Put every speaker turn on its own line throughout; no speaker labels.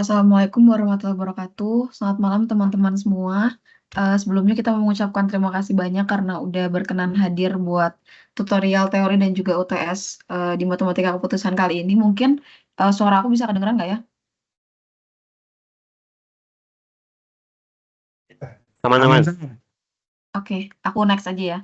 Assalamualaikum warahmatullahi wabarakatuh. Selamat malam teman-teman semua. Sebelumnya kita mengucapkan terima kasih banyak karena udah berkenan hadir buat tutorial teori dan juga UTS di matematika keputusan kali ini. Mungkin suara aku bisa kedengeran nggak ya?
Aman-aman.
Oke, aku next aja ya.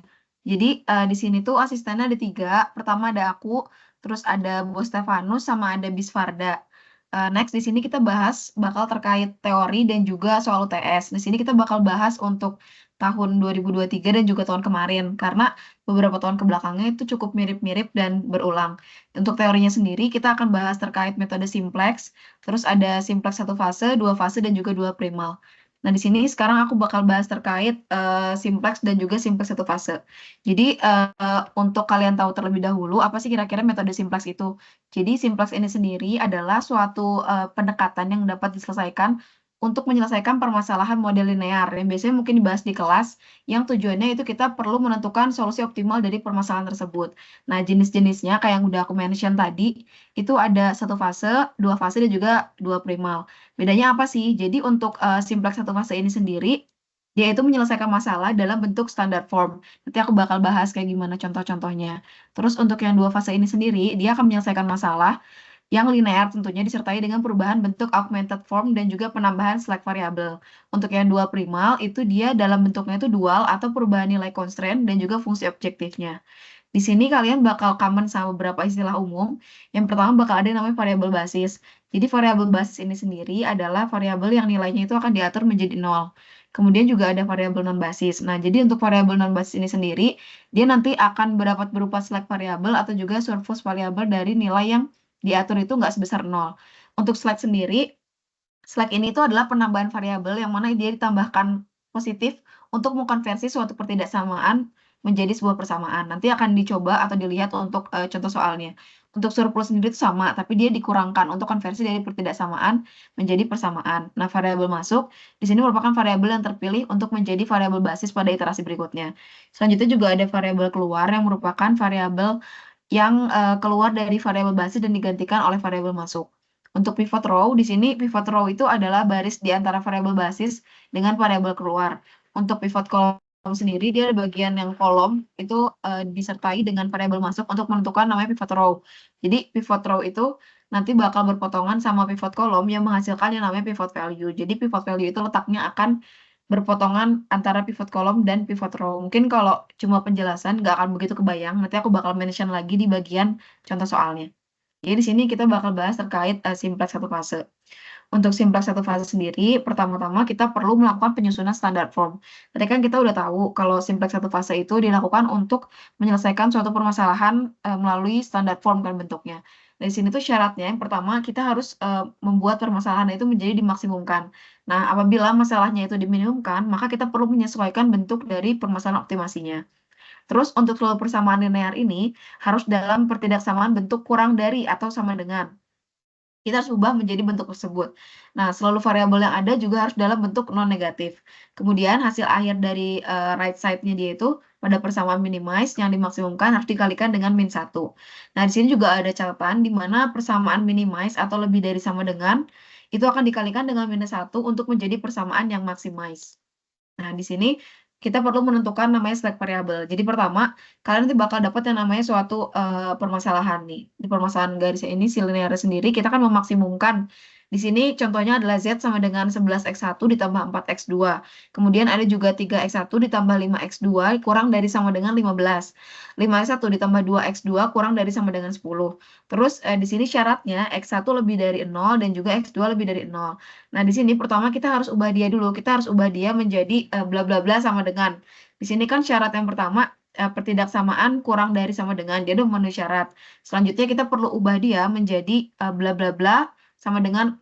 Jadi di sini tuh asistennya ada 3. Pertama ada aku, terus ada Bos Stefanus sama ada Bisvarda. Next di sini kita bahas bakal terkait teori dan juga soal UTS. Di sini kita bakal bahas untuk tahun 2023 dan juga tahun kemarin karena beberapa tahun kebelakangnya itu cukup mirip-mirip dan berulang. Untuk teorinya sendiri kita akan bahas terkait metode simplex, terus ada simplex 1 fase, 2 fase dan juga 2 primal. Nah, di sini sekarang aku bakal bahas terkait simplex dan juga simplex 1 fase. Jadi, untuk kalian tahu terlebih dahulu, apa sih kira-kira metode simplex itu? Jadi, simplex ini sendiri adalah suatu pendekatan yang dapat diselesaikan untuk menyelesaikan permasalahan model linear yang biasanya mungkin dibahas di kelas, yang tujuannya itu kita perlu menentukan solusi optimal dari permasalahan tersebut. Nah, jenis-jenisnya kayak yang udah aku mention tadi, itu ada 1 fase, 2 fase, dan juga 2 primal. Bedanya apa sih? Jadi untuk simplex 1 fase ini sendiri, dia itu menyelesaikan masalah dalam bentuk standar form. Nanti aku bakal bahas kayak gimana contoh-contohnya. Terus untuk yang 2 fase ini sendiri, dia akan menyelesaikan masalah yang linear tentunya disertai dengan perubahan bentuk augmented form dan juga penambahan select variabel. Untuk yang 2 primal, itu dia dalam bentuknya itu dual atau perubahan nilai constraint dan juga fungsi objektifnya. Di sini kalian bakal common sama beberapa istilah umum. Yang pertama bakal ada yang namanya variabel basis. Jadi variabel basis ini sendiri adalah variabel yang nilainya itu akan diatur menjadi 0. Kemudian juga ada variabel non basis. Nah, jadi untuk variabel non basis ini sendiri, dia nanti akan dapat berupa select variabel atau juga surplus variabel dari nilai yang diatur itu nggak sebesar 0. Untuk select sendiri, select ini itu adalah penambahan variabel yang mana dia ditambahkan positif untuk mengkonversi suatu pertidaksamaan menjadi sebuah persamaan. Nanti akan dicoba atau dilihat untuk contoh soalnya. Untuk surplus sendiri itu sama, tapi dia dikurangkan untuk konversi dari pertidaksamaan menjadi persamaan. Nah, variabel masuk di sini merupakan variabel yang terpilih untuk menjadi variabel basis pada iterasi berikutnya. Selanjutnya juga ada variabel keluar yang merupakan variabel yang keluar dari variabel basis dan digantikan oleh variabel masuk. Untuk pivot row, di sini pivot row itu adalah baris di antara variabel basis dengan variabel keluar. Untuk pivot column sendiri, dia ada bagian yang kolom itu disertai dengan variabel masuk untuk menentukan namanya pivot row. Jadi pivot row itu nanti bakal berpotongan sama pivot column yang menghasilkan yang namanya pivot value. Jadi pivot value itu letaknya akan berpotongan antara pivot column dan pivot row. Mungkin kalau cuma penjelasan nggak akan begitu kebayang. Nanti aku bakal mention lagi di bagian contoh soalnya. Jadi di sini kita bakal bahas terkait simplex 1 fase. Untuk simplex 1 fase sendiri, pertama-tama kita perlu melakukan penyusunan standar form. Tadi kan kita udah tahu kalau simplex 1 fase itu dilakukan untuk menyelesaikan suatu permasalahan melalui standar form kan bentuknya. Dari sini tuh syaratnya yang pertama kita harus membuat permasalahan itu menjadi dimaksimumkan. Nah, apabila masalahnya itu diminimumkan, maka kita perlu menyesuaikan bentuk dari permasalahan optimasinya. Terus untuk seluruh persamaan linear ini harus dalam pertidaksamaan bentuk kurang dari atau sama dengan. Kita harus ubah menjadi bentuk tersebut. Nah, selalu variabel yang ada juga harus dalam bentuk non negatif. Kemudian hasil akhir dari right side-nya dia itu pada persamaan minimize yang dimaksimumkan harus dikalikan dengan min 1. Nah, di sini juga ada catatan di mana persamaan minimize atau lebih dari sama dengan itu akan dikalikan dengan minus 1 untuk menjadi persamaan yang maximize. Nah, di sini kita perlu menentukan namanya select variable. Jadi pertama, kalian nanti bakal dapat yang namanya suatu permasalahan nih. Di permasalahan garisnya ini si linear sendiri kita kan memaksimumkan. Di sini contohnya adalah Z sama dengan 11x1 ditambah 4x2. Kemudian ada juga 3x1 ditambah 5x2 kurang dari sama dengan 15. 5x1 ditambah 2x2 kurang dari sama dengan 10. Terus di sini syaratnya x1 lebih dari 0 dan juga x2 lebih dari 0. Nah, di sini pertama kita harus ubah dia dulu. Kita harus ubah dia menjadi bla bla bla sama dengan. Di sini kan syarat yang pertama pertidaksamaan kurang dari sama dengan. Dia udah memenuhi syarat. Selanjutnya kita perlu ubah dia menjadi bla bla bla sama dengan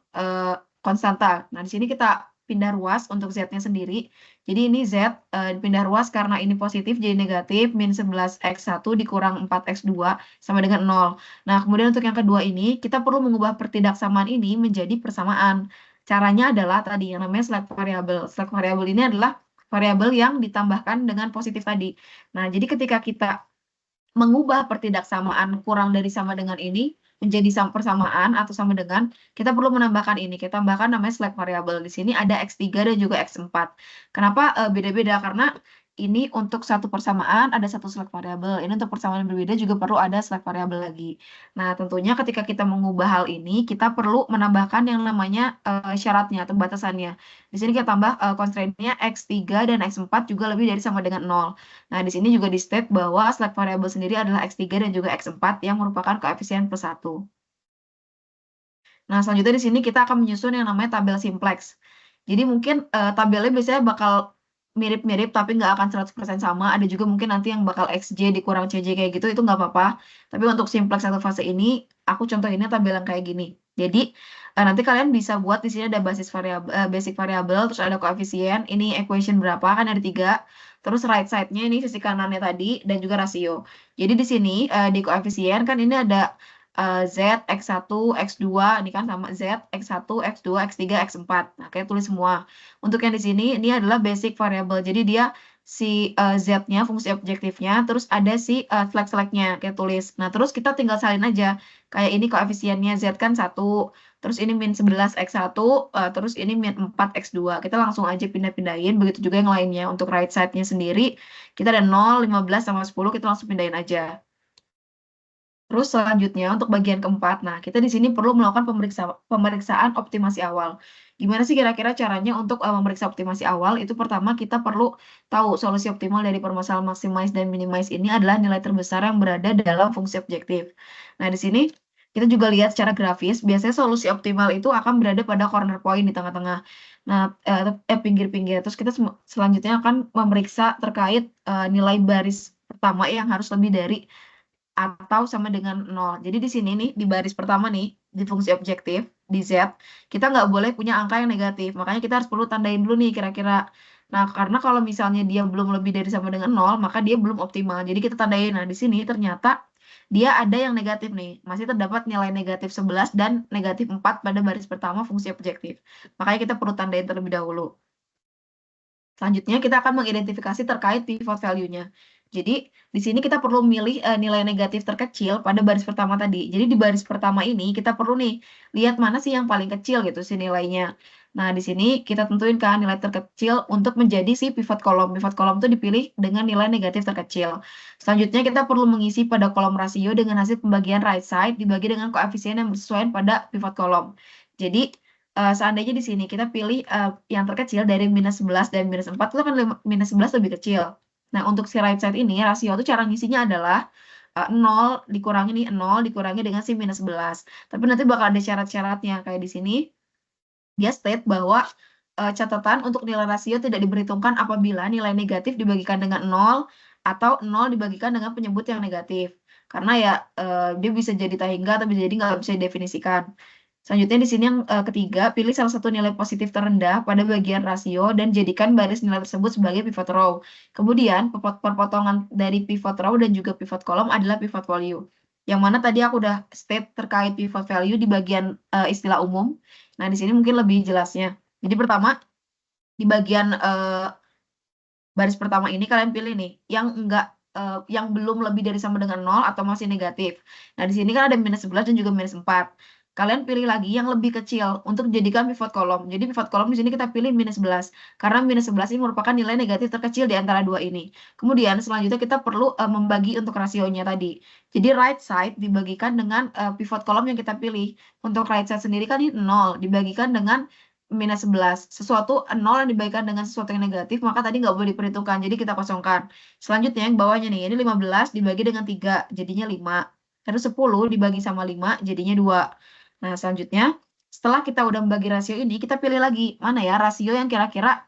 konstanta. Nah, di sini kita pindah ruas untuk Z-nya sendiri. Jadi ini Z pindah ruas karena ini positif jadi negatif. Min 11x1 dikurang 4x2 sama dengan 0. Nah, kemudian untuk yang kedua ini, kita perlu mengubah pertidaksamaan ini menjadi persamaan. Caranya adalah tadi yang namanya select variable. Select variable ini adalah variabel yang ditambahkan dengan positif tadi. Nah, jadi ketika kita mengubah pertidaksamaan kurang dari sama dengan ini menjadi persamaan atau sama dengan, kita perlu menambahkan ini. Kita tambahkan namanya select variable. Di sini ada X3 dan juga X4. Kenapa beda-beda? Karena ini untuk satu persamaan ada satu select variable. Ini untuk persamaan yang berbeda juga perlu ada select variable lagi. Nah, tentunya ketika kita mengubah hal ini, kita perlu menambahkan yang namanya syaratnya atau batasannya. Di sini kita tambah constraint-nya X3 dan X4 juga lebih dari sama dengan 0. Nah, di sini juga di state bahwa select variable sendiri adalah X3 dan juga X4 yang merupakan koefisien plus 1. Nah, selanjutnya di sini kita akan menyusun yang namanya tabel simplex. Jadi mungkin tabelnya biasanya bakal mirip-mirip tapi nggak akan 100% sama. Ada juga mungkin nanti yang bakal XJ dikurang CJ kayak gitu, itu nggak apa-apa. Tapi untuk simplex satu fase ini, aku contohinnya tabel yang kayak gini. Jadi nanti kalian bisa buat di sini ada basis variabel, basic variable, terus ada koefisien, ini equation berapa, kan ada 3. Terus right side-nya ini sisi kanannya tadi, dan juga rasio. Jadi di sini di koefisien kan ini ada Z, X1, X2, ini kan sama Z, X1, X2, X3, X4. Nah, kayak tulis semua. Untuk yang di sini, ini adalah basic variable. Jadi dia si Z-nya, fungsi objektifnya, terus ada si select-selectnya, kayak tulis. Nah, terus kita tinggal salin aja. Kayak ini koefisiennya Z kan 1, terus ini min 11 X1, terus ini min 4 X2. Kita langsung aja pindah-pindahin, begitu juga yang lainnya. Untuk right side-nya sendiri, kita ada 0, 15, sama 10, kita langsung pindahin aja. Terus selanjutnya untuk bagian keempat, nah kita di sini perlu melakukan pemeriksaan optimasi awal. Gimana sih kira-kira caranya untuk memeriksa optimasi awal? Itu pertama kita perlu tahu solusi optimal dari permasalahan maximize dan minimize ini adalah nilai terbesar yang berada dalam fungsi objektif. Nah di sini kita juga lihat secara grafis, biasanya solusi optimal itu akan berada pada corner point di tengah-tengah. Nah, pinggir-pinggir. Terus kita selanjutnya akan memeriksa terkait nilai baris pertama yang harus lebih dari atau sama dengan 0. Jadi di sini nih, di baris pertama nih, di fungsi objektif, di Z, kita nggak boleh punya angka yang negatif. Makanya kita harus perlu tandain dulu nih kira-kira. Nah, karena kalau misalnya dia belum lebih dari sama dengan 0, maka dia belum optimal. Jadi kita tandain. Nah, di sini ternyata dia ada yang negatif nih. Masih terdapat nilai negatif 11 dan negatif 4 pada baris pertama fungsi objektif. Makanya kita perlu tandain terlebih dahulu. Selanjutnya kita akan mengidentifikasi terkait pivot value-nya. Jadi di sini kita perlu milih nilai negatif terkecil pada baris pertama tadi. Jadi di baris pertama ini kita perlu nih lihat mana sih yang paling kecil gitu si nilainya. Nah, di sini kita tentuin kan nilai terkecil untuk menjadi si pivot kolom. Pivot kolom itu dipilih dengan nilai negatif terkecil. Selanjutnya kita perlu mengisi pada kolom rasio dengan hasil pembagian right side dibagi dengan koefisien yang bersesuaian pada pivot kolom. Jadi seandainya di sini kita pilih yang terkecil dari minus 11 dan minus 4, itu kan minus 11 lebih kecil. Nah, untuk si right side ini, rasio itu cara ngisinya adalah 0 dikurangi nih, 0 dikurangi dengan si minus 11. Tapi nanti bakal ada syarat-syaratnya. Kayak di sini, dia state bahwa catatan untuk nilai rasio tidak diperhitungkan apabila nilai negatif dibagikan dengan 0 atau 0 dibagikan dengan penyebut yang negatif. Karena ya dia bisa jadi tahingga tapi jadi nggak bisa didefinisikan. Selanjutnya di sini yang ketiga, pilih salah satu nilai positif terendah pada bagian rasio dan jadikan baris nilai tersebut sebagai pivot row. Kemudian perpotongan dari pivot row dan juga pivot column adalah pivot value. Yang mana tadi aku udah state terkait pivot value di bagian istilah umum. Nah, di sini mungkin lebih jelasnya. Jadi pertama, di bagian baris pertama ini kalian pilih nih, yang enggak yang belum lebih dari sama dengan 0 atau masih negatif. Nah, di sini kan ada minus 11 dan juga minus 4. Kalian pilih lagi yang lebih kecil untuk dijadikan pivot kolom. Jadi pivot kolom di sini kita pilih minus 11. Karena minus 11 ini merupakan nilai negatif terkecil di antara dua ini. Kemudian selanjutnya kita perlu membagi untuk rasionya tadi. Jadi right side dibagikan dengan pivot kolom yang kita pilih. Untuk right side sendiri kan ini 0 dibagikan dengan minus 11. Sesuatu 0 yang dibagikan dengan sesuatu yang negatif, maka tadi nggak boleh diperhitungkan. Jadi kita kosongkan. Selanjutnya yang bawahnya nih, ini 15 dibagi dengan 3, jadinya 5. Terus 10 dibagi sama 5, jadinya 2. Nah, selanjutnya, setelah kita udah membagi rasio ini, kita pilih lagi mana ya rasio yang kira-kira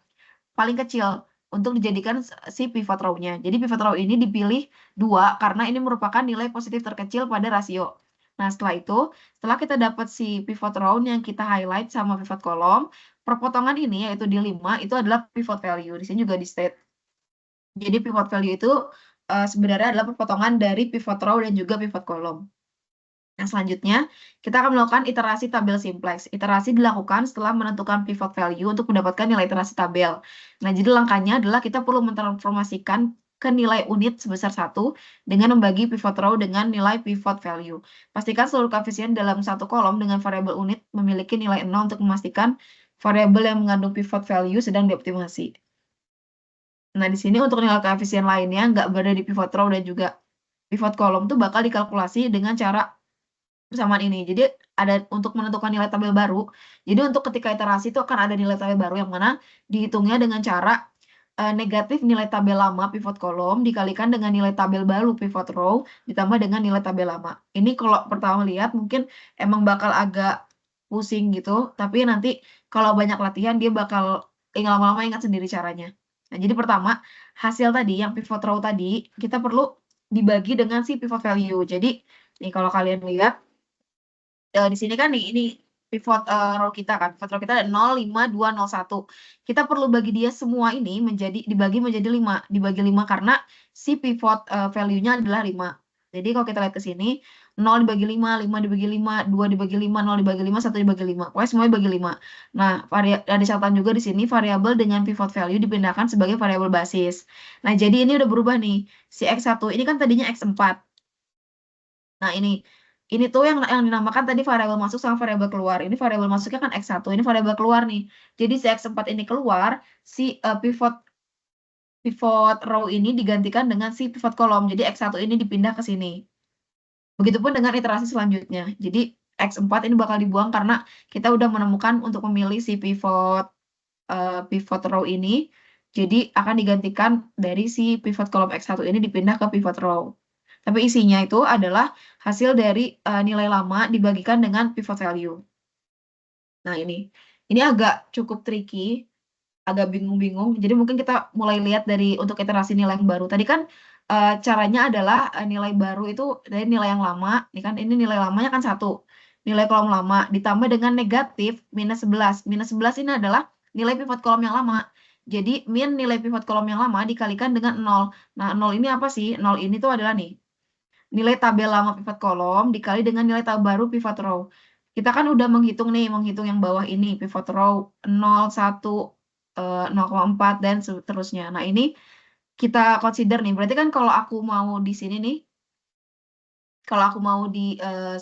paling kecil untuk dijadikan si pivot row-nya. Jadi pivot row ini dipilih 2 karena ini merupakan nilai positif terkecil pada rasio. Nah, setelah itu, setelah kita dapat si pivot row yang kita highlight sama pivot kolom, perpotongan ini yaitu di 5 itu adalah pivot value. Di sini juga di state. Jadi pivot value itu sebenarnya adalah perpotongan dari pivot row dan juga pivot kolom. Nah, selanjutnya, kita akan melakukan iterasi tabel simplex. Iterasi dilakukan setelah menentukan pivot value untuk mendapatkan nilai iterasi tabel. Nah, jadi langkahnya adalah kita perlu mentransformasikan ke nilai unit sebesar 1 dengan membagi pivot row dengan nilai pivot value. Pastikan seluruh koefisien dalam satu kolom dengan variabel unit memiliki nilai 0 untuk memastikan variabel yang mengandung pivot value sedang dioptimasi. Nah, di sini untuk nilai koefisien lainnya nggak berada di pivot row dan juga pivot kolom tuh bakal dikalkulasi dengan cara persamaan ini. Jadi ada untuk menentukan nilai tabel baru. Jadi untuk ketika iterasi itu akan ada nilai tabel baru yang mana dihitungnya dengan cara negatif nilai tabel lama pivot kolom dikalikan dengan nilai tabel baru pivot row ditambah dengan nilai tabel lama. Ini kalau pertama lihat mungkin emang bakal agak pusing gitu, tapi nanti kalau banyak latihan dia bakal lama-lama ingat sendiri caranya. Nah, jadi pertama, hasil tadi yang pivot row tadi kita perlu dibagi dengan si pivot value. Jadi nih kalau kalian lihat di sini kan nih ini pivot row kita kan. Pivot row kita ada 0, 5, 2, 0, 1. Kita perlu bagi dia semua ini dibagi menjadi 5. Dibagi 5 karena si pivot value-nya adalah 5. Jadi kalau kita lihat ke sini 0 dibagi 5, 5 dibagi 5, 2 dibagi 5, 0 dibagi 5, 1 dibagi 5. Pokoknya semuanya dibagi 5. Nah, ada catatan juga di sini variabel dengan pivot value dipindahkan sebagai variabel basis. Nah, jadi ini udah berubah nih. Si X1 ini kan tadinya X4. Nah, ini tuh yang dinamakan tadi variabel masuk sama variabel keluar. Ini variabel masuknya kan X1, ini variabel keluar nih. Jadi si X4 ini keluar, si pivot row ini digantikan dengan si pivot kolom. Jadi X1 ini dipindah ke sini. Begitupun dengan iterasi selanjutnya. Jadi X4 ini bakal dibuang karena kita udah menemukan untuk memilih si pivot row ini. Jadi akan digantikan dari si pivot kolom X1 ini dipindah ke pivot row. Tapi isinya itu adalah hasil dari nilai lama dibagikan dengan pivot value. Nah, ini agak cukup tricky, agak bingung-bingung. Jadi mungkin kita mulai lihat dari untuk iterasi nilai yang baru. Tadi kan caranya adalah nilai baru itu dari nilai yang lama. Ini kan ini nilai lamanya kan 1. Nilai kolom lama ditambah dengan negatif minus 11. Minus 11 ini adalah nilai pivot kolom yang lama. Jadi min nilai pivot kolom yang lama dikalikan dengan 0. Nah, 0 ini apa sih? 0 ini tuh adalah nih nilai tabel lama pivot kolom dikali dengan nilai tabel baru pivot row. Kita kan udah menghitung yang bawah ini, pivot row 0, 1, 0,4, dan seterusnya. Nah, ini kita consider nih, berarti kan kalau aku mau di sini nih, kalau aku mau di 1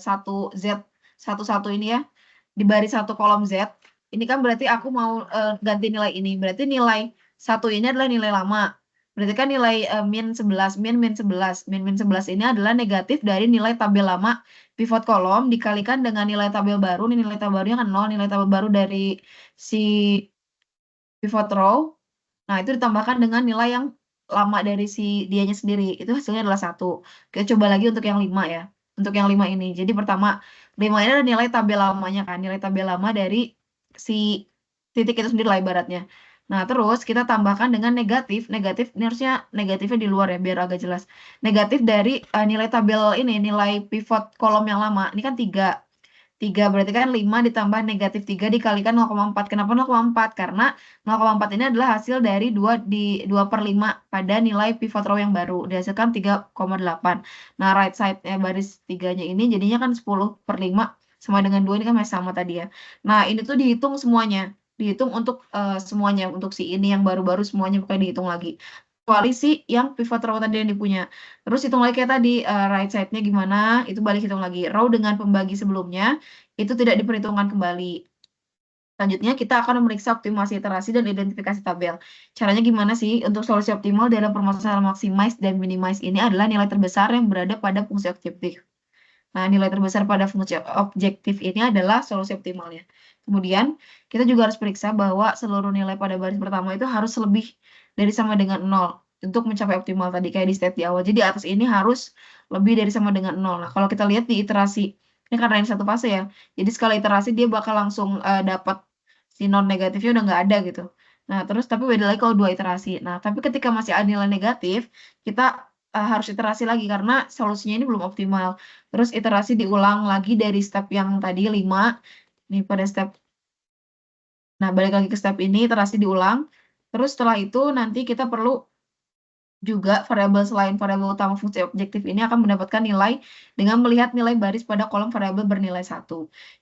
ini ya, di baris 1 kolom Z, ini kan berarti aku mau ganti nilai ini. Berarti nilai 1 ini adalah nilai lama. Berarti kan nilai min 11 ini adalah negatif dari nilai tabel lama pivot kolom dikalikan dengan nilai tabel baru. Ini nilai tabel barunya kan 0, nilai tabel baru dari si pivot row. Nah, itu ditambahkan dengan nilai yang lama dari si dianya sendiri. Itu hasilnya adalah 1. Kita coba lagi untuk yang 5 ya. Untuk yang 5 ini. Jadi pertama, 5 ini adalah nilai tabel lamanya kan. Nilai tabel lama dari si titik itu sendiri lah ibaratnya. Nah, terus kita tambahkan dengan negatif. Negatif, ini harusnya negatifnya di luar ya, biar agak jelas. Negatif dari nilai tabel ini, nilai pivot kolom yang lama. Ini kan 3. 3 berarti kan 5 ditambah negatif 3 dikalikan 0,4. Kenapa 0,4? Karena 0,4 ini adalah hasil dari 2/5 pada nilai pivot row yang baru. Dihasilkan 3,8. Nah, right side-nya baris 3-nya ini jadinya kan 10/5 sama dengan 2 ini kan masih sama tadi ya. Nah, ini tuh dihitung semuanya. Dihitung untuk semuanya. Untuk si ini yang baru-baru semuanya bukan dihitung lagi. Kecuali si yang pivot row tadi yang dipunya. Terus hitung lagi kayak tadi right side-nya gimana, itu balik hitung lagi. Row dengan pembagi sebelumnya itu tidak diperhitungkan kembali. Selanjutnya kita akan memeriksa optimasi iterasi dan identifikasi tabel. Caranya gimana sih? Untuk solusi optimal dalam permasalahan maximize dan minimize ini adalah nilai terbesar yang berada pada fungsi objektif. Nah, nilai terbesar pada fungsi objektif ini adalah solusi optimalnya. Kemudian, kita juga harus periksa bahwa seluruh nilai pada baris pertama itu harus lebih dari sama dengan 0 untuk mencapai optimal tadi kayak di step di awal. Jadi atas ini harus lebih dari sama dengan 0. Nah, kalau kita lihat di iterasi, ini karena ini satu fase ya. Jadi skala iterasi dia bakal langsung dapat si non negatifnya udah nggak ada gitu. Nah, terus tapi beda lagi kalau 2 iterasi. Nah, tapi ketika masih ada nilai negatif, kita harus iterasi lagi karena solusinya ini belum optimal. Terus iterasi diulang lagi dari step yang tadi 5. Nih pada step. Nah, balik lagi ke step ini, iterasi diulang. Terus setelah itu nanti kita perlu Juga variabel selain variabel utama fungsi objektif ini akan mendapatkan nilai dengan melihat nilai baris pada kolom variabel bernilai 1.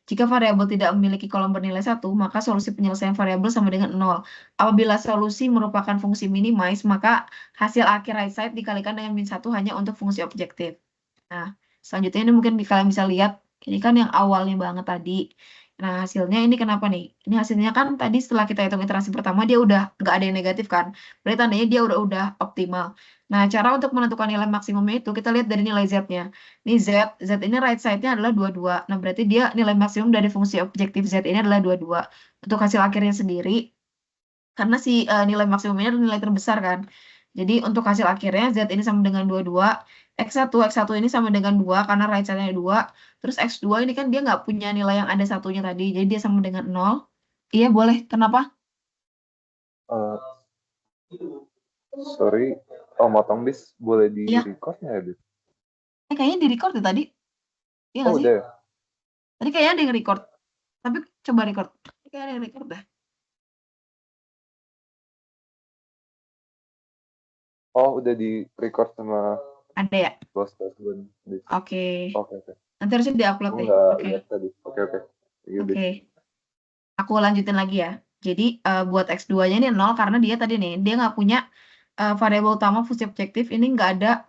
Jika variabel tidak memiliki kolom bernilai 1, maka solusi penyelesaian variabel sama dengan 0. Apabila solusi merupakan fungsi minimize, maka hasil akhir right side dikalikan dengan min 1 hanya untuk fungsi objektif. Nah, selanjutnya ini mungkin kalian bisa lihat, ini kan yang awalnya banget tadi. Nah, hasilnya ini kenapa nih? Ini hasilnya kan tadi setelah kita hitung iterasi pertama, dia udah nggak ada yang negatif kan? Berarti tandanya dia udah optimal. Nah, cara untuk menentukan nilai maksimumnya itu, kita lihat dari nilai Z-nya. Ini Z ini right side-nya adalah 22. Nah, berarti dia nilai maksimum dari fungsi objektif Z ini adalah 22. Untuk hasil akhirnya sendiri, karena si nilai maksimum ini adalah nilai terbesar kan. Jadi untuk hasil akhirnya Z ini sama dengan 22, X1 ini sama dengan 2 karena right side-nya 2, terus X2 ini kan dia nggak punya nilai yang ada satunya tadi, jadi dia sama dengan 0. Iya boleh, kenapa?
Eh, sorry, motong bis boleh di
Iya,
record nggak ya, Bis?
kayaknya di record ya tadi. Iya nggak sih?
Udah ya?
Tadi kayaknya ada yang record, tapi coba record. Kayaknya ada yang record dah.
Oh, udah di record sama
Ada ya?
bos tersebut, Bis.
Oke.
Oke.
Nanti harusnya diupload
Aku
deh.
nggak
Oke.
lihat tadi. Oke. Iya, Bis.
Oke. Aku lanjutin lagi ya. Jadi buat X2-nya ini 0 karena dia tadi nih, dia nggak punya variabel utama fungsi objektif, ini nggak ada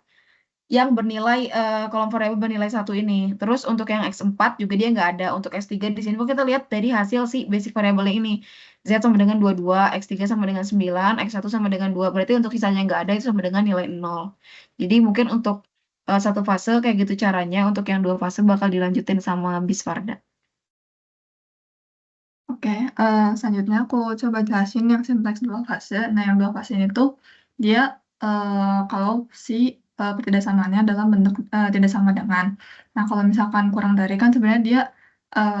yang bernilai kolom variabel bernilai 1 ini. Terus untuk yang X4 juga dia nggak ada. Untuk X3 di sini pun kita lihat dari hasil si basic variable ini. Z sama dengan 22, X3 sama dengan 9, X1 sama dengan 2. Berarti untuk sisanya nggak ada itu sama dengan nilai 0. Jadi mungkin untuk satu fase kayak gitu caranya, untuk yang dua fase bakal dilanjutin sama Bisvarda.
Oke, selanjutnya aku coba jelasin yang sintaks dua fase. Nah, yang dua fase ini tuh dia kalau si pertidaksamanya dalam bentuk tidak sama dengan. Nah, kalau misalkan kurang dari kan sebenarnya dia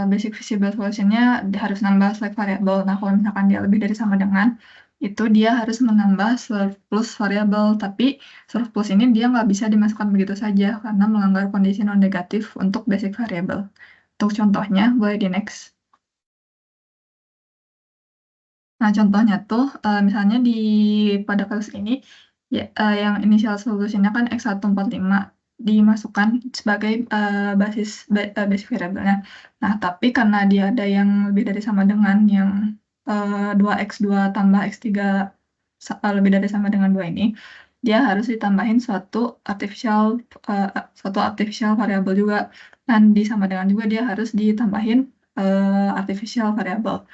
basic visible solution-nya harus nambah select variable. Nah, kalau misalkan dia lebih dari sama dengan, itu dia harus menambah surplus variable. Tapi surplus ini dia nggak bisa dimasukkan begitu saja karena melanggar kondisi non-negatif untuk basic variable. Untuk contohnya, boleh di next. Nah, contohnya tuh, misalnya pada kasus ini, ya, yang initial solution-nya kan X145 dimasukkan sebagai basis variabelnya. Nah, tapi karena dia ada yang lebih dari sama dengan yang 2X2 tambah X3 lebih dari sama dengan 2 ini, dia harus ditambahin suatu artificial variable juga. Dan di sama dengan juga dia harus ditambahin artificial variable.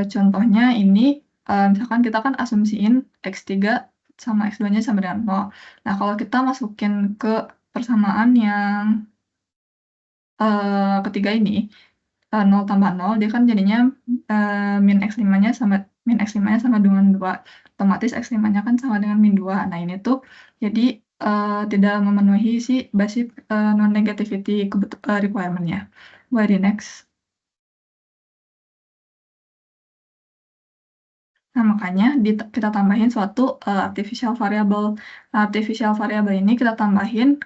Contohnya ini, misalkan kita kan asumsiin X3 sama X2-nya sama dengan 0. Nah, kalau kita masukin ke persamaan yang ketiga ini, 0 tambah 0, dia kan jadinya min X5-nya sama dengan 2. Otomatis X5-nya kan sama dengan min 2. Nah, ini tuh jadi tidak memenuhi si basic non-negativity requirement-nya. Boleh di next. Nah, makanya kita tambahin suatu artificial variable. Nah, artificial variable ini kita tambahin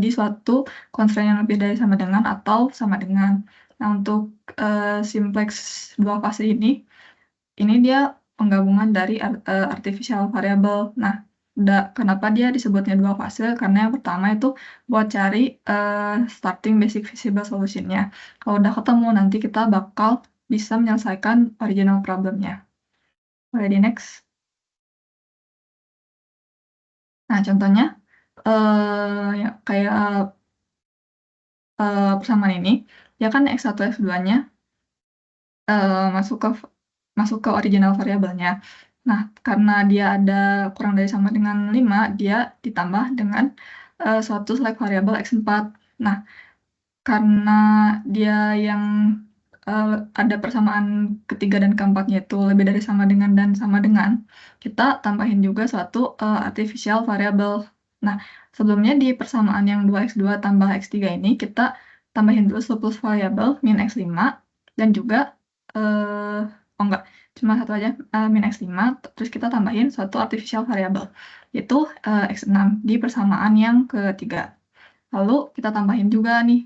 di suatu constraint yang lebih dari sama dengan atau sama dengan. Nah, untuk simplex dua fase ini dia penggabungan dari artificial variable. Nah, kenapa dia disebutnya dua fase? Karena yang pertama itu buat cari starting basic visible solution-nya. Kalau udah ketemu, nanti kita bakal bisa menyelesaikan original problemnya. Boleh di next. Nah, contohnya ya, kayak persamaan ini, ya kan X1, X2-nya masuk ke original variabelnya. Nah, karena dia ada kurang dari sama dengan 5, dia ditambah dengan suatu select variable X4. Nah, karena dia yang ada persamaan ketiga dan keempatnya itu lebih dari sama dengan dan sama dengan, kita tambahin juga suatu artificial variable. Nah, sebelumnya di persamaan yang 2x2 tambah x3 ini, kita tambahin dulu surplus variable min x5, dan juga, enggak, cuma satu aja, min x5, terus kita tambahin suatu artificial variable, yaitu x6 di persamaan yang ketiga. Lalu kita tambahin juga nih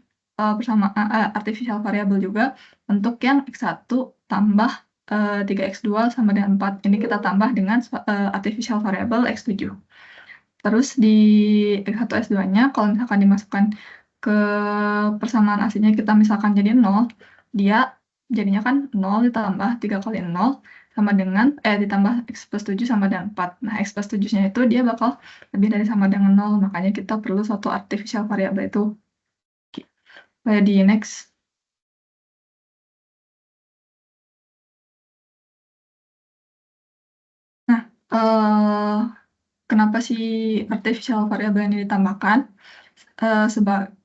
artificial variable juga untuk yang X1 tambah 3x2 sama dengan 4. Ini kita tambah dengan artificial variable x7. Terus di x1, x2-nya, kalau misalkan dimasukkan ke persamaan aslinya kita misalkan jadi 0, dia jadinya kan 0 ditambah 3 kali 0 sama dengan, ditambah x plus 7 sama dengan 4. Nah, x plus 7-nya itu dia bakal lebih dari sama dengan 0, makanya kita perlu suatu artificial variable itu. Oke. Di next. Nah, kenapa si artificial variable ini ditambahkan?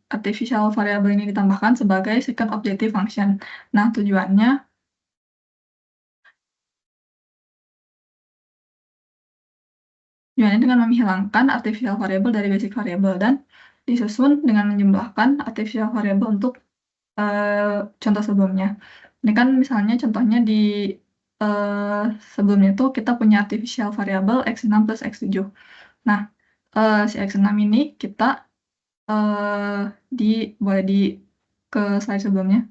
Artificial variable ini ditambahkan sebagai second objective function. Nah, tujuannya dengan menghilangkan artificial variable dari basic variable dan disusun dengan menjumlahkan artificial variable untuk contoh sebelumnya. Ini kan misalnya contohnya di sebelumnya tuh kita punya artificial variable x6 plus x7. Nah, si x6 ini kita boleh di ke slide sebelumnya.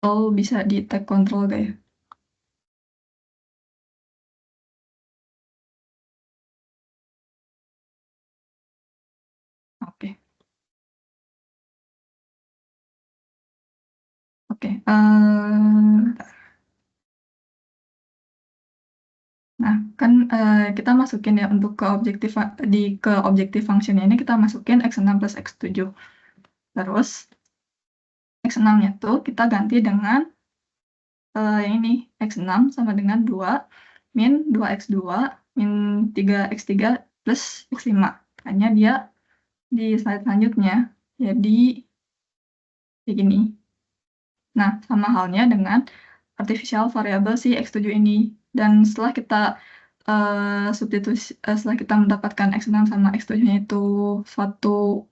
Atau bisa di tag control guys. Oke. Oke. Nah, kan kita masukin ya untuk ke objective function ini kita masukin x6 plus x7. Terus x6-nya tuh kita ganti dengan yang ini x6 sama dengan 2 min 2x2 min 3x3 plus x5. Hanya dia di slide selanjutnya jadi kayak gini. Nah, sama halnya dengan artificial variable si x7 ini. Dan setelah kita setelah kita mendapatkan x6 sama x7-nya itu suatu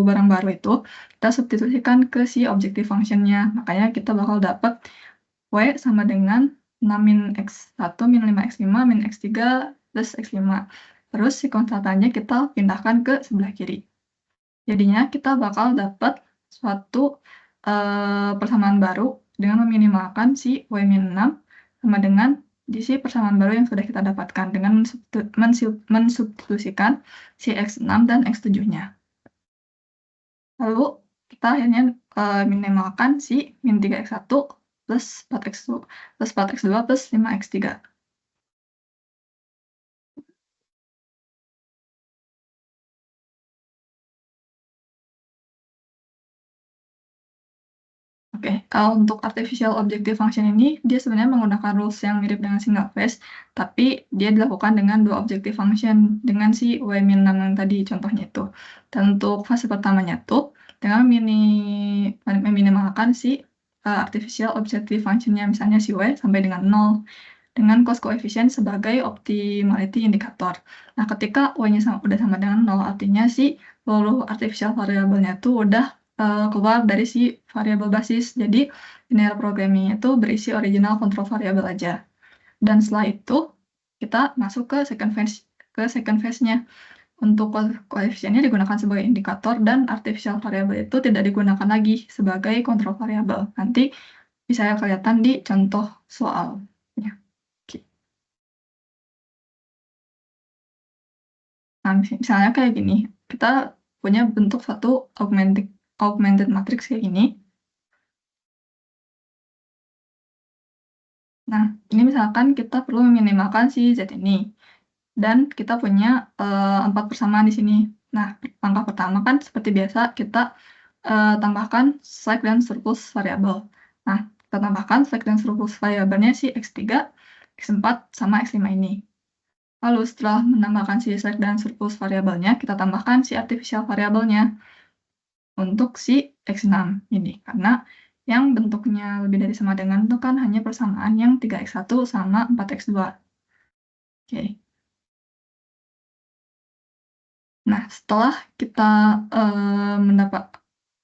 barang baru itu, kita substitusikan ke si objective function-nya. Makanya kita bakal dapat y sama dengan 6 min x1 min 5x5 min x3 plus x5. Terus si konstantannya kita pindahkan ke sebelah kiri. Jadinya kita bakal dapat suatu persamaan baru dengan meminimalkan si y-6 sama dengan di si persamaan baru yang sudah kita dapatkan dengan mensubstitusikan si x6 dan x7-nya. Lalu kita akhirnya minimalkan si min 3x1 plus 4x2 plus 5x3. Oke, untuk artificial objective function ini, dia sebenarnya menggunakan rules yang mirip dengan single phase, tapi dia dilakukan dengan dua objective function, dengan si y-6 yang tadi contohnya itu. Dan untuk fase pertamanya tuh, dengan meminimalkan si artificial objective function-nya, misalnya si y sampai dengan 0, dengan cost coefficient sebagai optimality indicator. Nah, ketika y-nya udah sama dengan 0, artinya si seluruh artificial variable-nya tuh udah keluar dari si variabel basis. Jadi, linear programming itu berisi original control variable aja. Dan setelah itu, kita masuk ke second phase-nya. Untuk koefisiennya digunakan sebagai indikator dan artificial variable itu tidak digunakan lagi sebagai control variable. Nanti bisa kelihatan di contoh soalnya. Oke. Nah, misalnya kayak gini, kita punya bentuk suatu augmented matrix kayak gini. Nah, ini misalkan kita perlu meminimalkan si Z ini. Dan kita punya 4 persamaan di sini. Nah, langkah pertama kan seperti biasa kita tambahkan slack dan surplus variabel. Nah, kita tambahkan slack dan surplus variabelnya si x3, x4, sama x5 ini. Lalu setelah menambahkan si slack dan surplus variabelnya, kita tambahkan si artificial variabelnya untuk si x6 ini. Karena yang bentuknya lebih dari sama dengan itu kan hanya persamaan yang 3x1 sama 4x2. Oke. Nah, setelah kita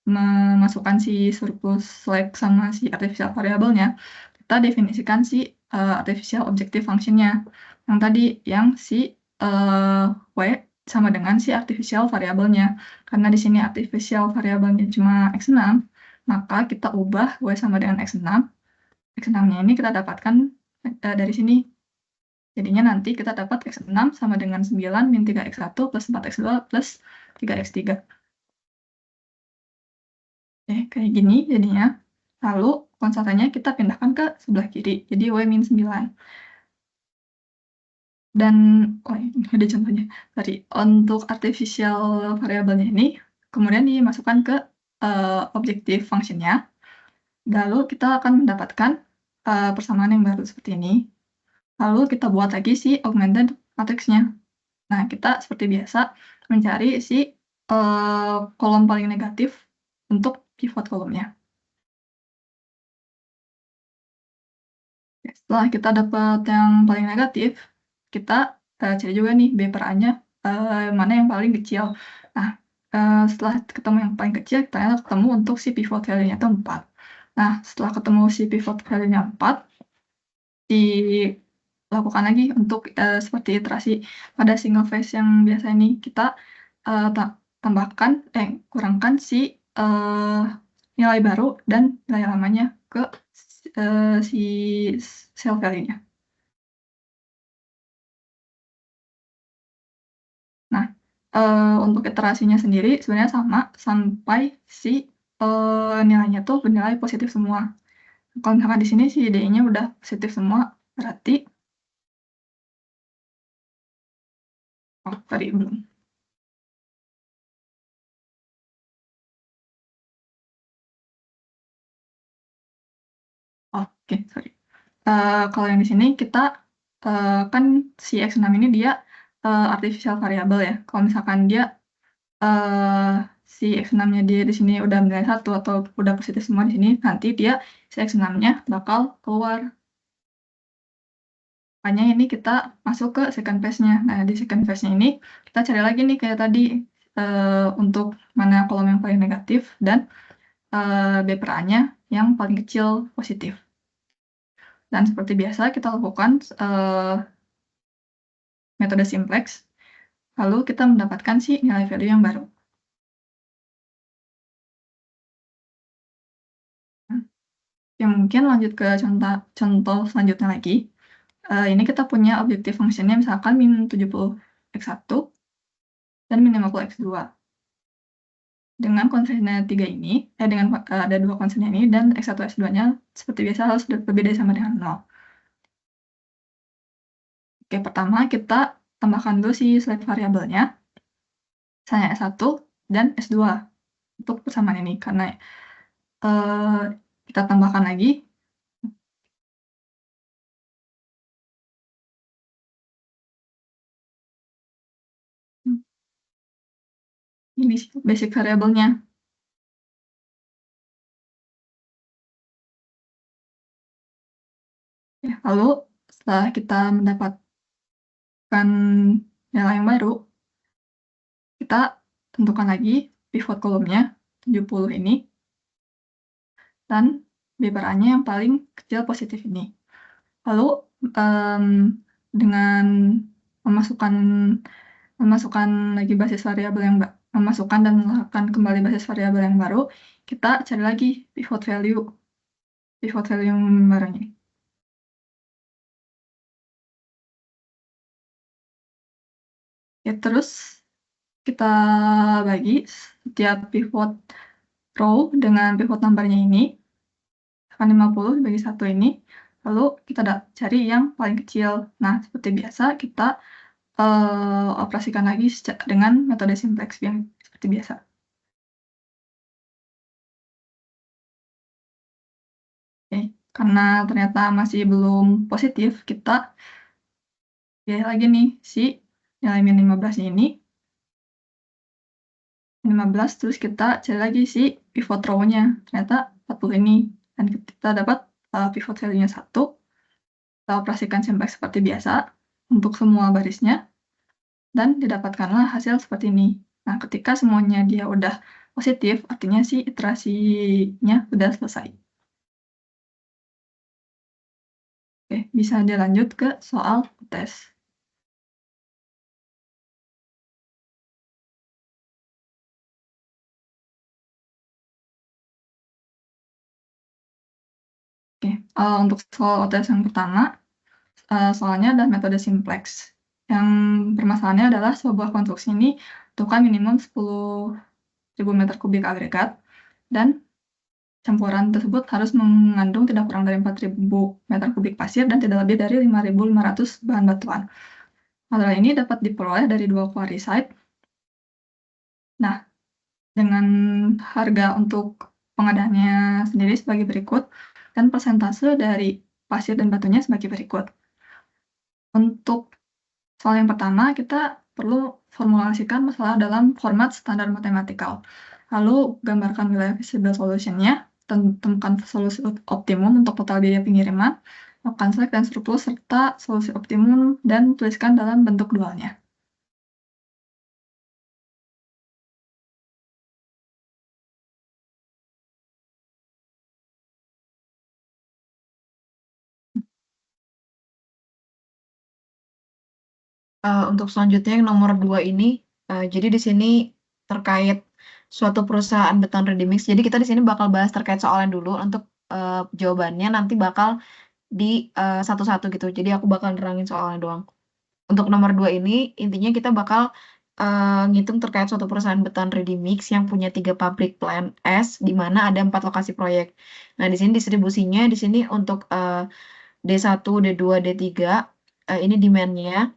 memasukkan si surplus slack sama si artificial variabelnya, kita definisikan si artificial objective function-nya. Yang tadi, yang si y sama dengan si artificial variabelnya. Karena di sini artificial variabelnya cuma x6, maka kita ubah y sama dengan x6 X6-nya ini kita dapatkan dari sini. Jadinya nanti kita dapat X6 sama dengan 9 min 3X1 plus 4X2 plus 3X3. Kayak gini jadinya. Lalu konstantanya kita pindahkan ke sebelah kiri. Jadi Y min 9. Dan, ini ada contohnya. Tadi, untuk artificial variabelnya ini, kemudian dimasukkan ke objective function-nya. Lalu kita akan mendapatkan persamaan yang baru seperti ini. Lalu kita buat lagi si augmented matrix-nya. Nah, kita seperti biasa mencari si kolom paling negatif untuk pivot kolomnya. Setelah kita dapat yang paling negatif, kita cari juga nih B per A-nya mana yang paling kecil. Nah, setelah ketemu yang paling kecil, ternyata ketemu untuk si pivot value-nya itu 4. Nah, setelah ketemu si pivot value-nya 4, dilakukan lagi untuk seperti iterasi pada single phase yang biasa ini. Kita tambahkan, kurangkan si nilai baru dan nilai lamanya ke si cell value-nya. Nah, untuk iterasinya sendiri sebenarnya sama sampai si nilainya tuh bernilai positif semua. Kalau misalkan di sini si D-nya udah positif semua, berarti tadi belum. Oke, sorry. Kalau yang di sini kita kan si X6 ini dia artificial variable ya. Kalau misalkan dia si X6-nya dia di sini udah bernilai 1 atau udah positif semua di sini, nanti dia si X6-nya bakal keluar. Makanya ini kita masuk ke second phase-nya. Nah, di second phase-nya ini kita cari lagi nih kayak tadi untuk mana kolom yang paling negatif dan B per A-nya yang paling kecil positif. Dan seperti biasa kita lakukan metode simplex, lalu kita mendapatkan si nilai value yang baru. Ya, mungkin lanjut ke contoh selanjutnya lagi. Ini kita punya objective function-nya misalkan min 70x1 dan min 50x2. Dengan konsennya 3 ini, dengan ada 2 konsennya ini, dan x1, x2-nya seperti biasa harus lebih dari sama dengan 0. Oke, pertama kita tambahkan dulu si select variabelnya, misalnya S1 dan S2 untuk persamaan ini, karena kita tambahkan lagi. Ini basic variabelnya. Ya, lalu setelah kita mendapatkan nilai yang baru, kita tentukan lagi pivot kolomnya 70 ini dan B per A-nya yang paling kecil positif ini. Lalu dengan memasukkan lagi basis variabel yang memasukkan dan melakukan kembali basis variabel yang baru, kita cari lagi pivot value yang barunya. Ya, terus kita bagi setiap pivot row dengan pivot number-nya ini, akan 50 dibagi 1 ini, lalu kita cari yang paling kecil. Nah, seperti biasa kita operasikan lagi dengan metode simplex yang seperti biasa. Oke, karena ternyata masih belum positif, kita lihat lagi nih si nilai min 15 ini. 15, terus kita cari lagi si pivot row-nya. Ternyata 40 ini. Dan kita dapat pivot value-nya 1. Kita operasikan simplex seperti biasa untuk semua barisnya. Dan didapatkanlah hasil seperti ini. Nah, ketika semuanya dia udah positif, artinya si iterasinya udah selesai. Oke, bisa dilanjut ke soal tes. Oke, Untuk soal OTS yang pertama, soalnya adalah metode simplex. Yang permasalahannya adalah sebuah konstruksi ini butuhkan minimum 10.000 meter kubik agregat, dan campuran tersebut harus mengandung tidak kurang dari 4.000 meter kubik pasir dan tidak lebih dari 5.500 bahan batuan. Model ini dapat diperoleh dari dua quarry site. Nah, dengan harga untuk pengadaannya sendiri sebagai berikut, dan persentase dari pasir dan batunya sebagai berikut. Untuk soal yang pertama, kita perlu formulasikan masalah dalam format standar matematikal. Lalu, gambarkan wilayah visible solution-nya, temukan solusi optimum untuk total biaya pengiriman, lakukan slack dan surplus, serta solusi optimum, dan tuliskan dalam bentuk dualnya.
Untuk selanjutnya yang nomor 2 ini, jadi di sini terkait suatu perusahaan beton ready mix. Jadi kita di sini bakal bahas terkait soalnya dulu. Untuk jawabannya nanti bakal di satu-satu gitu. Jadi aku bakal nerangin soalnya doang. Untuk nomor 2 ini intinya kita bakal ngitung terkait suatu perusahaan beton ready mix yang punya 3 pabrik plant es, di mana ada 4 lokasi proyek. Nah, di sini distribusinya di sini untuk D1, D2, D3 ini demand-nya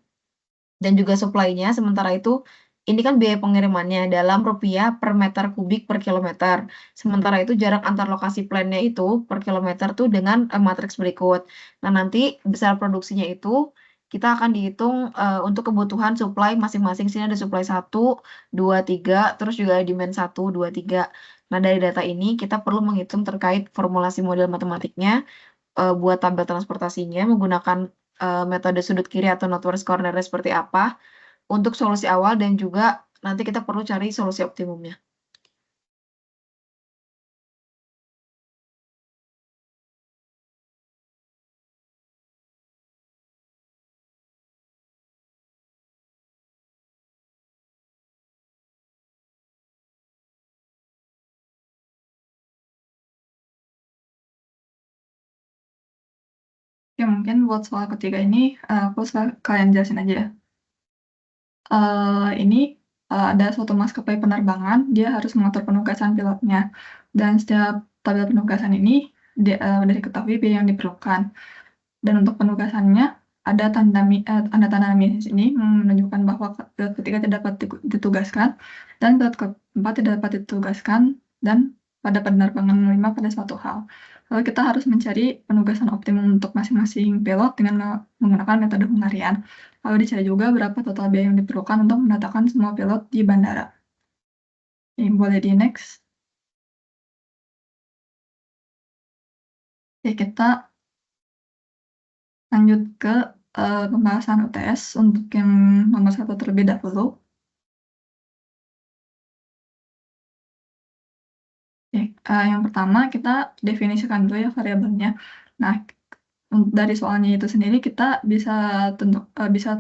dan juga supply-nya. Sementara itu ini kan biaya pengirimannya dalam rupiah per meter kubik per kilometer. Sementara itu jarak antar lokasi plant-nya itu per kilometer tuh dengan matriks berikut. Nah, nanti besar produksinya itu kita akan dihitung untuk kebutuhan supply masing-masing. Sini ada supply 1, 2, 3, terus juga ada demand 1, 2, 3. Nah, dari data ini kita perlu menghitung terkait formulasi model matematiknya buat tabel transportasinya menggunakan metode sudut kiri atau northwest corner seperti apa untuk solusi awal, dan juga nanti kita perlu cari solusi optimumnya.
Ya, mungkin buat soal ketiga ini, aku kalian jelasin aja ya. Ini ada suatu maskapai penerbangan, dia harus mengatur penugasan pilotnya. Dan setiap tabel penugasan ini udah diketahui biaya yang diperlukan. Dan untuk penugasannya ada tanda-tanda minus ini menunjukkan bahwa pilot ketiga tidak dapat ditugaskan, dan pilot keempat tidak dapat ditugaskan, dan pada penerbangan 5 pada suatu hal. Lalu kita harus mencari penugasan optimum untuk masing-masing pilot dengan menggunakan metode pengharian. Lalu dicari juga berapa total biaya yang diperlukan untuk mendatangkan semua pilot di bandara. Ini boleh di next. Oke, kita lanjut ke pembahasan UTS untuk yang nomor 1 terlebih dahulu. Oke, yang pertama kita definisikan dulu ya variabelnya. Nah, dari soalnya itu sendiri kita bisa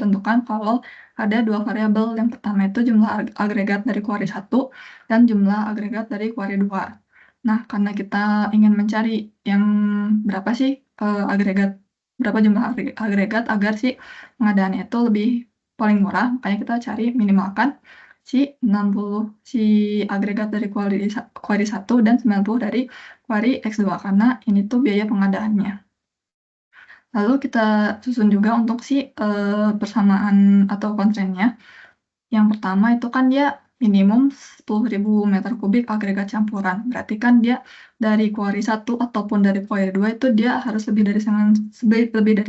tentukan kalau ada dua variabel. Yang pertama itu jumlah agregat dari quarry 1 dan jumlah agregat dari quarry 2. Nah, karena kita ingin mencari yang berapa sih berapa jumlah agregat agar si pengadaannya itu lebih paling murah, makanya kita cari minimalkan si 60 si agregat dari quarry 1 dan 90 dari quarry X2, karena ini tuh biaya pengadaannya. Lalu kita susun juga untuk si persamaan atau constraint-nya. Yang pertama itu kan dia minimum 10.000 meter kubik agregat campuran. Berarti kan dia dari quarry 1 ataupun dari quarry 2 itu dia harus lebih dari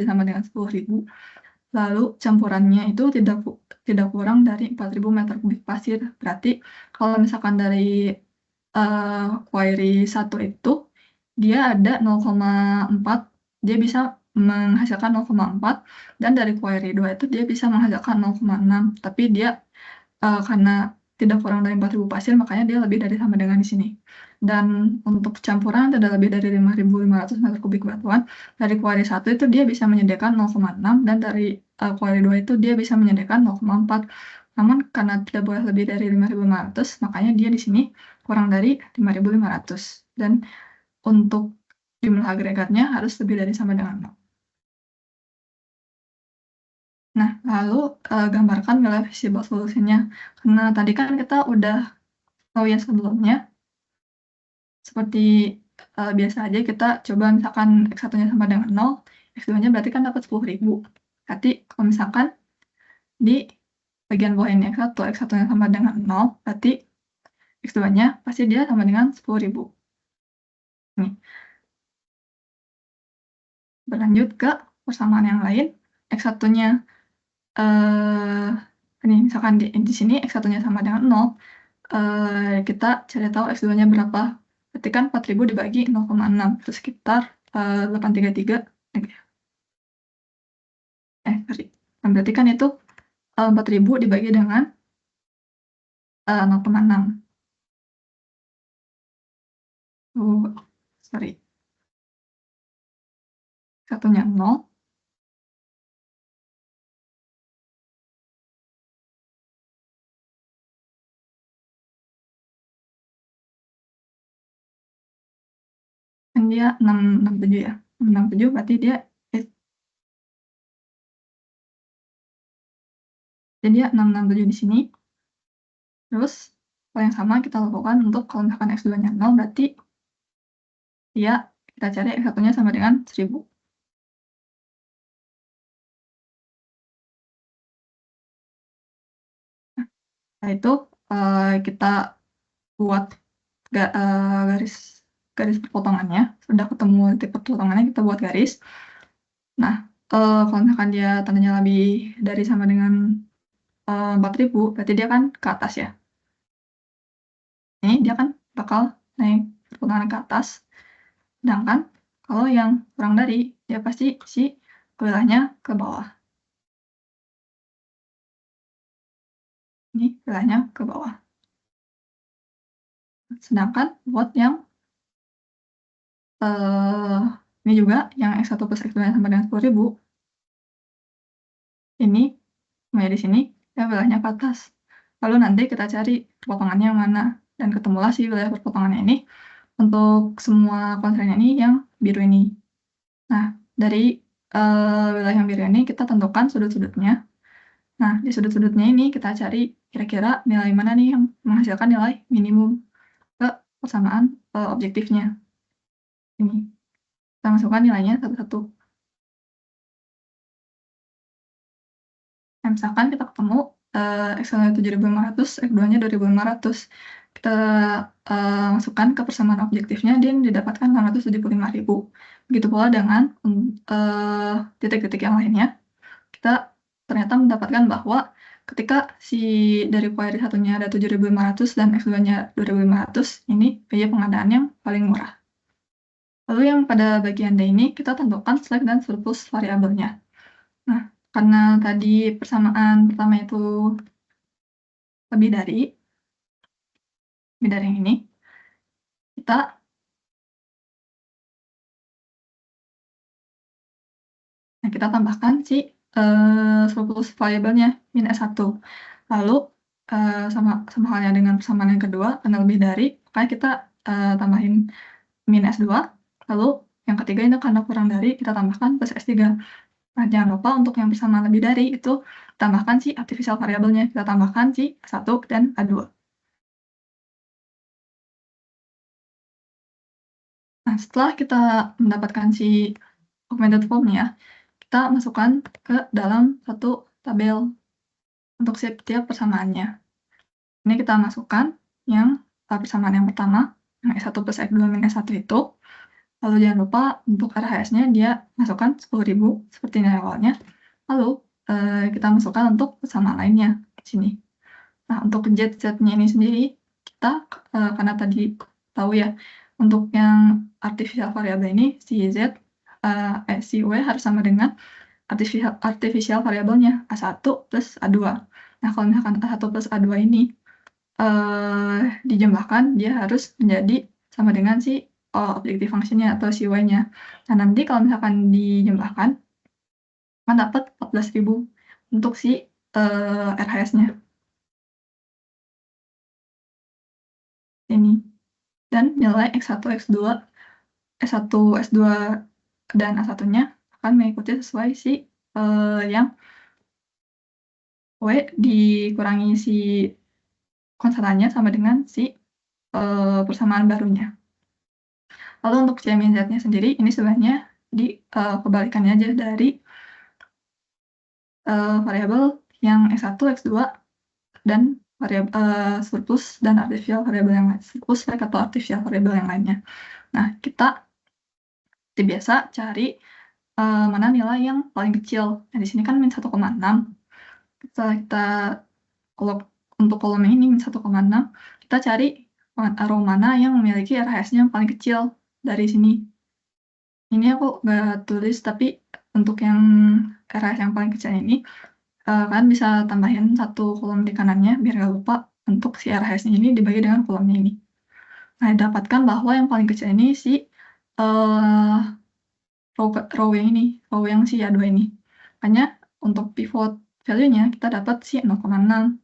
sama dengan 10.000. Lalu campurannya itu tidak kurang dari 4.000 meter kubik pasir. Berarti kalau misalkan dari quarry 1 itu dia ada 0,4, dia bisa menghasilkan 0,4, dan dari quarry 2 itu dia bisa menghasilkan 0,6, tapi dia karena tidak kurang dari 4.000 pasir, makanya dia lebih dari sama dengan di sini. Dan untuk campuran tidak lebih dari 5.500 meter kubik batuan, dari quarry 1 itu dia bisa menyediakan 0,6, dan dari quarry 2 itu dia bisa menyediakan 0,4. Namun karena tidak boleh lebih dari 5.500, makanya dia di sini kurang dari 5.500. Dan untuk jumlah agregatnya harus lebih dari sama dengan 0. Nah, lalu gambarkan nilai visible solution-nya. Karena tadi kan kita udah tahu ya sebelumnya, seperti biasa aja kita coba misalkan X1-nya sama dengan 0, X2-nya berarti kan dapat 10.000. Berarti kalau misalkan di bagian bawah ini X1-nya sama dengan 0, berarti X2-nya pasti dia sama dengan 10.000. Nih. Berlanjut ke persamaan yang lain, X1-nya ini misalkan di sini X1-nya sama dengan 0, kita cari tahu X2-nya berapa. Berarti kan 4.000 dibagi 0,6 itu sekitar 833. Sorry. Nah, berarti kan itu 4.000 dibagi dengan 0,6. Sorry. Satunya 0. Kan dia 667 ya. 667 berarti dia jadi dia 667 di sini. Terus hal yang sama kita lakukan untuk kalau misalkan X2-nya 0, berarti dia kita cari X1-nya sama dengan 1000. Nah, itu kita buat garis perpotongannya. Sudah ketemu titik perpotongannya, kita buat garis. Nah, kalau misalkan dia tandanya lebih dari sama dengan 4.000, berarti dia kan ke atas ya. Ini dia kan bakal naik perpotongan ke atas. Sedangkan kalau yang kurang dari, dia pasti si wilayahnya ke bawah. Ini wilayahnya ke bawah. Sedangkan buat yang ini juga yang X1 plus X2 sama dengan 10.000, ini mulai di sini ya wilayahnya ke atas. Lalu nanti kita cari perpotongannya yang mana, dan ketemulah si wilayah perpotongannya ini untuk semua konsennya ini yang biru ini. Nah, dari wilayah yang biru ini kita tentukan sudut-sudutnya. Nah, di sudut-sudutnya ini kita cari kira-kira nilai mana nih yang menghasilkan nilai minimum ke persamaan objektifnya. Ini kita masukkan nilainya satu-satu. Nah, misalkan kita ketemu X1-nya 7.500, X2-nya 2.500. Kita masukkan ke persamaan objektifnya, dia didapatkan 675.000. Begitu pula dengan titik-titik yang lainnya. Kita ternyata mendapatkan bahwa ketika dari query satunya ada 7.500 dan X2-nya 2.500, ini biaya pengadaan yang paling murah. Lalu yang pada bagian D ini, kita tentukan slack dan surplus variabelnya. Nah, karena tadi persamaan pertama itu lebih dari yang ini, kita tambahkan si surplus variabelnya min S1. Lalu sama halnya dengan persamaan yang kedua, karena lebih dari, makanya kita tambahin min S2. Lalu yang ketiga itu karena kurang dari, kita tambahkan plus S3. Nah, jangan lupa untuk yang persamaan lebih dari itu tambahkan si artificial variabelnya. Kita tambahkan si A1 dan A2. Nah, setelah kita mendapatkan si augmented form-nya, kita masukkan ke dalam satu tabel untuk setiap persamaannya. Ini kita masukkan yang persamaan yang pertama, yang S1 plus X2 min S1 itu. Lalu jangan lupa untuk RHS-nya dia masukkan 10.000 seperti nilai awalnya. Lalu kita masukkan untuk persamaan lainnya di sini. Nah, untuk Z-nya ini sendiri, kita karena tadi tahu ya, untuk yang artificial variable ini, si W harus sama dengan artificial variabelnya, A1 plus A2. Nah, kalau misalkan A1 plus A2 ini dijumlahkan, dia harus menjadi sama dengan si objective function-nya atau si Y-nya. Nah, nanti kalau misalkan dijumlahkan, akan dapat 14.000 untuk si RHS-nya. Ini. Dan nilai X1, X2 S1, S2, dan A1-nya akan mengikuti sesuai si yang W dikurangi si konstantannya sama dengan si persamaan barunya. Lalu untuk C min Z-nya sendiri, ini sebenarnya di kebalikannya aja dari variabel yang S1, X2, dan variabel surplus dan artificial variabel yang lain, surplus atau artificial variabel yang lainnya. Nah, kita seperti biasa cari mana nilai yang paling kecil. Nah, di sini kan min 1,6. Setelah kita kalau untuk kolom ini min 1,6, kita cari row mana yang memiliki RHS-nya yang paling kecil dari sini. Ini aku nggak tulis, tapi untuk yang RHS yang paling kecil ini, kalian bisa tambahin satu kolom di kanannya, biar nggak lupa untuk si RHS-nya ini dibagi dengan kolomnya ini. Nah, dapatkan bahwa yang paling kecil ini si row yang ini, row yang si A2 ini. Makanya untuk pivot value-nya kita dapat si 0,6.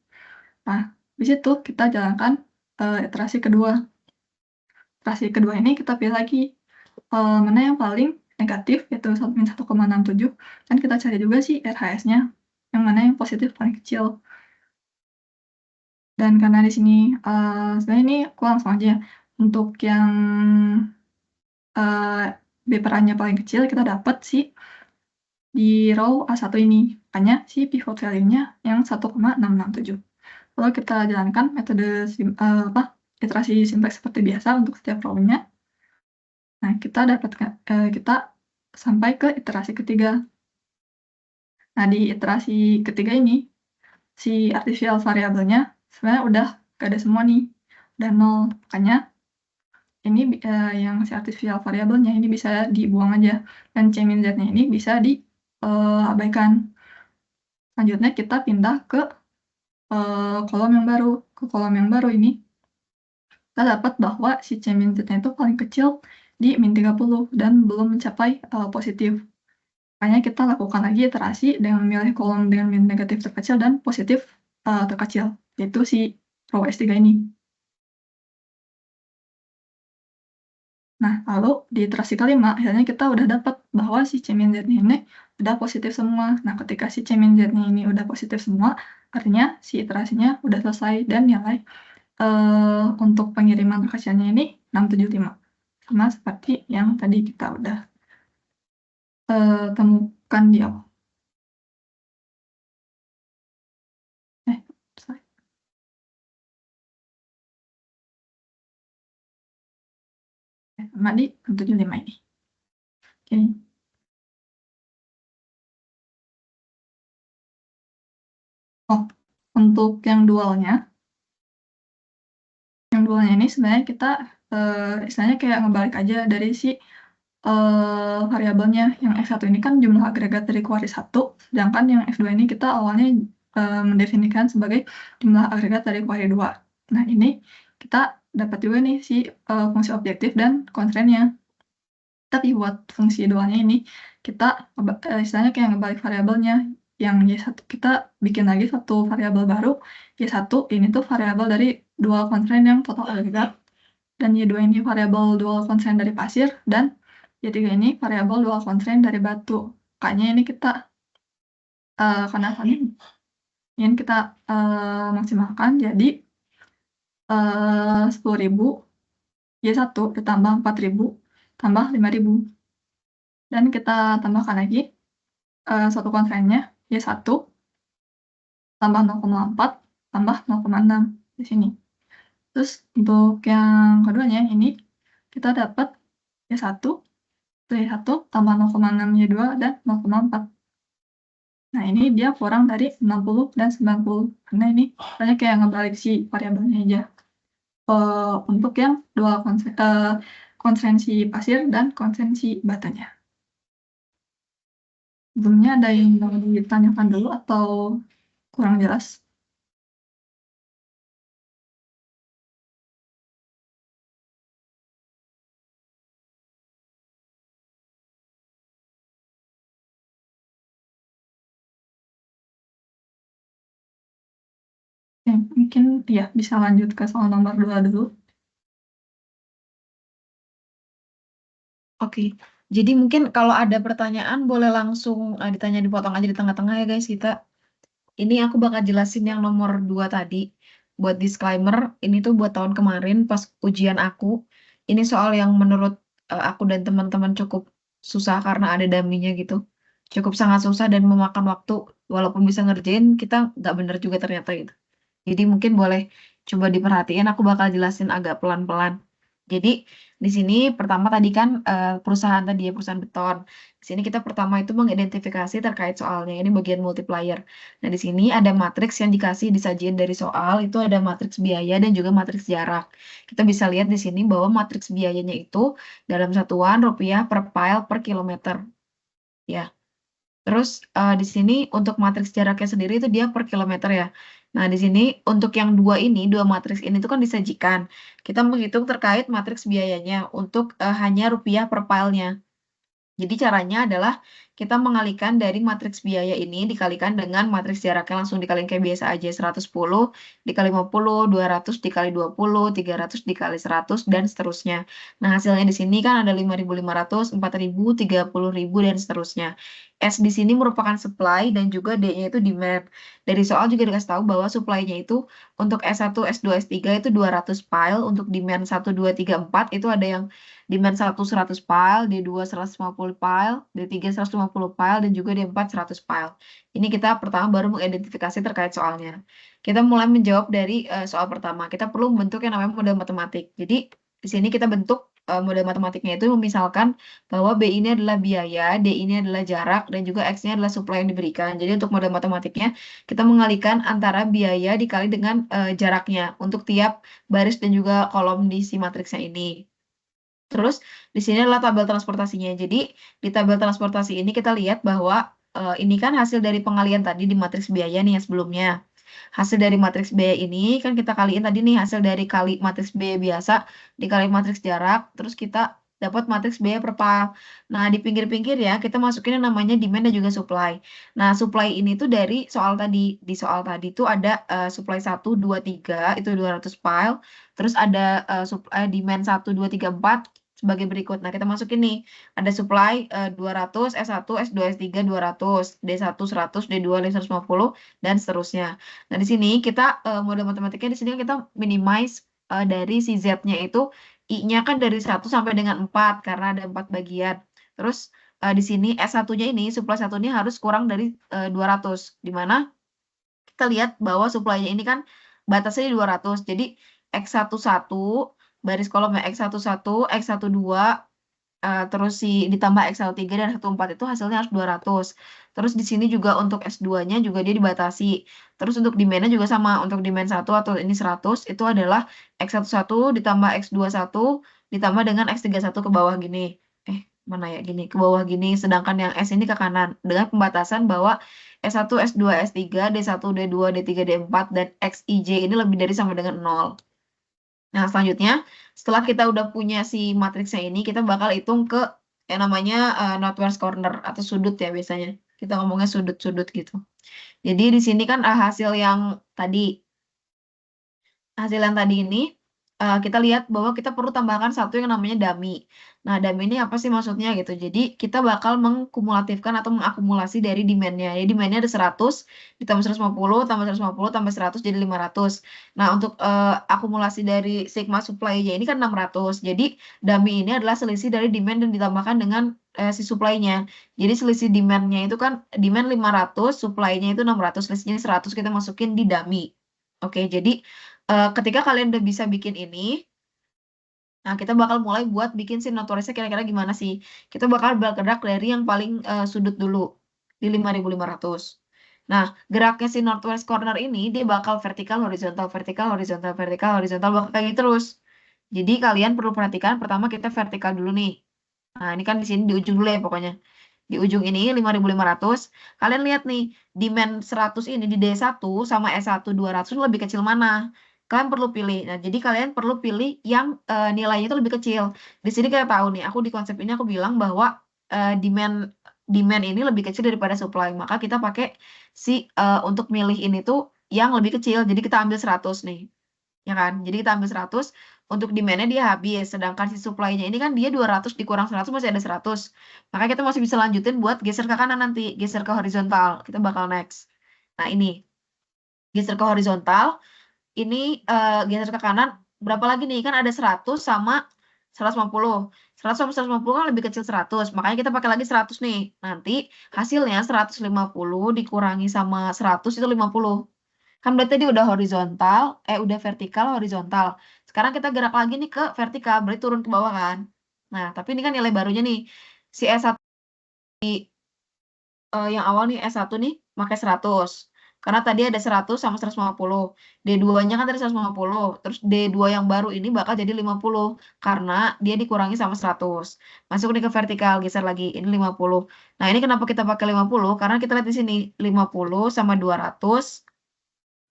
Nah, di situ kita jalankan iterasi kedua. Iterasi kedua ini kita pilih lagi mana yang paling negatif, yaitu min 1,67, dan kita cari juga sih RHS-nya, yang mana yang positif paling kecil. Dan karena di sini sebenarnya ini aku langsung aja untuk yang B perannya paling kecil, kita dapat sih di row A1 ini, makanya si pivot value-nya yang 1,667. Lalu kita jalankan metode iterasi simplex seperti biasa untuk setiap row-nya. Nah, kita sampai ke iterasi ketiga. Nah, di iterasi ketiga ini, si artificial variabelnya sebenarnya udah gak ada semua nih, udah 0. Makanya ini yang si artificial variabelnya ini bisa dibuang aja, dan C min Z-nya ini bisa diabaikan. Selanjutnya kita pindah ke kolom yang baru. Ke kolom yang baru ini, kita dapat bahwa si C min Z-nya itu paling kecil di min 30 dan belum mencapai positif. Makanya kita lakukan lagi iterasi dengan memilih kolom dengan min negatif terkecil dan positif terkecil, yaitu si row S3 ini. Nah, lalu di iterasi kelima, akhirnya kita udah dapat bahwa si C min Z ini udah positif semua. Nah, ketika si C min Z ini udah positif semua, artinya si iterasinya udah selesai dan nilai untuk pengiriman terkecilnya ini 675. Sama seperti yang tadi kita udah temukan di awal. Sorry. Sama di 675 ini. Oke. Oh, untuk yang dualnya ini sebenarnya kita istilahnya kayak ngebalik aja dari si variabelnya. Yang F1 ini kan jumlah agregat dari kuari 1, sedangkan yang F2 ini kita awalnya mendefinisikan sebagai jumlah agregat dari kuari 2. Nah, ini kita dapat juga nih si fungsi objektif dan konstrennya. Tapi buat fungsi dualnya ini, kita istilahnya kayak ngebalik variabelnya. Yang Y1 kita bikin lagi satu variabel baru. Y1 ini tuh variabel dari dual konstren yang total agregat, dan Y2 ini variabel dual konstren dari pasir, dan Y3 ini variabel dual konstren dari batu. Makanya ini kita karena ini kita maksimalkan jadi 10.000 Y1 ditambah 4.000 tambah 5.000. Dan kita tambahkan lagi satu konstrennya Y1 tambah 0,4 tambah 0,6 di sini. Terus untuk yang keduanya ini kita dapat Y1 tambah 0,6 Y2 dan 0,4. Nah, ini dia kurang dari 60 dan 90. Karena ini banyak kayak ngebalik si variabelnya aja. Untuk yang dual konstrensi pasir dan konstrensi batanya. Sebelumnya ada yang mau ditanyakan dulu atau kurang jelas? Ya, mungkin ya bisa lanjut ke soal nomor 2 dulu.
Oke. Jadi mungkin kalau ada pertanyaan boleh langsung ditanya, dipotong aja di tengah-tengah ya guys kita. Ini aku bakal jelasin yang nomor 2 tadi. Buat disclaimer, ini tuh buat tahun kemarin pas ujian aku. Ini soal yang menurut aku dan teman-teman cukup susah karena ada daminya gitu. Cukup sangat susah dan memakan waktu. Walaupun bisa ngerjain, kita nggak bener juga ternyata gitu. Jadi mungkin boleh coba diperhatiin, aku bakal jelasin agak pelan-pelan. Jadi di sini pertama tadi kan perusahaan tadi ya, perusahaan beton. Di sini kita pertama itu mengidentifikasi terkait soalnya. Ini bagian multiplier. Nah, di sini ada matriks yang dikasih disajiin dari soal, itu ada matriks biaya dan juga matriks jarak. Kita bisa lihat di sini bahwa matriks biayanya itu dalam satuan rupiah per pile per kilometer. Ya. Terus di sini untuk matriks jaraknya sendiri itu dia per kilometer ya. Nah, di sini untuk yang dua matriks ini tuh kan disajikan. Kita menghitung terkait matriks biayanya untuk hanya rupiah per pile-nya. Jadi caranya adalah kita mengalihkan dari matriks biaya ini dikalikan dengan matriks jaraknya, langsung dikalikan kayak biasa aja, 110 dikali 50, 200 dikali 20, 300 dikali 100, dan seterusnya. Nah, hasilnya di sini kan ada 5.500, 4.000, 30.000, dan seterusnya. S di sini merupakan supply dan juga D-nya itu demand. Dari soal juga dikasih tahu bahwa supply-nya itu untuk S1, S2, S3 itu 200 pile, untuk demand 1, 2, 3, 4 itu ada yang demand 1 100 pile, D2 150 pile, D3 150 pile, dan juga D4 100 pile. Ini kita pertama baru mengidentifikasi terkait soalnya. Kita mulai menjawab dari soal pertama. Kita perlu membentuk yang namanya model matematik. Jadi di sini kita bentuk model matematiknya itu misalkan bahwa B ini adalah biaya, D ini adalah jarak, dan juga X-nya adalah supply yang diberikan. Jadi untuk model matematiknya kita mengalihkan antara biaya dikali dengan jaraknya untuk tiap baris dan juga kolom di si matriksnya ini. Terus di sini adalah tabel transportasinya. Jadi di tabel transportasi ini kita lihat bahwa ini kan hasil dari pengalian tadi di matriks biaya nih yang sebelumnya. Hasil dari matriks biaya ini kan kita kaliin tadi nih, hasil dari kali matriks biaya biasa dikali matriks jarak, terus kita dapat matriks biaya per pile. Nah, di pinggir-pinggir ya kita masukin yang namanya demand dan juga supply. Nah, supply ini tuh dari soal tadi. Di soal tadi tuh ada supply 1, 2, 3 itu 200 pile. Terus ada demand 1, 2, 3, 4 sebagai berikut. Nah, kita masukin nih. Ada supply 200, S1, S2, S3 200, D1 100, D2 150, dan seterusnya. Nah, di sini kita model matematiknya di sini kita minimize dari si Z-nya itu I-nya kan dari 1 sampai dengan 4 karena ada 4 bagian. Terus di sini S1-nya ini, supply 1 ini harus kurang dari 200. Di mana kita lihat bahwa supply-nya ini kan batasnya di 200. Jadi X11 baris kolomnya X11, X12 terus ditambah XL3 dan 14 itu hasilnya harus 200. Terus di sini juga untuk S2-nya juga dia dibatasi. Terus untuk demand-nya juga sama. Untuk demand 1 atau ini 100 itu adalah X11 ditambah X21 ditambah dengan X31 ke bawah gini. Mana ya gini, ke bawah gini. Sedangkan yang S ini ke kanan. Dengan pembatasan bahwa S1, S2, S3, D1, D2, D3, D4, dan XIJ ini lebih dari sama dengan 0. Nah, selanjutnya, setelah kita udah punya si matriksnya ini, kita bakal hitung ke yang namanya northwest corner atau sudut ya biasanya. Kita ngomongnya sudut-sudut gitu. Jadi di sini kan hasil yang tadi ini kita lihat bahwa kita perlu tambahkan satu yang namanya dummy. Nah, dummy ini apa sih maksudnya gitu. Jadi kita bakal mengkumulatifkan atau mengakumulasi dari demand-nya. Jadi demand-nya ada 100 ditambah 150 tambah 150 tambah 100 jadi 500. Nah, untuk akumulasi dari sigma supply-nya ini kan 600. Jadi dummy ini adalah selisih dari demand dan ditambahkan dengan si supply-nya. Jadi selisih demand-nya itu kan demand 500, supply-nya itu 600, selisihnya 100 kita masukin di dummy. Oke, jadi ketika kalian udah bisa bikin ini, nah kita bakal mulai buat bikin si notorisnya kira-kira gimana sih. Kita bakal bergerak dari yang paling sudut dulu, di 5.500. Nah, geraknya si northwest corner ini, dia bakal vertikal, horizontal, vertikal, horizontal, vertikal, horizontal, bakal kayak gitu terus. Jadi kalian perlu perhatikan, pertama kita vertikal dulu nih. Nah, ini kan di sini di ujung dulu ya pokoknya. Di ujung ini 5.500. Kalian lihat nih, demand 100 ini di D1 sama S1 200 lebih kecil mana? Kalian perlu pilih. Nah, jadi kalian perlu pilih yang nilainya itu lebih kecil. Di sini kita tahu nih, aku di konsep ini aku bilang bahwa demand ini lebih kecil daripada supply. Maka kita pakai si untuk milih ini tuh yang lebih kecil. Jadi kita ambil 100 nih. ya kan? Jadi kita ambil 100, untuk demand-nya dia habis, sedangkan si supply-nya ini kan dia 200 dikurang 100 masih ada 100. Makanya kita masih bisa lanjutin buat geser ke kanan nanti, geser ke horizontal. Kita bakal next. Nah, ini geser ke horizontal, ini geser ke kanan, berapa lagi nih? Kan ada 100 sama 150. 100 sama 150 kan lebih kecil 100, makanya kita pakai lagi 100 nih. Nanti hasilnya 150 dikurangi sama 100 itu 50. Kan berarti tadi udah horizontal, udah vertikal, horizontal. Sekarang kita gerak lagi nih ke vertikal, berarti turun ke bawah kan. Nah, tapi ini kan nilai barunya nih. Si S1 yang awal nih S1 nih pakai 100. Karena tadi ada 100 sama 150. D2-nya kan tadi 150. Terus D2 yang baru ini bakal jadi 50 karena dia dikurangi sama 100. Masuk nih ke vertikal, geser lagi. Ini 50. Nah, ini kenapa kita pakai 50? Karena kita lihat di sini 50 sama 200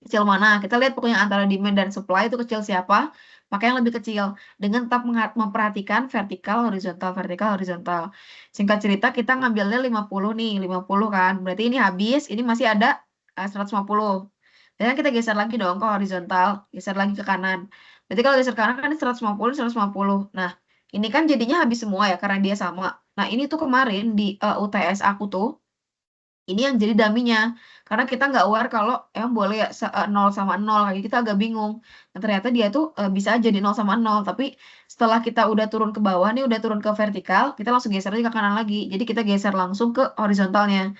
kecil mana? Kita lihat pokoknya antara demand dan supply itu kecil siapa, maka yang lebih kecil. Dengan tetap memperhatikan vertikal, horizontal. Singkat cerita, kita ngambilnya 50 nih, 50 kan. Berarti ini habis, ini masih ada 150. Dan kita geser lagi dong ke horizontal, geser lagi ke kanan. Berarti kalau geser ke kanan kan 150, 150. Nah, ini kan jadinya habis semua ya, karena dia sama. Nah, ini tuh kemarin di UTS aku tuh, ini yang jadi daminya. Karena kita nggak aware kalau emang boleh ya 0 sama 0. Kayak kita agak bingung. Nah, ternyata dia tuh bisa aja di 0 sama 0. Tapi setelah kita udah turun ke bawah nih, udah turun ke vertikal, kita langsung geser aja ke kanan lagi. Jadi kita geser langsung ke horizontalnya.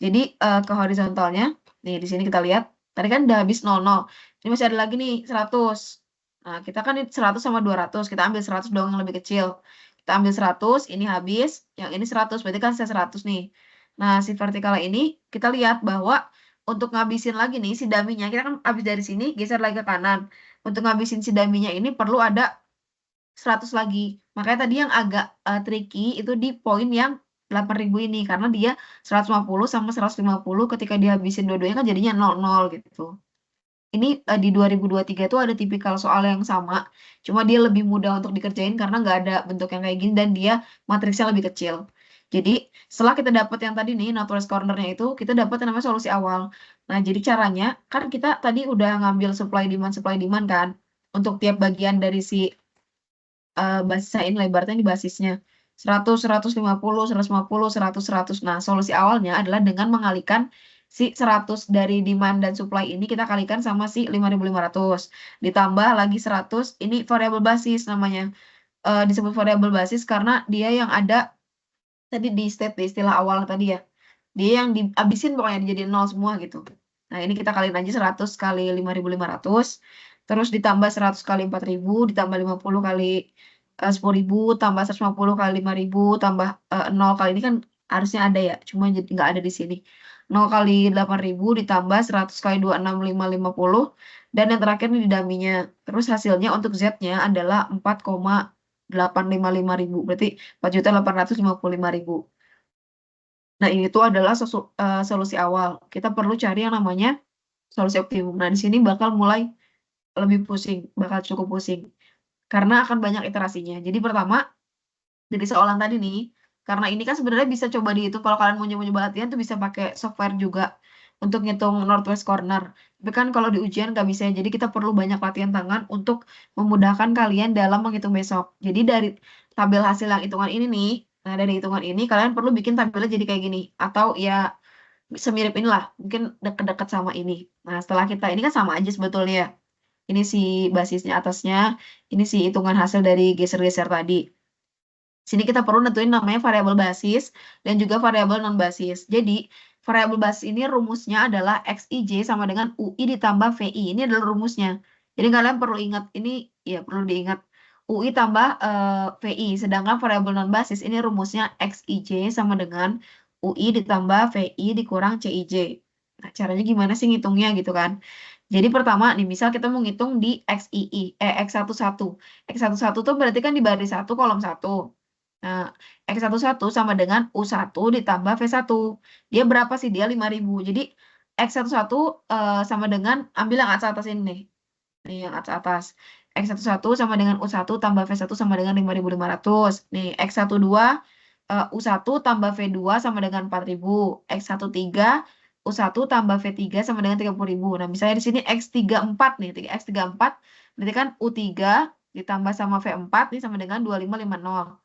Jadi ke horizontalnya, nih di sini kita lihat. Tadi kan udah habis 00. Ini masih ada lagi nih 100. Nah, kita kan 100 sama 200. Kita ambil 100 dong yang lebih kecil. Kita ambil 100, ini habis. Yang ini 100, berarti kan sisa 100 nih. Nah, si vertikal ini kita lihat bahwa untuk ngabisin lagi nih si daminya, kita kan habis dari sini geser lagi ke kanan. Untuk ngabisin si daminya ini perlu ada 100 lagi. Makanya tadi yang agak tricky itu di poin yang 8.000 ini karena dia 150 sama 150 ketika dihabisin dua-duanya kan jadinya 00 gitu. Ini di 2023 itu ada tipikal soal yang sama, cuma dia lebih mudah untuk dikerjain karena nggak ada bentuk yang kayak gini dan dia matriksnya lebih kecil. Jadi setelah kita dapat yang tadi nih northwest corner-nya itu, kita dapat yang namanya solusi awal. Nah, jadi caranya kan kita tadi udah ngambil supply demand kan untuk tiap bagian dari si basisnya ini lebarnya di basisnya 100, 150, 150, 100, 100. Nah, solusi awalnya adalah dengan mengalihkan si 100 dari demand dan supply ini kita kalikan sama si 5.500. Ditambah lagi 100, ini variabel basis namanya. Disebut variabel basis karena dia yang ada tadi di state di istilah awal tadi ya. Dia yang dihabisin pokoknya dijadiin 0 semua gitu. Nah, ini kita kaliin aja 100 kali 5.500. Terus ditambah 100 kali 4.000, ditambah 50 kali 10.000, tambah 150 kali 5.000, tambah 0 kali ini kan harusnya ada ya, cuma jadi nggak ada di sini. 0 kali 8.000 ditambah 100 kali 26550, dan yang terakhir ini di daminya. Terus hasilnya untuk Z-nya adalah 4,855 ribu, berarti 4.855.000. Nah, ini tuh adalah solusi awal. Kita perlu cari yang namanya solusi optimum. Nah, di sini bakal mulai lebih pusing, bakal cukup pusing. Karena akan banyak iterasinya. Jadi pertama, dari soalan tadi nih, karena ini kan sebenarnya bisa coba dihitung kalau kalian mau nyoba latihan tuh bisa pakai software juga untuk ngitung northwest corner. Tapi kan kalau di ujian nggak bisa, jadi kita perlu banyak latihan tangan untuk memudahkan kalian dalam menghitung besok. Jadi dari tabel hasil yang hitungan ini nih, nah dari hitungan ini kalian perlu bikin tabelnya jadi kayak gini. Atau ya semirip inilah, mungkin deket-deket sama ini. Nah, setelah kita, ini kan sama aja sebetulnya. Ini si basisnya atasnya, ini si hitungan hasil dari geser-geser tadi. Sini kita perlu nentuin namanya variabel basis dan juga variabel non basis. Jadi variabel basis ini rumusnya adalah XIJ sama dengan UI ditambah VI. Ini adalah rumusnya. Jadi kalian perlu ingat ini, ya perlu diingat UI tambah VI. Sedangkan variabel non basis ini rumusnya XIJ sama dengan UI ditambah VI dikurang CIJ. Nah, caranya gimana sih ngitungnya gitu kan? Jadi pertama nih, misal kita mau ngitung di XII, X11. X11 tuh berarti kan di baris 1 kolom 1. Nah, X11 sama dengan U1 ditambah V1. Dia berapa sih? Dia 5.000. Jadi X11 sama dengan, ambil yang atas ini nih. Nih yang atas. X11 sama dengan U1 tambah V1 sama dengan 5.500. Nih X12 U1 tambah V2 sama dengan 4.000. X13 U1 tambah V3 sama dengan 30.000. Nah, misalnya di sini X34 nih, X34 Berarti kan U3 ditambah sama V4 ini sama dengan 2550.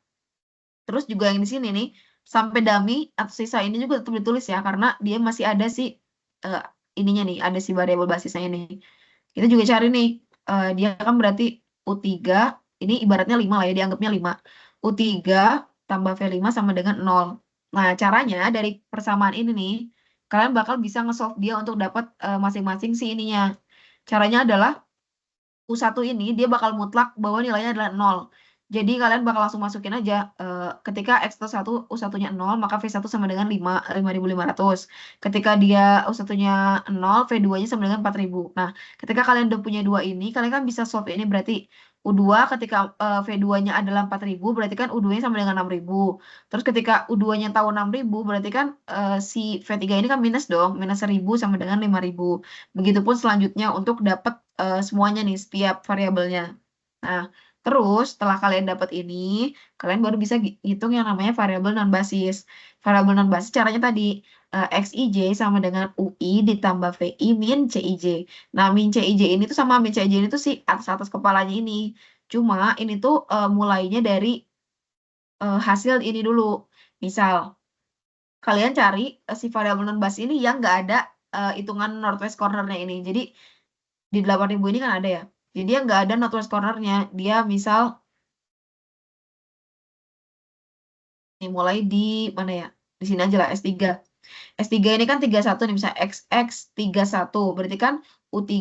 Terus juga yang di sini nih, sampai dummy atau sisa ini juga tetap ditulis ya, karena dia masih ada si ininya nih, ada si variabel basisnya ini. Kita juga cari nih, dia kan berarti U3, ini ibaratnya 5 lah ya, dianggapnya 5. U3 tambah V5 sama dengan 0. Nah, caranya dari persamaan ini nih, kalian bakal bisa nge-solve dia untuk dapat masing-masing si ininya. Caranya adalah U1 ini dia bakal mutlak bahwa nilainya adalah 0. Jadi kalian bakal langsung masukin aja ketika X plus 1 U1-nya 0 maka V1 sama dengan 5.500. Ketika dia U1-nya 0 V2-nya sama dengan 4.000. Nah, ketika kalian udah punya dua ini, kalian kan bisa solve ini berarti U2 ketika V2-nya adalah 4.000 berarti kan U2-nya sama dengan 6.000. Terus ketika U2-nya tahu 6.000 berarti kan si V3 ini kan minus dong, minus 1.000 sama dengan 5.000. Begitupun selanjutnya untuk dapat semuanya nih, setiap variabelnya. Nah, terus setelah kalian dapat ini, kalian baru bisa hitung yang namanya variabel non basis. Variabel non basis caranya tadi XIJ sama dengan UI ditambah VI min CIJ. Nah, min CIJ ini tuh sama min CIJ ini tuh si atas-atas kepalanya ini. Cuma ini tuh mulainya dari hasil ini dulu. Misal, kalian cari si variabel non basis ini yang nggak ada hitungan northwest cornernya ini. Jadi, di 8.000 ini kan ada ya. Jadi dia nggak ada northwest cornernya. Dia misal mulai di mana ya? Di sini aja lah S3. S3 ini kan 31 nih, misalnya XX 31. Berarti kan U3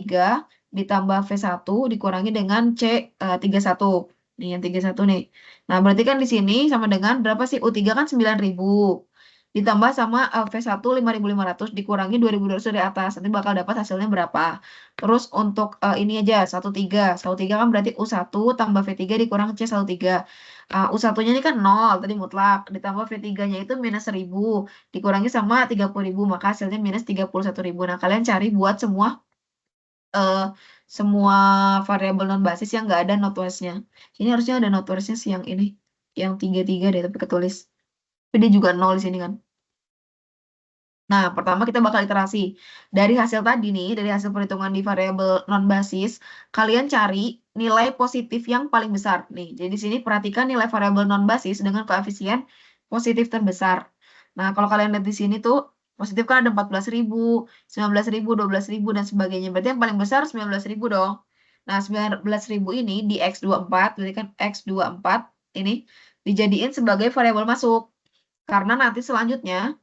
ditambah V1 dikurangi dengan C31. Nih yang 31 nih. Nah, berarti kan di sini sama dengan berapa sih? U3 kan 9.000. Ditambah sama V1 5.500 dikurangi 2.200 dari atas. Nanti bakal dapat hasilnya berapa. Terus untuk ini aja 13. 13 kan berarti U1 tambah V3 dikurang C13. U1-nya ini kan 0 tadi mutlak. Ditambah V3-nya itu minus 1.000. Dikurangi sama 30.000. Maka hasilnya minus 31.000. Nah, kalian cari buat semua variabel non basis yang nggak ada northwest-nya. Ini harusnya ada northwest-nya sih yang ini. Yang 33 deh, tapi ketulis. Tapi dia juga 0 di sini kan. Nah, pertama kita bakal iterasi. Dari hasil tadi nih, dari hasil perhitungan di variabel non basis, kalian cari nilai positif yang paling besar. Nih, jadi di sini perhatikan nilai variabel non basis dengan koefisien positif terbesar. Nah, kalau kalian lihat di sini tuh, positif kan ada 14.000, 19.000, 12.000, dan sebagainya. Berarti yang paling besar 19.000 dong. Nah, 19.000 ini di X24, berarti kan X24 ini dijadiin sebagai variabel masuk. Karena nanti selanjutnya,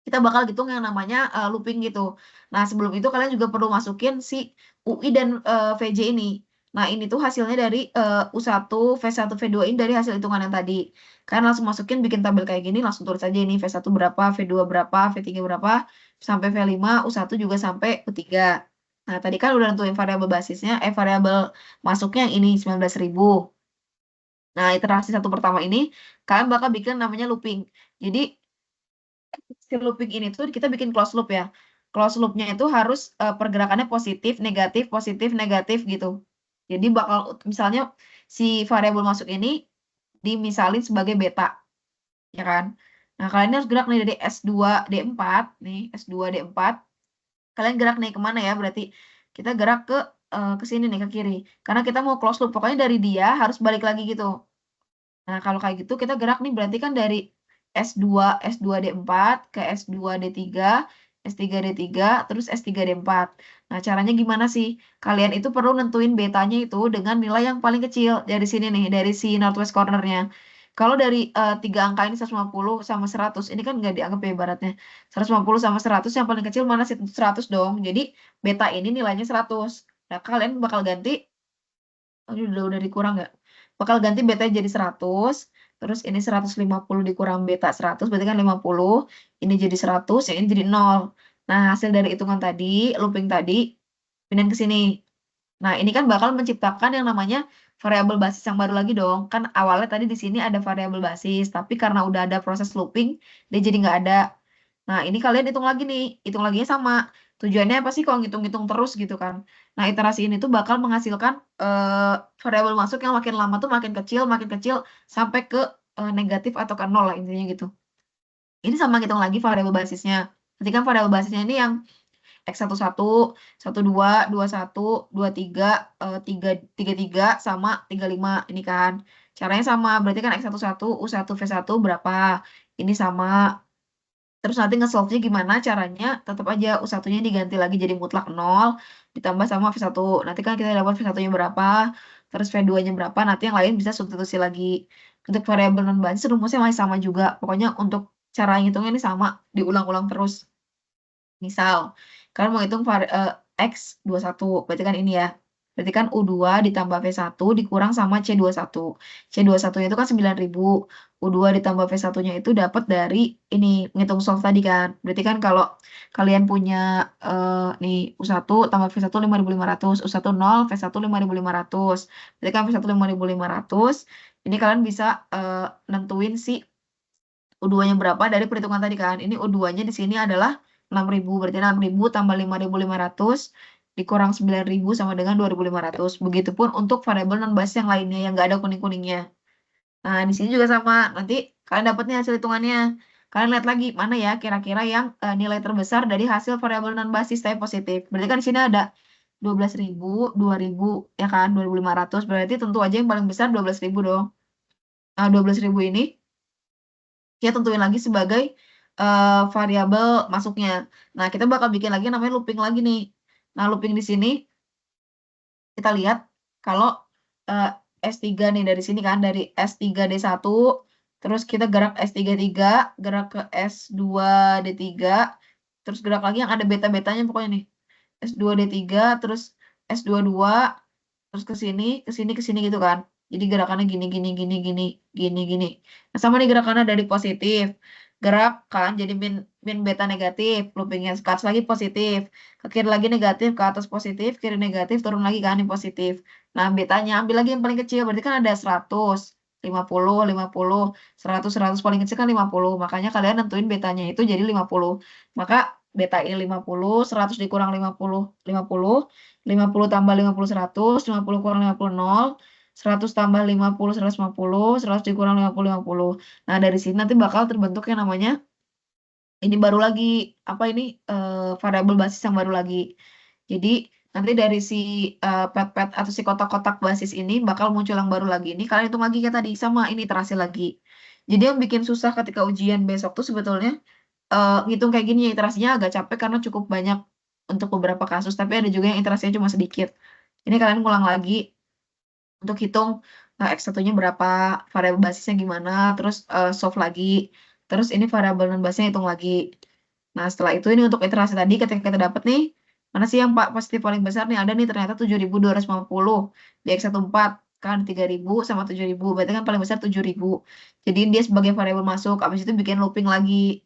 kita bakal hitung yang namanya looping gitu. Nah, sebelum itu kalian juga perlu masukin si UI dan VJ ini. Nah, ini tuh hasilnya dari U1, V1, V2 ini dari hasil hitungan yang tadi. Kalian langsung masukin, bikin tabel kayak gini, langsung tulis aja ini V1 berapa, V2 berapa, V3 berapa, sampai V5, U1 juga sampai U3. Nah, tadi kan udah nentuin variabel basisnya, variabel masuknya yang ini 19.000. Nah, iterasi satu pertama ini, kalian bakal bikin namanya looping. Jadi, si looping ini tuh kita bikin close loop ya. Close loopnya itu harus pergerakannya positif, negatif gitu. Jadi bakal misalnya si variabel masuk ini dimisalin sebagai beta, ya kan? Nah, kalian harus gerak nih dari S2 D4 nih, S2 D4. Kalian gerak nih kemana ya? Berarti kita gerak ke sini nih, ke kiri. Karena kita mau close loop, pokoknya dari dia harus balik lagi gitu. Nah, kalau kayak gitu kita gerak nih berarti kan dari S2 D4 ke S2 D3, S3 D3, terus S3 D4. Nah, caranya gimana sih? Kalian itu perlu nentuin betanya itu dengan nilai yang paling kecil dari sini nih, dari si northwest cornernya. Kalau dari 3 angka ini 150 sama 100, ini kan nggak dianggap ya ibaratnya. 150 sama 100 yang paling kecil mana sih? 100 dong. Jadi beta ini nilainya 100. Nah, kalian bakal ganti, udah dikurang nggak? Bakal ganti beta jadi 100, terus ini 150 dikurang beta 100, berarti kan 50, ini jadi 100, yang ini jadi 0. Nah, hasil dari hitungan tadi, looping tadi, pindahin ke sini. Nah, ini kan bakal menciptakan yang namanya variabel basis yang baru lagi dong. Kan awalnya tadi di sini ada variabel basis, tapi karena udah ada proses looping, dia jadi nggak ada. Nah, ini kalian hitung lagi nih, hitung laginya sama. Tujuannya apa sih kalau ngitung-ngitung terus gitu kan. Nah, iterasi ini tuh bakal menghasilkan variabel masuk yang makin lama tuh makin kecil, sampai ke negatif atau ke nol lah intinya gitu. Ini sama ngitung lagi variabel basisnya. Nanti kan variabel basisnya ini yang X11, 12, 21, 23, 33 sama 35 ini kan. Caranya sama, berarti kan X11, U1, V1 berapa? Ini sama. Terus nanti nge-solve-nya gimana caranya? Tetap aja U1-nya diganti lagi jadi mutlak 0, ditambah sama V1. Nanti kan kita dapat V1-nya berapa, terus V2-nya berapa, nanti yang lain bisa substitusi lagi. Untuk variabel non-basis rumusnya masih sama juga. Pokoknya untuk cara ngitungnya ini sama, diulang-ulang terus. Misal, kalian mau hitung X21, berarti kan ini ya. Berarti kan U2 ditambah V1 dikurang sama C21. C21 itu kan 9.000. U2 ditambah V1-nya itu dapat dari ini, ngitung solve tadi kan. Berarti kan kalau kalian punya nih U1 tambah V1 5.500, U1 0, V1 5.500. Berarti kan V1 5.500. Ini kalian bisa nentuin si U2-nya berapa dari perhitungan tadi kan. Ini U2-nya di sini adalah 6.000. Berarti 6.000 tambah 5.500 dikurang 9.000 sama dengan 2.500. Begitupun untuk variabel non-basis yang lainnya yang nggak ada kuning-kuningnya. Nah, di sini juga sama. Nanti kalian dapatnya hasil hitungannya. Kalian lihat lagi mana ya kira-kira yang nilai terbesar dari hasil variabel non-basis tapi positif. Berarti kan di sini ada 12.000, 2.000, ya kan, 2.500. Berarti tentu aja yang paling besar 12.000 dong. Nah, 12.000 ini kita tentuin lagi sebagai variabel masuknya. Nah, kita bakal bikin lagi namanya looping lagi nih. Nah, looping di sini kita lihat kalau S3 nih dari sini kan, dari S3D1, terus kita gerak S33, gerak ke S2D3, terus gerak lagi yang ada beta-betanya pokoknya nih. S2D3, terus S22, terus ke sini, ke sini, ke sini gitu kan. Jadi gerakannya gini, gini, gini, gini, gini, gini. Nah, sama nih gerakannya dari positif. Gerak kan, jadi min beta negatif, loopingnya ke atas lagi positif. Ke kiri lagi negatif, ke atas positif, kiri negatif, turun lagi kan yang positif. Nah, betanya ambil lagi yang paling kecil, berarti kan ada 100, 50, 50, 100, 100 paling kecil kan 50. Makanya kalian nentuin betanya itu jadi 50. Maka beta ini 50, 100 dikurang 50, 50. 50 tambah 50, 100, 50 kurang 50, 0, 100 tambah 50, 150, 100 dikurang 50, 50. Nah, dari sini nanti bakal terbentuk yang namanya, ini baru lagi, apa ini, variabel basis yang baru lagi. Jadi, nanti dari si pet-pet atau si kotak-kotak basis ini bakal muncul yang baru lagi. Ini kalian hitung lagi kayak tadi, sama ini iterasi lagi. Jadi yang bikin susah ketika ujian besok tuh sebetulnya ngitung kayak gini ya, iterasinya agak capek karena cukup banyak untuk beberapa kasus, tapi ada juga yang iterasinya cuma sedikit. Ini kalian ngulang lagi untuk hitung X1-nya berapa, variabel basisnya gimana, terus solve lagi, terus ini variabel non basisnya hitung lagi. Nah, setelah itu ini untuk iterasi tadi ketika kita dapat nih, mana sih yang positif paling besar nih, ada nih ternyata 7.250 di X14 kan 3.000 sama 7.000, berarti kan paling besar 7.000. Jadi dia sebagai variabel masuk, habis itu bikin looping lagi.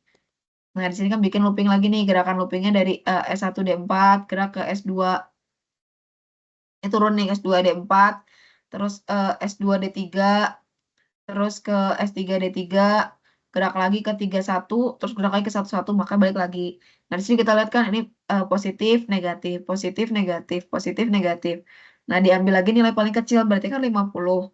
Nah, di sini kan bikin looping lagi nih, gerakan loopingnya dari S1D4 gerak ke S2. Ini turun nih S2D4, terus S2D3, terus ke S3D3, gerak lagi ke 31, terus gerak lagi ke 11, maka balik lagi. Nah, di sini kita lihat kan ini positif, negatif, positif, negatif, positif, negatif. Nah, diambil lagi nilai paling kecil, berarti kan 50.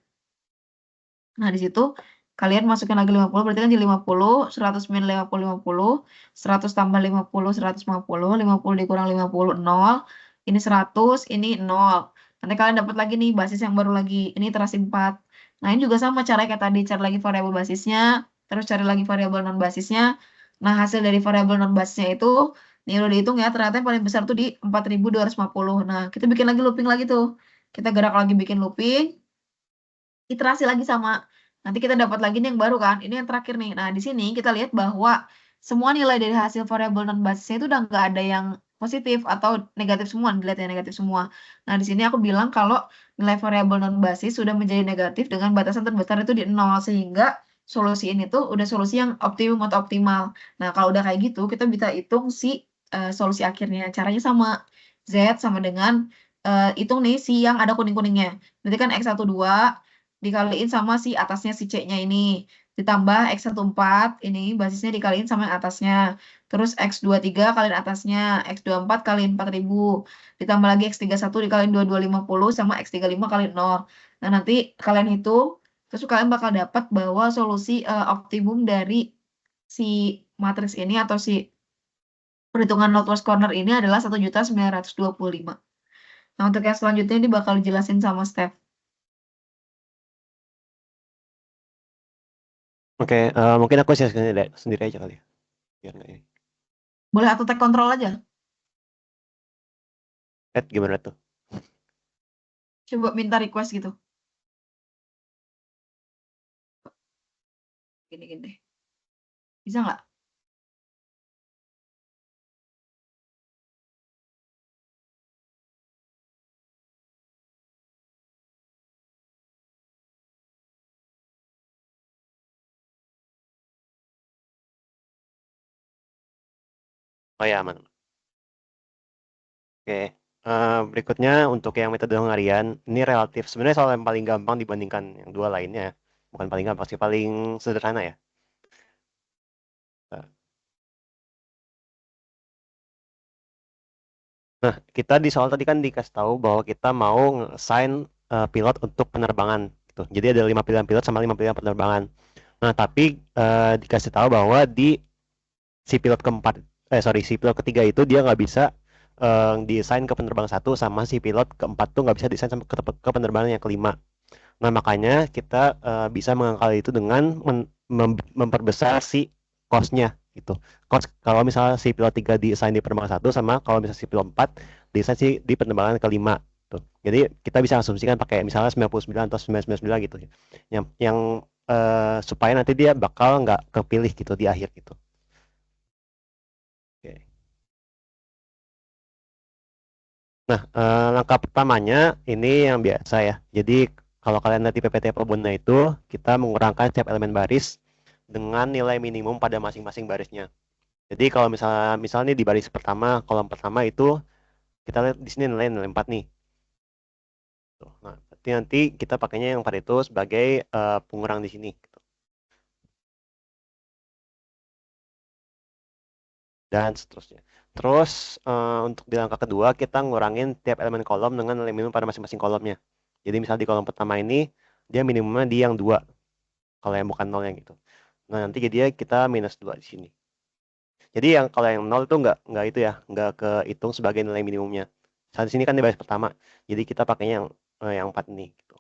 Nah, di situ kalian masukin lagi 50, berarti kan jadi 50, 100 min 50, 50, 100 tambah 50, 150, 50 dikurang 50, 0, ini 100, ini 0. Nanti kalian dapat lagi nih basis yang baru lagi, ini iterasi 4. Nah, ini juga sama cara kayak tadi, cari lagi variabel basisnya, terus cari lagi variabel non basisnya. Nah, hasil dari variabel non basisnya itu, nih udah dihitung ya, ternyata yang paling besar tuh di 4.250. Nah, kita bikin lagi looping lagi tuh. Kita gerak lagi bikin looping, iterasi lagi sama. Nanti kita dapat lagi nih yang baru kan. Ini yang terakhir nih. Nah, di sini kita lihat bahwa semua nilai dari hasil variabel non basisnya itu udah nggak ada yang positif atau negatif semua, dilihat ya negatif semua. Nah, di sini aku bilang kalau nilai variabel non basis sudah menjadi negatif dengan batasan terbesar itu di 0, sehingga solusi ini tuh udah solusi yang optimum atau optimal. Nah, kalau udah kayak gitu, kita bisa hitung si solusi akhirnya. Caranya sama. Z sama dengan hitung nih si yang ada kuning-kuningnya. Berarti kan X12 dikaliin sama si atasnya si C-nya ini. Ditambah X14 ini basisnya dikaliin sama yang atasnya. Terus X23 kaliin atasnya. X24 kaliin 4.000. Ditambah lagi X31 dikaliin 2250 sama X35 kaliin 0. Nah, nanti kalian hitung. Terus kalian bakal dapat bahwa solusi optimum dari si matriks ini atau si perhitungan northwest corner ini adalah 1.925.000. Nah, untuk yang selanjutnya ini bakal dijelasin sama Steph.
Oke, mungkin aku share sendiri aja kali ya. Biar nggak ini.
Boleh atau take control aja.
Gimana tuh?
Coba minta request gitu. Gini deh. Bisa nggak?
Oh ya, aman. Oke, berikutnya untuk yang metode harian, ini relatif. Sebenarnya soal yang paling gampang dibandingkan yang dua lainnya. Bukan paling gampang sih, paling sederhana ya. Nah, kita di soal tadi kan dikasih tahu bahwa kita mau nge-assign pilot untuk penerbangan. Gitu. Jadi ada 5 pilihan pilot sama 5 pilihan penerbangan. Nah, tapi dikasih tahu bahwa di si pilot keempat, si pilot ketiga itu dia nggak bisa desain ke penerbang satu, sama si pilot keempat tuh nggak bisa desain sampai ke penerbangan yang kelima. Nah, makanya kita bisa mengakali itu dengan memperbesar si cost-nya gitu. Cost kalau misalnya si pilot 3 desain di penerbangan satu, sama kalau misalnya si pilot 4 desain si di penerbangan kelima tuh. Jadi kita bisa asumsikan pakai misalnya 99 atau 999 gitu. Yang supaya nanti dia bakal nggak kepilih gitu di akhir gitu. Oke. Nah, langkah pertamanya ini yang biasa ya. Jadi kalau kalian nanti PPT Probunda itu, kita mengurangkan setiap elemen baris dengan nilai minimum pada masing-masing barisnya. Jadi kalau misalnya nih di baris pertama, kolom pertama itu kita lihat di sini nilai 4 nih. Tuh. Nah, berarti nanti kita pakainya yang 4 itu sebagai pengurang di sini. Gitu. Dan seterusnya. Terus untuk di langkah kedua kita ngurangin tiap elemen kolom dengan nilai minimum pada masing-masing kolomnya. Jadi misal di kolom pertama ini dia minimumnya di yang 2 kalau yang bukan 0 yang gitu. Nah, nanti jadi kita minus 2 di sini. Jadi yang kalau yang 0 itu nggak itu ya, nggak kehitung sebagai nilai minimumnya. Saat di sini kan di baris pertama. Jadi kita pakainya yang 4 ini gitu.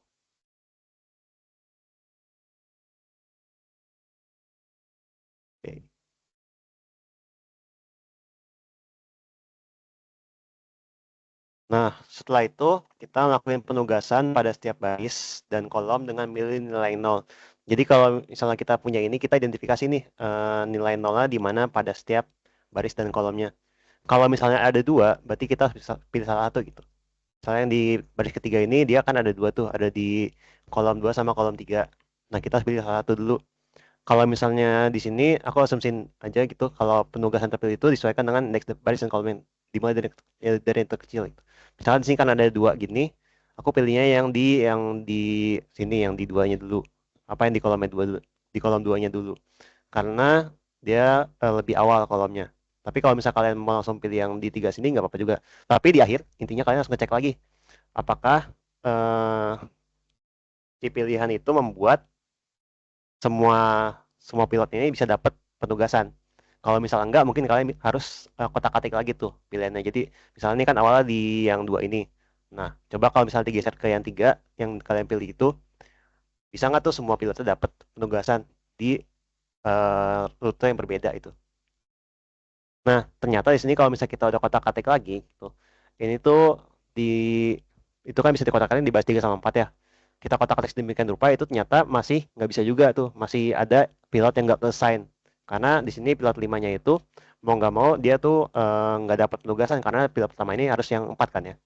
Oke. Nah, setelah itu kita lakukan penugasan pada setiap baris dan kolom dengan milih nilai 0. Jadi kalau misalnya kita punya ini, kita identifikasi nih nilai 0-nya di mana pada setiap baris dan kolomnya. Kalau misalnya ada 2, berarti kita harus bisa pilih salah satu gitu. Misalnya yang di baris ketiga ini dia kan ada 2 tuh, ada di kolom 2 sama kolom 3. Nah, kita harus pilih salah satu dulu. Kalau misalnya di sini aku asumsiin aja gitu, kalau penugasan terpilih itu disesuaikan dengan indeks baris dan kolom dimulai dari yang terkecil gitu. Misalnya di sini kan ada 2 gini, aku pilihnya yang di sini yang di 2-nya dulu. Apa yang di kolomnya 2 dulu, di kolom 2-nya dulu. Karena dia lebih awal kolomnya. Tapi kalau misalnya kalian mau langsung pilih yang di 3 sini nggak apa-apa juga. Tapi di akhir intinya kalian harus ngecek lagi apakah si pilihan itu membuat semua semua pilot ini bisa dapat penugasan. Kalau misalnya enggak, mungkin kalian harus kotak-katik lagi tuh pilihannya. Jadi misalnya ini kan awalnya di yang 2 ini. Nah, coba kalau misalnya digeser ke yang 3, yang kalian pilih itu, bisa nggak tuh semua pilotnya dapat penugasan di rute yang berbeda itu. Nah, ternyata di sini kalau misalnya kita udah kotak-katik lagi, gitu, ini tuh di itu kan bisa dikotak-katik di baris 3 sama 4 ya. Kita kotak-katik sedemikian rupa itu ternyata masih nggak bisa juga tuh, masih ada pilot yang nggak assign. Karena di sini pilot 5-nya itu mau nggak mau dia tuh nggak dapat penugasan karena pilot pertama ini harus yang 4 kan ya.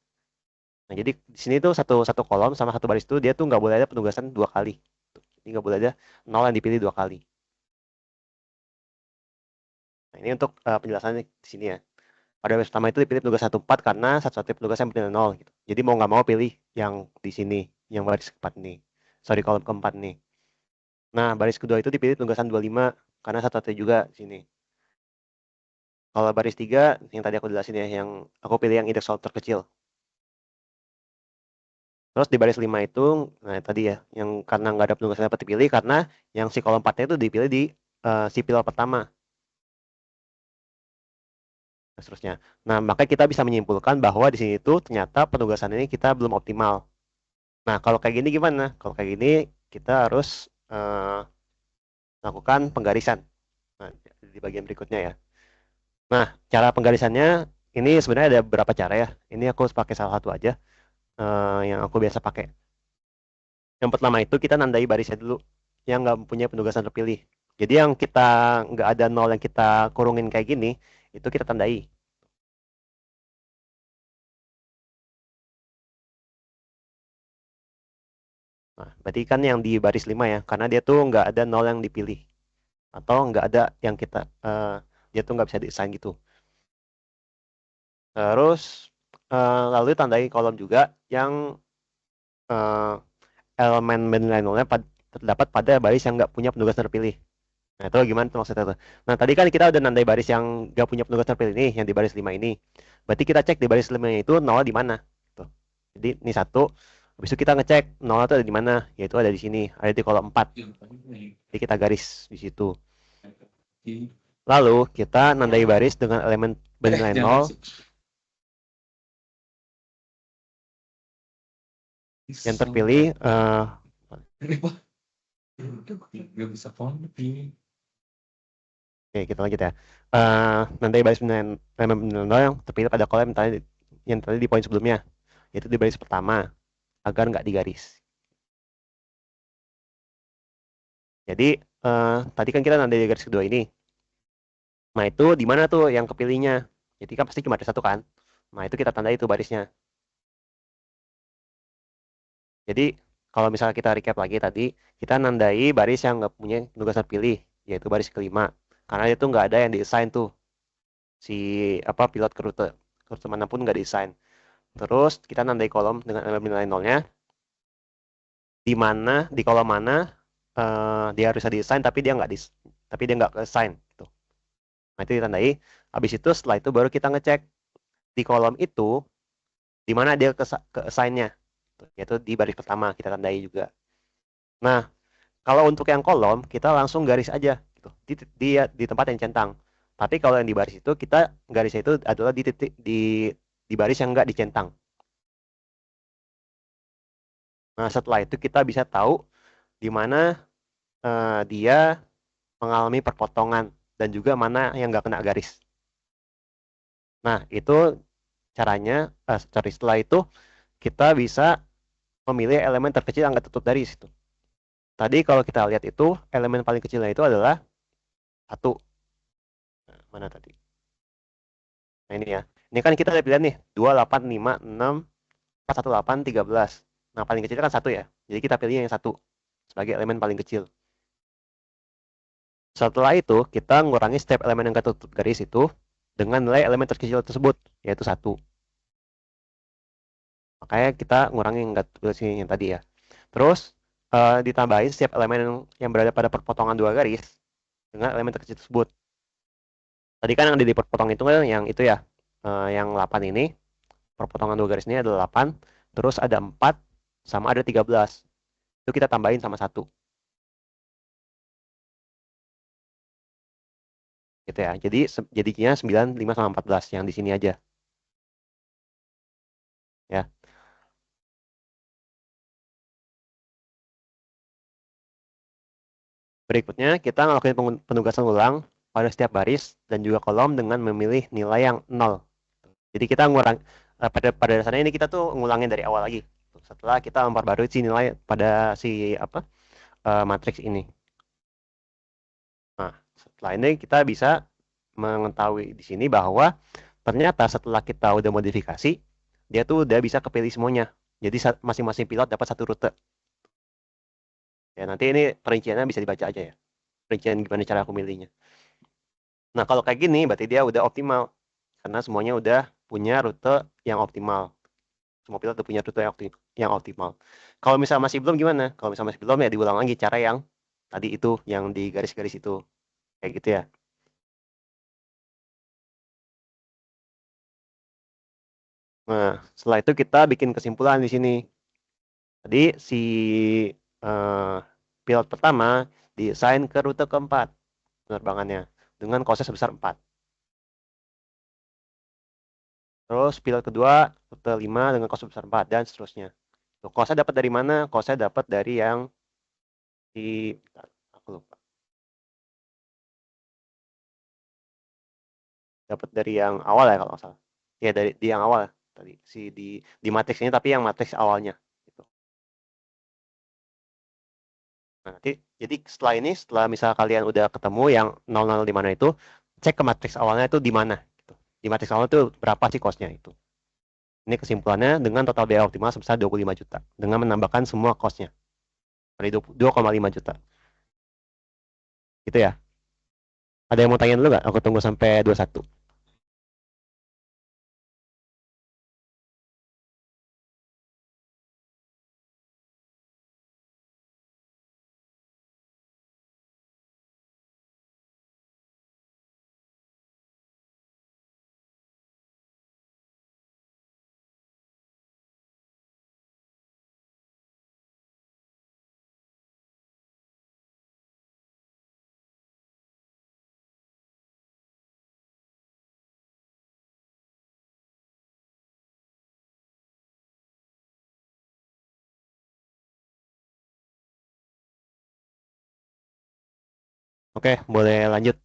Nah, jadi di sini tuh satu kolom sama satu baris tuh dia tuh nggak boleh ada penugasan 2 kali. Jadi nggak boleh ada 0 yang dipilih 2 kali. Nah, ini untuk penjelasannya di sini ya. Pada baris pertama itu dipilih penugas 1-4 karena satu-satunya penugas yang bernilai 0 gitu. Jadi mau nggak mau pilih yang di sini, yang baris keempat nih. Sorry, kolom keempat nih. Nah, baris kedua itu dipilih penugasan 25 karena satu-satunya juga di sini. Kalau baris 3, yang tadi aku jelasin ya, yang aku pilih yang indeks solve terkecil. Terus di baris 5 itu, nah tadi ya, yang karena nggak ada penugasan dapat dipilih, karena yang si kolom 4-nya itu dipilih di si pilot pertama. dan seterusnya. Nah, maka kita bisa menyimpulkan bahwa di sini itu ternyata penugasan ini kita belum optimal. Nah, kalau kayak gini gimana? Kalau kayak gini kita harus lakukan penggarisan. Nah, di bagian berikutnya ya. Nah, cara penggarisannya ini sebenarnya ada beberapa cara ya. Ini aku pakai salah satu aja yang aku biasa pakai. Yang pertama itu kita nandai barisnya dulu yang nggak punya penugasan terpilih. Jadi yang kita nggak ada nol yang kita kurungin kayak gini, itu kita tandai. Nah, berarti kan yang di baris 5 ya, karena dia tuh nggak ada nol yang dipilih. Atau nggak ada yang kita, dia tuh nggak bisa di-assign gitu. Terus, lalu tandai kolom juga yang elemen nilai nolnya terdapat pada baris yang nggak punya penugasan terpilih. Nah, itu gimana tuh maksudnya tuh? Nah, tadi kan kita udah nandai baris yang nggak punya penugasan terpilih nih, yang di baris 5 ini. Berarti kita cek di baris 5 itu nol di mana. Tuh. Jadi ini 1, habis itu kita ngecek nol itu ada di mana, yaitu ada di sini, ada di kolom 4. Jadi kita garis di situ. Lalu kita nandai baris dengan elemen bernilai 0 yang terpilih
nggak bisa font.
Oke, kita lanjut ya. Nandai baris elemen bernilai 0 yang terpilih pada kolom yang tadi di poin sebelumnya, yaitu di baris pertama, agar nggak digaris. Jadi tadi kan kita nandai di garis kedua ini. Nah, itu di mana tuh yang kepilihnya? Jadi kan pasti cuma ada 1 kan. Nah, itu kita tandai itu barisnya. Jadi kalau misalnya kita recap lagi tadi, kita nandai baris yang nggak punya penugasan pilih, yaitu baris kelima. Karena itu nggak ada yang di-assign tuh. Si pilot ke rute manapun nggak di-assign. Terus kita nandai kolom dengan elemen nilai nolnya. Di mana, di kolom mana dia harus di-assign tapi dia nggak ke-assign gitu. Nah, itu ditandai. Habis itu setelah itu baru kita ngecek di kolom itu di mana dia ke-assign-nya. Yaitu di baris pertama kita tandai juga. Nah, kalau untuk yang kolom kita langsung garis aja gitu. Di tempat yang centang. Tapi kalau yang di baris itu kita garisnya itu adalah di titik di baris yang nggak dicentang. Nah, setelah itu kita bisa tahu di mana dia mengalami perpotongan dan juga mana yang nggak kena garis. Nah, itu caranya, setelah itu kita bisa memilih elemen terkecil yang nggak tutup dari situ. Tadi kalau kita lihat itu, elemen paling kecilnya itu adalah 1. Nah, mana tadi? Nah, ini ya. Ini kan kita ada pilihan nih, 2, 8, 5, 6, 4, 1, 8, 13. Nah, paling kecil kan 1 ya. Jadi kita pilih yang 1 sebagai elemen paling kecil. Setelah itu, kita mengurangi setiap elemen yang ketutup garis itu dengan nilai elemen terkecil tersebut, yaitu 1. Makanya kita ngurangi yang ketutup garis yang tadi ya. Terus, ditambahin setiap elemen yang berada pada perpotongan 2 garis dengan elemen terkecil tersebut. Tadi kan yang ada di perpotongan itu kan yang itu ya, yang 8 ini, perpotongan 2 garis ini ada 8, terus ada 4, sama ada 13. Itu kita tambahin sama 1. Gitu ya. Jadi jadinya 9, 5, sama 14 yang di sini aja. Ya. Berikutnya kita ngelakuin penugasan ulang pada setiap baris dan juga kolom dengan memilih nilai yang 0. Jadi kita pada dasarnya ini kita tuh ngulangin dari awal lagi. Setelah kita memperbarui si nilai pada si matriks ini. Nah, setelah ini kita bisa mengetahui di sini bahwa ternyata setelah kita udah modifikasi, dia tuh udah bisa kepilih semuanya. Jadi masing-masing pilot dapat 1 rute. Ya, nanti ini perinciannya bisa dibaca aja ya. Perincian gimana cara aku milihnya. Nah, kalau kayak gini berarti dia udah optimal. Karena semuanya udah punya rute yang optimal. Semua pilot udah punya rute yang optimal. Kalau misalnya masih belum gimana? Kalau misalnya masih belum ya diulang lagi cara yang tadi itu, yang di garis-garis itu. Kayak gitu ya. Nah, setelah itu kita bikin kesimpulan di sini. Tadi si pilot pertama di-assign ke rute keempat penerbangannya dengan kosnya sebesar 4. Terus pilot kedua rute 5 dengan kos besar 4 dan seterusnya. Tuh, kosnya dapat dari mana? Kosnya dapat dari yang di aku lupa. Dapat dari yang awal ya kalau nggak salah. Ya dari di yang awal tadi di matriks ini tapi yang matriks awalnya gitu. Nah, nanti jadi setelah misal kalian udah ketemu yang 00 di mana itu, cek ke matriks awalnya itu di mana gitu. Di matriks awalnya itu berapa sih kosnya itu. Ini kesimpulannya dengan total biaya optimal sebesar 25 juta dengan menambahkan semua kosnya. Dari 2,5 juta. Gitu ya. Ada yang mau tanya dulu nggak? Aku tunggu sampai 21. Oke, boleh lanjut.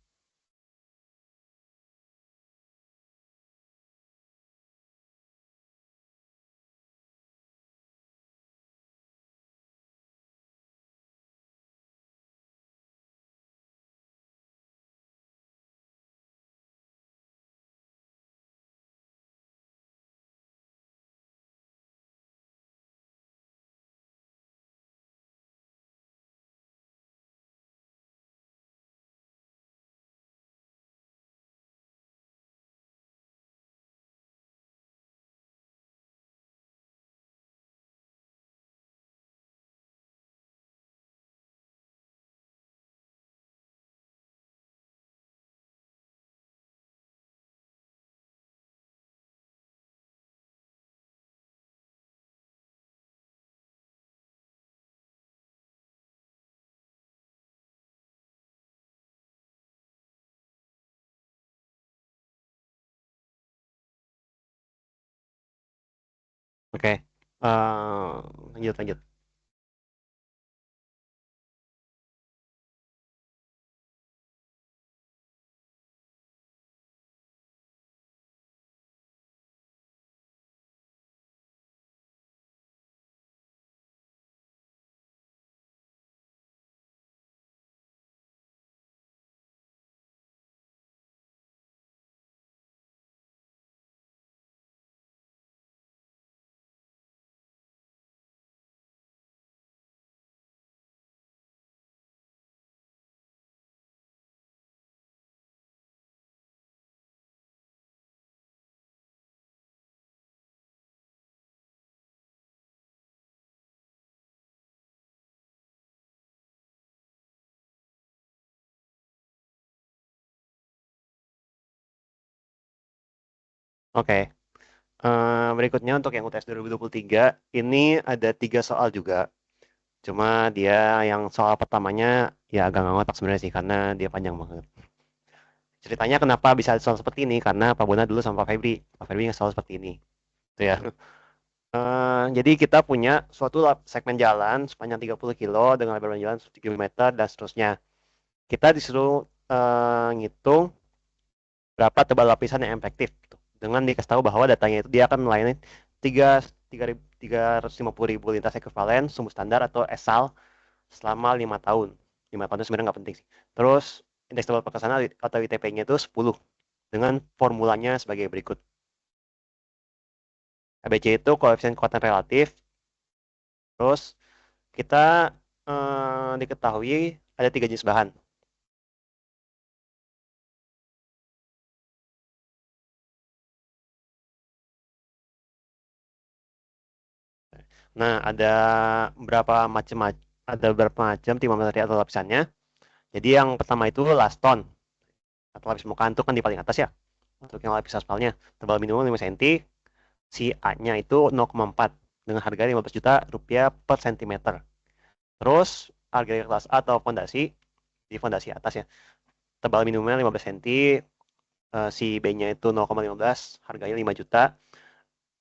Oke. Lanjut. Oke. Berikutnya untuk yang UTS 2023 ini ada 3 soal juga. Cuma dia yang soal pertamanya ya agak nggak ngotak sebenarnya sih karena dia panjang banget. Ceritanya kenapa bisa ada soal seperti ini karena Pak Bona dulu sama Pak Febri. Pak Febri nggak soal seperti ini. Itu ya. Jadi kita punya suatu segmen jalan sepanjang 30 kilo dengan lebar jalan 1 km dan seterusnya. Kita disuruh ngitung berapa tebal lapisan yang efektif gitu. Dengan dikasih tahu bahwa datanya itu dia akan melayani 350.000 lintas ekuivalen sumbu standar atau ESAL selama 5 tahun. 5 tahun itu sebenarnya nggak penting sih. Terus indeks tebal perkesanan atau ITP-nya itu 10 dengan formulanya sebagai berikut. ABC itu koefisien kekuatan relatif. Terus kita diketahui ada 3 jenis bahan. Nah, ada beberapa macam timah materi atau lapisannya. Jadi yang pertama itu laston atau lapis permukaan itu kan di paling atas ya. Untuk yang lapis aspalnya tebal minimum 5 cm, si A-nya itu 0,4 dengan harga 15 juta rupiah per cm. Terus harga kelas A atau fondasi di fondasi atas ya. Tebal minimumnya 15 cm, si B-nya itu 0,15, harganya 5 juta.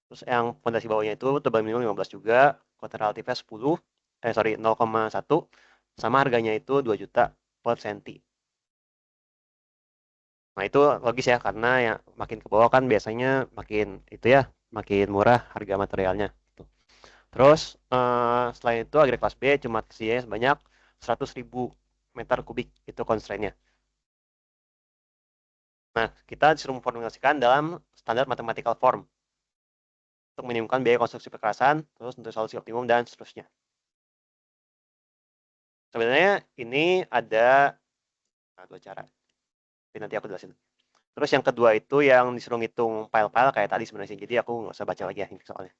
Terus yang fondasi bawahnya itu tebal minimum 15 juga, kuota relatifnya 0,1, sama harganya itu 2 juta per senti. Nah itu logis ya, karena ya makin ke bawah kan biasanya makin itu ya, makin murah harga materialnya. Terus selain itu agregat kelas B cuma tersedia sebanyak 100.000 meter kubik, itu constraint-nya. Nah, kita disuruh memformulasikan dalam standar mathematical form untuk minimumkan biaya konstruksi perkerasan, terus untuk solusi optimum, dan seterusnya. Sebenarnya ini ada dua cara, tapi nanti aku jelasin. Terus yang kedua itu yang disuruh ngitung file-file kayak tadi sebenarnya, jadi aku nggak usah baca lagi ya ini soalnya.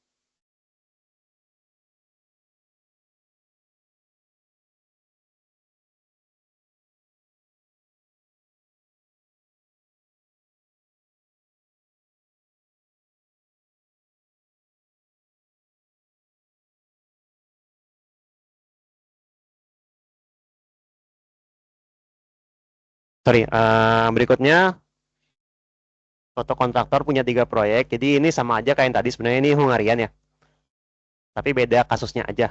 Sorry, berikutnya foto kontraktor punya 3 proyek, jadi ini sama aja kayak yang tadi sebenarnya, ini Hungarian ya, tapi beda kasusnya aja.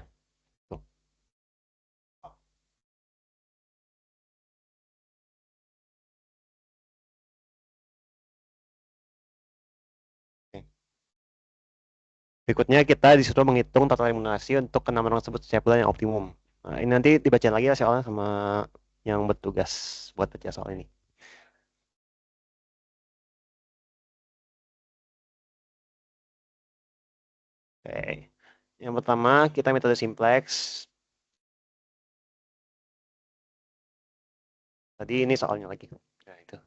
Tuh. Berikutnya kita disuruh menghitung total remunerasi untuk ke-6 orang tersebut setiap bulan yang optimum. Nah, ini nanti dibaca lagi ya soalnya sama yang bertugas buat baca soal ini. Oke. Yang pertama kita metode simplex. Tadi ini soalnya lagi. Nah, itu.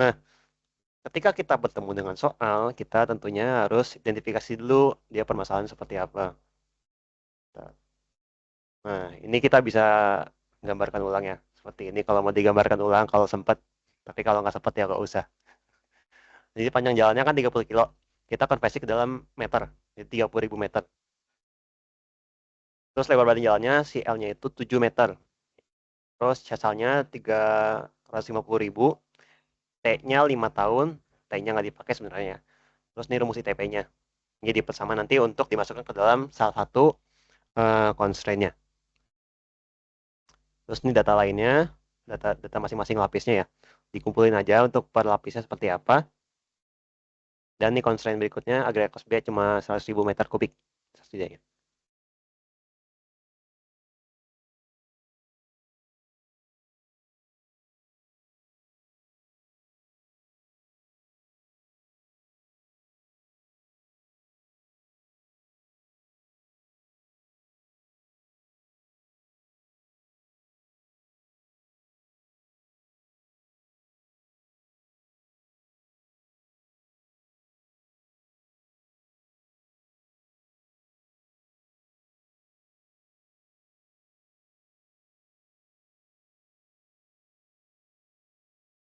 Nah, ketika kita bertemu dengan soal, kita tentunya harus identifikasi dulu dia permasalahan seperti apa. Nah, ini kita bisa gambarkan ulang ya. Seperti ini kalau mau digambarkan ulang kalau sempat. Tapi kalau nggak sempat ya nggak usah. Jadi panjang jalannya kan 30 kilo. Kita konversi ke dalam meter. Jadi 30.000 meter. Terus lebar badan jalannya si L-nya itu 7 meter. Terus casalnya 350.000. T-nya 5 tahun. T-nya nggak dipakai sebenarnya. Terus ini rumus ITP-nya. Jadi bersama nanti untuk dimasukkan ke dalam salah satu constraint-nya. Terus ini data lainnya, data masing-masing lapisnya ya. Dikumpulin aja untuk per lapisnya seperti apa. Dan ini constraint berikutnya, agregat kelas B cuma 100.000 meter kubik. Setidaknya.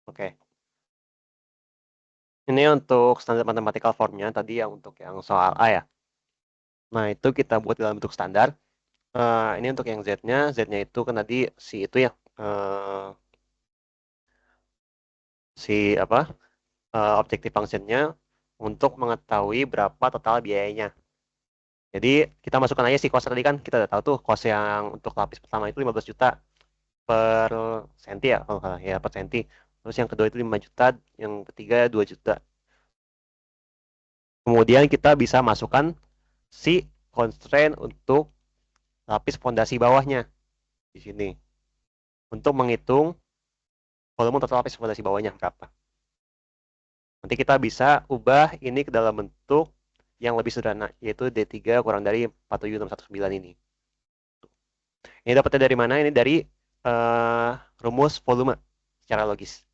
Oke. Ini untuk standar mathematical formnya tadi yang untuk yang soal A ya. Nah, itu kita buat dalam bentuk standar. Ini untuk yang Z-nya. Z-nya itu kan tadi si itu ya. Si apa? Objective function-nya untuk mengetahui berapa total biayanya. Jadi kita masukkan aja si cost tadi kan. Kita udah tahu tuh cost yang untuk lapis pertama itu 15 juta per senti ya. Kalau ya per senti. Terus yang kedua itu 5 juta. Yang ketiga 2 juta. Kemudian kita bisa masukkan si constraint untuk lapis fondasi bawahnya di sini untuk menghitung volume total lapis fondasi bawahnya berapa. Nanti kita bisa ubah ini ke dalam bentuk yang lebih sederhana, yaitu D3 kurang dari 47619 ini. Ini dapatnya dari mana? Ini dari rumus volume secara logis.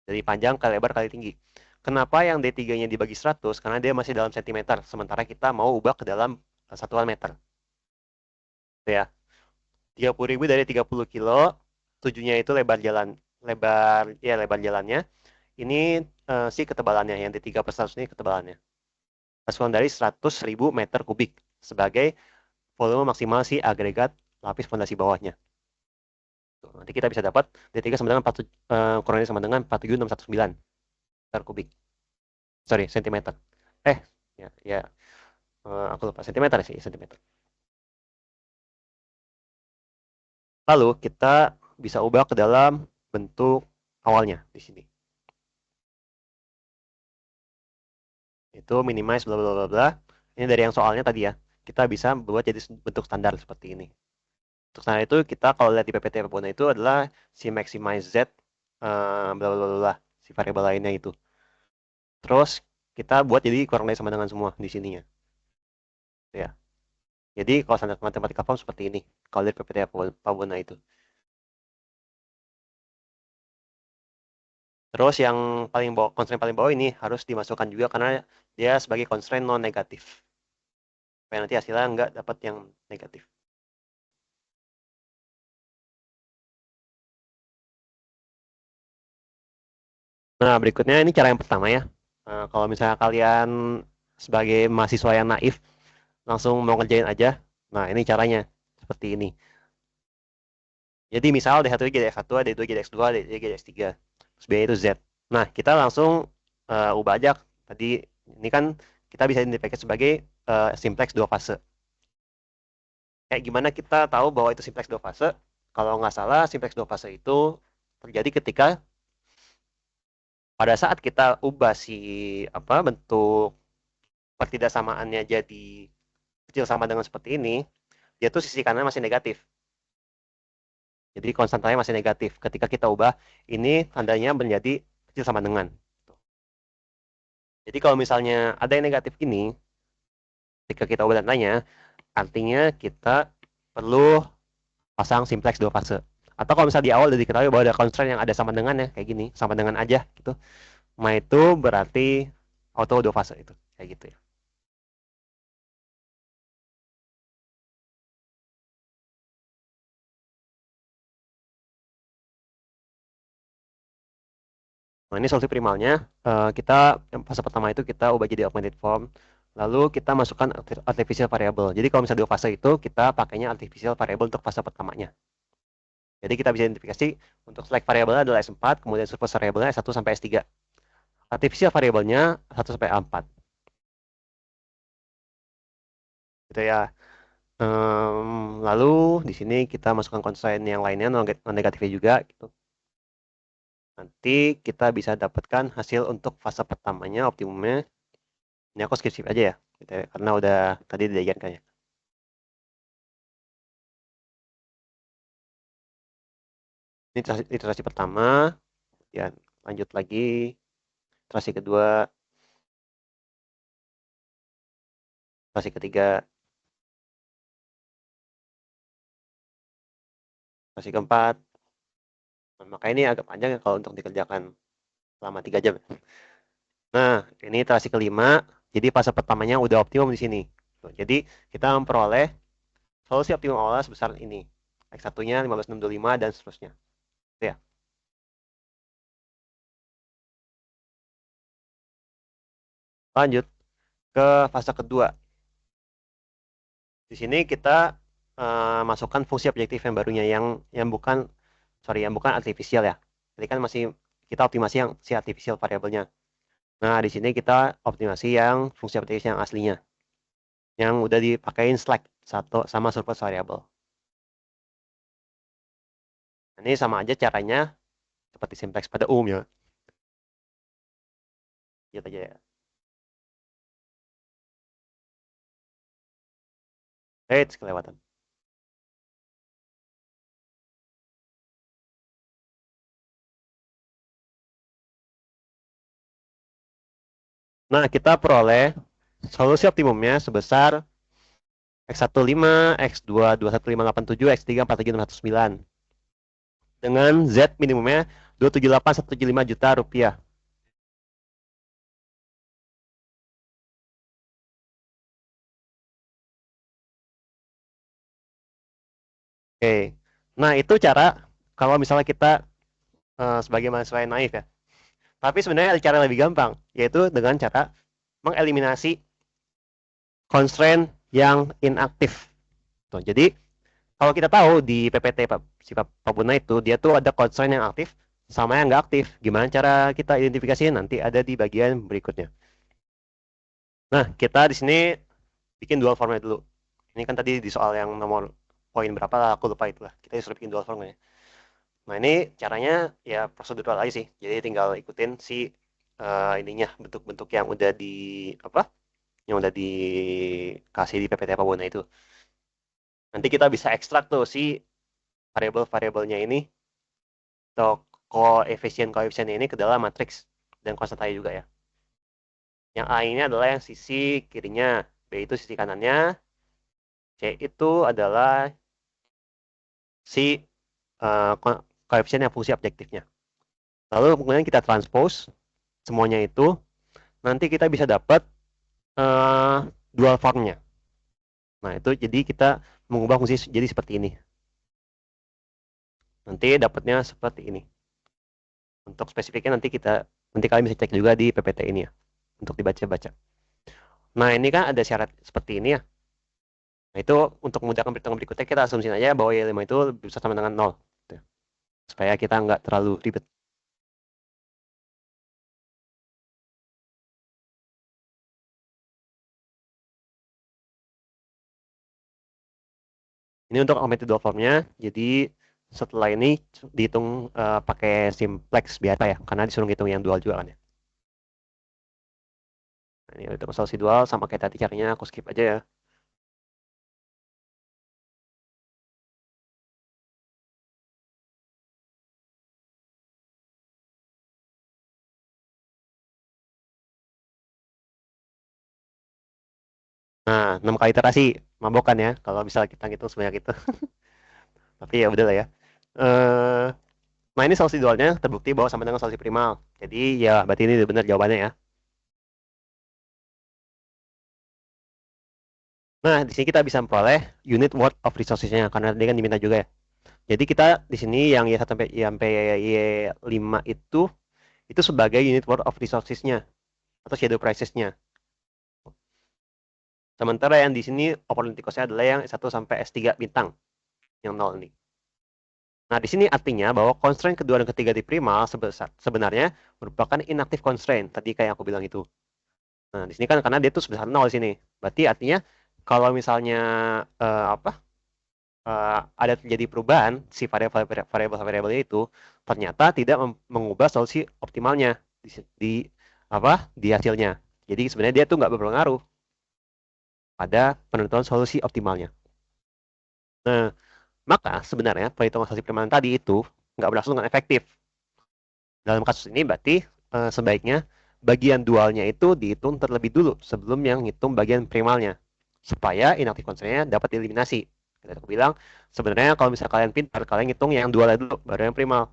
Dari panjang kali lebar kali tinggi. Kenapa yang D3-nya dibagi 100? Karena dia masih dalam sentimeter, sementara kita mau ubah ke dalam satuan meter. Ya. 30.000 dari 30 kilo, 7-nya itu lebar jalannya. Ini si ketebalannya, yang D3 per 100 ini ketebalannya. harus kurang dari 100.000 meter kubik sebagai volume maksimal si agregat lapis fondasi bawahnya. Tuh, nanti kita bisa dapat D3 sama dengan kurang dari sama dengan 47619 meter kubik. Sorry, sentimeter. Ya, aku lupa sentimeter sih, sentimeter. Lalu kita bisa ubah ke dalam bentuk awalnya di sini. Itu minimize bla bla bla bla. Ini dari yang soalnya tadi ya. Kita bisa buat jadi bentuk standar seperti ini. Untuk standar itu kita kalau lihat di PPT Babona itu adalah si maximize z bla bla bla bla, si variabel lainnya itu. Terus kita buat jadi kurang dari sama dengan semua di sininya. Ya. Jadi kalau standar matematika form seperti ini. Kalau lihat PPT Babona itu. Terus yang paling bawah, constraint paling bawah ini harus dimasukkan juga karena dia sebagai constraint non negatif. Supaya nanti hasilnya nggak dapat yang negatif. Nah, berikutnya ini cara yang pertama ya. Kalau misalnya kalian sebagai mahasiswa yang naif, langsung mau ngerjain aja. Nah, ini caranya. Seperti ini. Jadi misal D1 jadi X1, D2 jadi X2, D3 jadi X3. Terus B itu Z. Nah, kita langsung ubah aja. Tadi ini kan kita bisa identifikasi sebagai simplex dua fase. Kayak gimana kita tahu bahwa itu simplex dua fase? Kalau nggak salah, simplex dua fase itu terjadi ketika pada saat kita ubah si bentuk pertidaksamaannya jadi kecil sama dengan seperti ini, dia tuh sisi kanan masih negatif. Jadi konstantanya masih negatif. Ketika kita ubah, ini tandanya menjadi kecil sama dengan. Jadi kalau misalnya ada yang negatif ini, ketika kita ubah tandanya, artinya kita perlu pasang simplex dua fase. Atau kalau misalnya di awal udah diketahui bahwa ada constraint yang ada sama dengan ya, kayak gini, sama dengan aja gitu. Nah itu berarti auto dua fase itu, kayak gitu ya. Nah, ini solusi primalnya. Kita fase pertama itu kita ubah jadi augmented form. Lalu kita masukkan artificial variable. Jadi kalau misalnya dua fase itu kita pakainya artificial variable untuk fase pertamanya. Jadi kita bisa identifikasi untuk select variabelnya adalah S4, kemudian surplus variabelnya S1 sampai S3. Artificial variabelnya 1 sampai A4. Gitu ya. Lalu di sini kita masukkan constraint yang lainnya non negatifnya juga gitu. Nanti kita bisa dapatkan hasil untuk fase pertamanya optimumnya. Ini aku skip aja ya, gitu ya, karena udah tadi diajarkan ya. Ini iterasi pertama, ya lanjut lagi, iterasi kedua, iterasi ketiga, iterasi keempat. Nah, maka ini agak panjang ya kalau untuk dikerjakan selama 3 jam. Nah, ini iterasi kelima, jadi fase pertamanya udah optimum di sini. Jadi kita memperoleh solusi optimum awalnya sebesar ini. X1-nya 15.625 dan seterusnya. Itu ya. Lanjut ke fase kedua. Di sini kita masukkan fungsi objektif yang barunya yang bukan artifisial ya. Jadi kan masih kita optimasi yang si artificial variabelnya. Nah, di sini kita optimasi yang fungsi objektif yang aslinya. Yang udah dipakein slack satu sama surplus variable. Ini sama aja caranya seperti simplex pada umumnya. Lihat aja ya. Kelewatan. Nah, kita peroleh solusi optimumnya sebesar X1 5, X2 21587, X3 47609. Dengan Z minimumnya 278,175 juta rupiah. Oke. Nah, itu cara kalau misalnya kita sebagai mahasiswa yang naif ya. Tapi sebenarnya ada cara lebih gampang, yaitu dengan cara mengeliminasi constraint yang inaktif. Tuh, jadi kalau kita tahu di PPT si Pak Buna itu dia tuh ada constraint yang aktif sama yang nggak aktif. Gimana cara kita identifikasinya nanti ada di bagian berikutnya. Nah, kita di sini bikin dual formnya dulu. Ini kan tadi di soal yang nomor poin berapa lah, aku lupa itulah. Kita disuruh bikin dual formnya. Nah, ini caranya ya prosedural aja sih. Jadi tinggal ikutin si ininya, bentuk-bentuk yang udah di yang udah dikasih di PPT Pak Buna itu. Nanti kita bisa ekstrak tuh si variabel-variabelnya ini atau koefisien-koefisiennya ini ke dalam matriks dan konstantanya juga ya. Yang A ini adalah yang sisi kirinya, B itu sisi kanannya, C itu adalah si koefisien yang fungsi objektifnya. Lalu kemudian kita transpose semuanya itu, nanti kita bisa dapat dual formnya. Nah, itu jadi kita mengubah fungsi jadi seperti ini. Nanti dapatnya seperti ini. Untuk spesifiknya nanti kalian bisa cek juga di PPT ini ya, untuk dibaca-baca. Nah, ini kan ada syarat seperti ini ya. Nah, itu untuk memudahkan perhitungan berikutnya, kita asumsiin aja bahwa Y5 itu bisa sama dengan 0. Gitu. Supaya kita nggak terlalu ribet. Ini untuk augmented dual formnya. Jadi setelah ini dihitung pakai simplex biasa ya, karena disuruh ngitung yang dual juga kan ya. Nah, ini untuk solusi dual sama kayak tadi caranya, aku skip aja ya. Nah, 6 kali iterasi, mabokan ya, kalau misalnya kita ngitung sebanyak itu. Tapi ya udah lah ya. Nah, ini solusi dualnya terbukti bahwa sama dengan solusi primal. Jadi ya berarti ini benar jawabannya ya. Nah, di sini kita bisa memperoleh unit worth of resources-nya karena dia kan diminta juga ya. Jadi kita di sini yang Y1 sampai Y5 itu sebagai unit worth of resources-nya atau shadow prices-nya. Sementara yang di sini opportunity cost-nya adalah yang S1 sampai S3 bintang yang 0 ini. Nah, di sini artinya bahwa constraint kedua dan ketiga di primal sebenarnya merupakan inactive constraint tadi kayak aku bilang itu. Nah, di sini kan karena dia tuh sebesar 0 di sini. Berarti artinya kalau misalnya ada terjadi perubahan si variabel itu ternyata tidak mengubah solusi optimalnya di hasilnya. Jadi sebenarnya dia tuh nggak berpengaruh pada penentuan solusi optimalnya. Nah, maka sebenarnya perhitungan solusi primal tadi itu nggak berlangsung dengan efektif. Dalam kasus ini berarti sebaiknya bagian dualnya itu dihitung terlebih dulu sebelum yang ngitung bagian primalnya. Supaya inactive constraint-nya dapat dieliminasi. Aku bilang, sebenarnya kalau misalnya kalian pintar, kalian ngitung yang dualnya dulu, baru yang primal.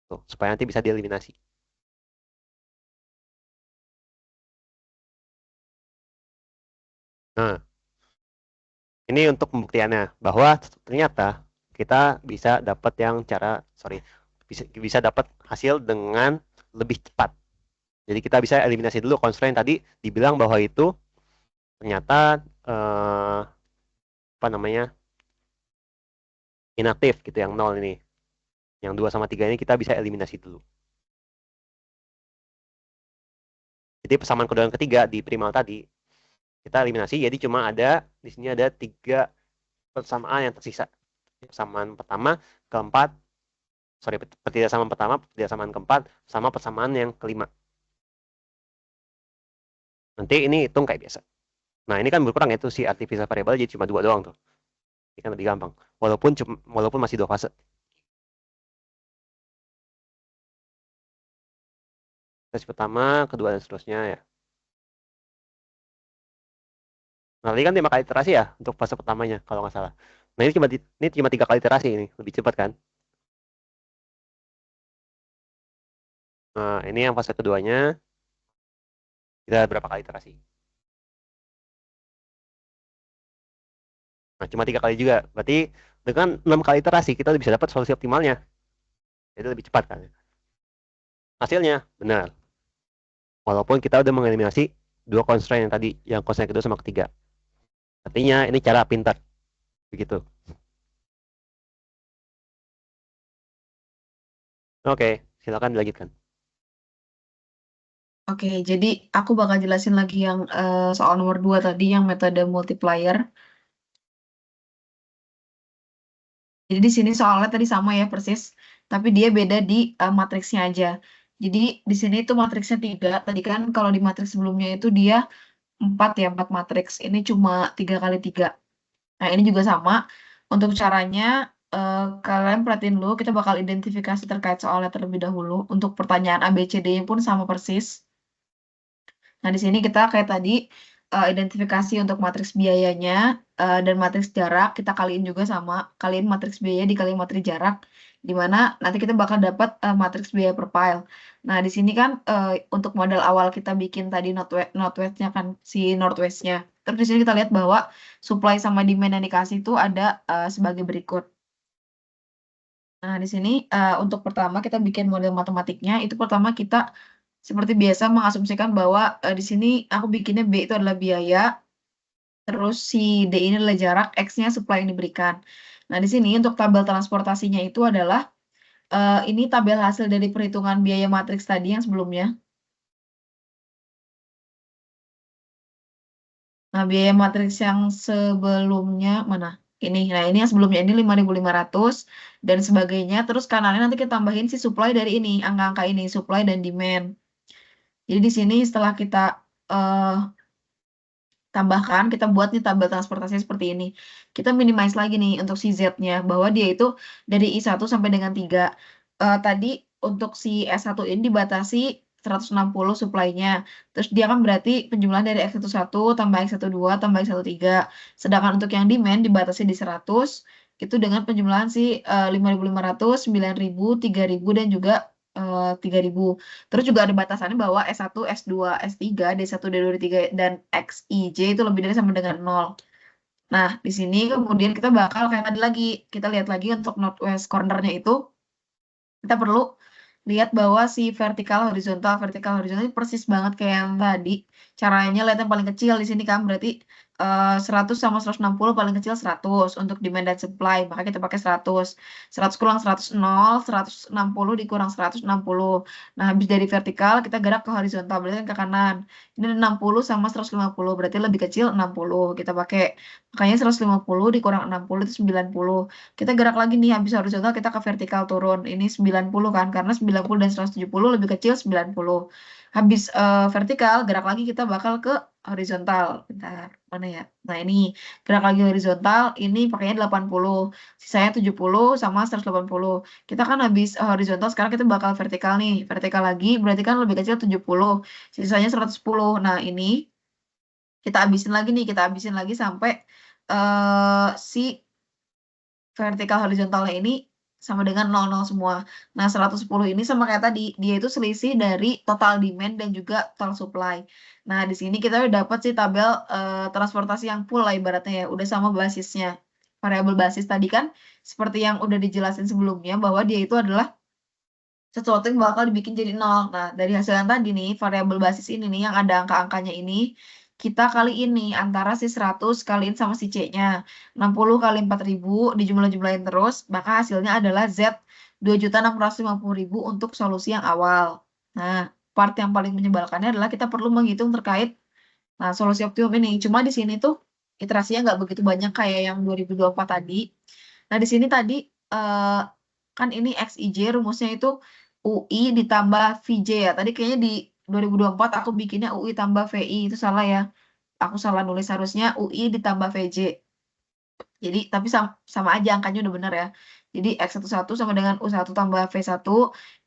Tuh, supaya nanti bisa dieliminasi. Nah, ini untuk pembuktiannya, bahwa ternyata kita bisa dapat bisa dapat hasil dengan lebih cepat. Jadi kita bisa eliminasi dulu constraint tadi, dibilang bahwa itu ternyata inaktif gitu, yang 0 ini. Yang 2 sama 3 ini kita bisa eliminasi dulu. Jadi persamaan kedua dan ketiga di primal tadi kita eliminasi, jadi cuma ada di sini ada 3 persamaan yang tersisa. Persamaan pertama, keempat, persamaan pertama, persamaan keempat, sama persamaan yang kelima. Nanti ini hitung kayak biasa. Nah, ini kan berkurang itu si artificial variable jadi cuma 2 doang tuh. Ini kan lebih gampang. Walaupun masih 2 fase. Fase pertama, kedua dan seterusnya ya. Nah, ini kan 5 kali iterasi ya untuk fase pertamanya kalau nggak salah. Nah, ini cuma 3 kali iterasi, ini lebih cepat kan. Nah, ini yang fase keduanya kita berapa kali iterasi. Nah, cuma 3 kali juga. Berarti dengan 6 kali iterasi kita bisa dapat solusi optimalnya. Jadi lebih cepat kan. Hasilnya benar. Walaupun kita udah mengeliminasi 2 constraint yang tadi, yang constraint kedua sama ketiga. Artinya ini cara pintar. Begitu. Oke, silakan dilanjutkan.
Oke, jadi aku bakal jelasin lagi yang soal nomor 2 tadi, yang metode multiplier. Jadi di sini soalnya tadi sama ya persis, tapi dia beda di matriksnya aja. Jadi di sini itu matriksnya 3. Tadi kan kalau di matriks sebelumnya itu dia 4 ya, 4 matriks. Ini cuma 3 kali 3. Nah, ini juga sama. Untuk caranya, kalian perhatiin dulu, kita bakal identifikasi terkait soalnya terlebih dahulu. Untuk pertanyaan ABCD-nya pun sama persis. Nah, di sini kita kayak tadi, identifikasi untuk matriks biayanya, dan matriks jarak, kita kaliin juga sama. Kaliin matriks biaya dikali matriks jarak, di mana nanti kita bakal dapat matriks biaya per file. Nah, di sini kan untuk modal awal kita bikin tadi Northwest-nya kan, si Northwest-nya. Terus di sini kita lihat bahwa supply sama demand yang dikasih itu ada sebagai berikut. Nah, di sini untuk pertama kita bikin model matematiknya, itu pertama kita seperti biasa mengasumsikan bahwa di sini aku bikinnya B itu adalah biaya, terus si D ini adalah jarak, X-nya supply yang diberikan. Nah, di sini untuk tabel transportasinya itu adalah ini tabel hasil dari perhitungan biaya matriks tadi yang sebelumnya. Nah, biaya matriks yang sebelumnya mana? Ini. Nah, ini yang sebelumnya ini 5.500 dan sebagainya. Terus kanannya nanti kita tambahin si supply dari ini, angka-angka ini, supply dan demand. Jadi di sini setelah kita tambahkan, kita buat nih tabel transportasi seperti ini. Kita minimize lagi nih untuk si Z-nya, bahwa dia itu dari I1 sampai dengan 3. Tadi untuk si S1 ini dibatasi 160 supply-nya. Terus dia kan berarti penjumlahan dari X11 tambah X12 tambah X13. Sedangkan untuk yang demand dibatasi di 100, itu dengan penjumlahan si 5.500, 9.000, 3.000, dan juga 3.000. Terus juga ada batasannya bahwa S1, S2, S3, D1, D2, D3, dan XIJ itu lebih dari sama dengan 0. Nah, di sini kemudian kita bakal kayak tadi lagi, kita lihat lagi untuk northwest corner-nya itu, kita perlu lihat bahwa si vertikal horizontal ini persis banget kayak yang tadi. Caranya lihat yang paling kecil di sini kan, berarti 100 sama 160 paling kecil 100 untuk demand dan supply, maka kita pakai 100. 100 kurang 100, 0, 160 dikurang 160. Nah, habis dari vertikal kita gerak ke horizontal, berarti kan ke kanan. Ini 60 sama 150, berarti lebih kecil 60. Kita pakai, makanya 150 dikurang 60 itu 90. Kita gerak lagi nih, habis horizontal kita ke vertikal turun. Ini 90 kan, karena 90 dan 170 lebih kecil 90. Habis vertikal, gerak lagi kita bakal ke horizontal. Bentar, mana ya? Nah, ini gerak lagi horizontal, ini pakainya 80. Sisanya 70 sama 180. Kita kan habis horizontal, sekarang kita bakal vertikal nih. Vertikal lagi, berarti kan lebih kecil 70. Sisanya 110. Nah, ini kita habisin lagi nih, kita habisin lagi sampai si vertikal horizontalnya ini sama dengan 00 semua. Nah, 110 ini sama kayak tadi, dia itu selisih dari total demand dan juga total supply. Nah, di sini kita udah dapat sih tabel transportasi yang full lah ibaratnya ya, udah sama basisnya. Variabel basis tadi kan seperti yang udah dijelasin sebelumnya, bahwa dia itu adalah sesuatu yang bakal dibikin jadi 0. Nah, dari hasil yang tadi nih, variabel basis ini nih, yang ada angka-angkanya ini, kita kali ini antara si 100 kaliin sama si C-nya. 60 kali 4.000 dijumlah-jumlahin terus, maka hasilnya adalah Z 2.650.000 untuk solusi yang awal. Nah, part yang paling menyebalkannya adalah kita perlu menghitung terkait solusi optimum ini. Cuma di sini tuh iterasinya nggak begitu banyak kayak yang 2024 tadi. Nah, di sini tadi kan ini XIJ rumusnya itu UI ditambah VJ ya. Tadi kayaknya di 2024 aku bikinnya UI tambah VI, itu salah ya. Aku salah nulis, harusnya UI ditambah VJ. Jadi, tapi sama aja angkanya udah bener ya. Jadi, X11 sama dengan U1 tambah V1,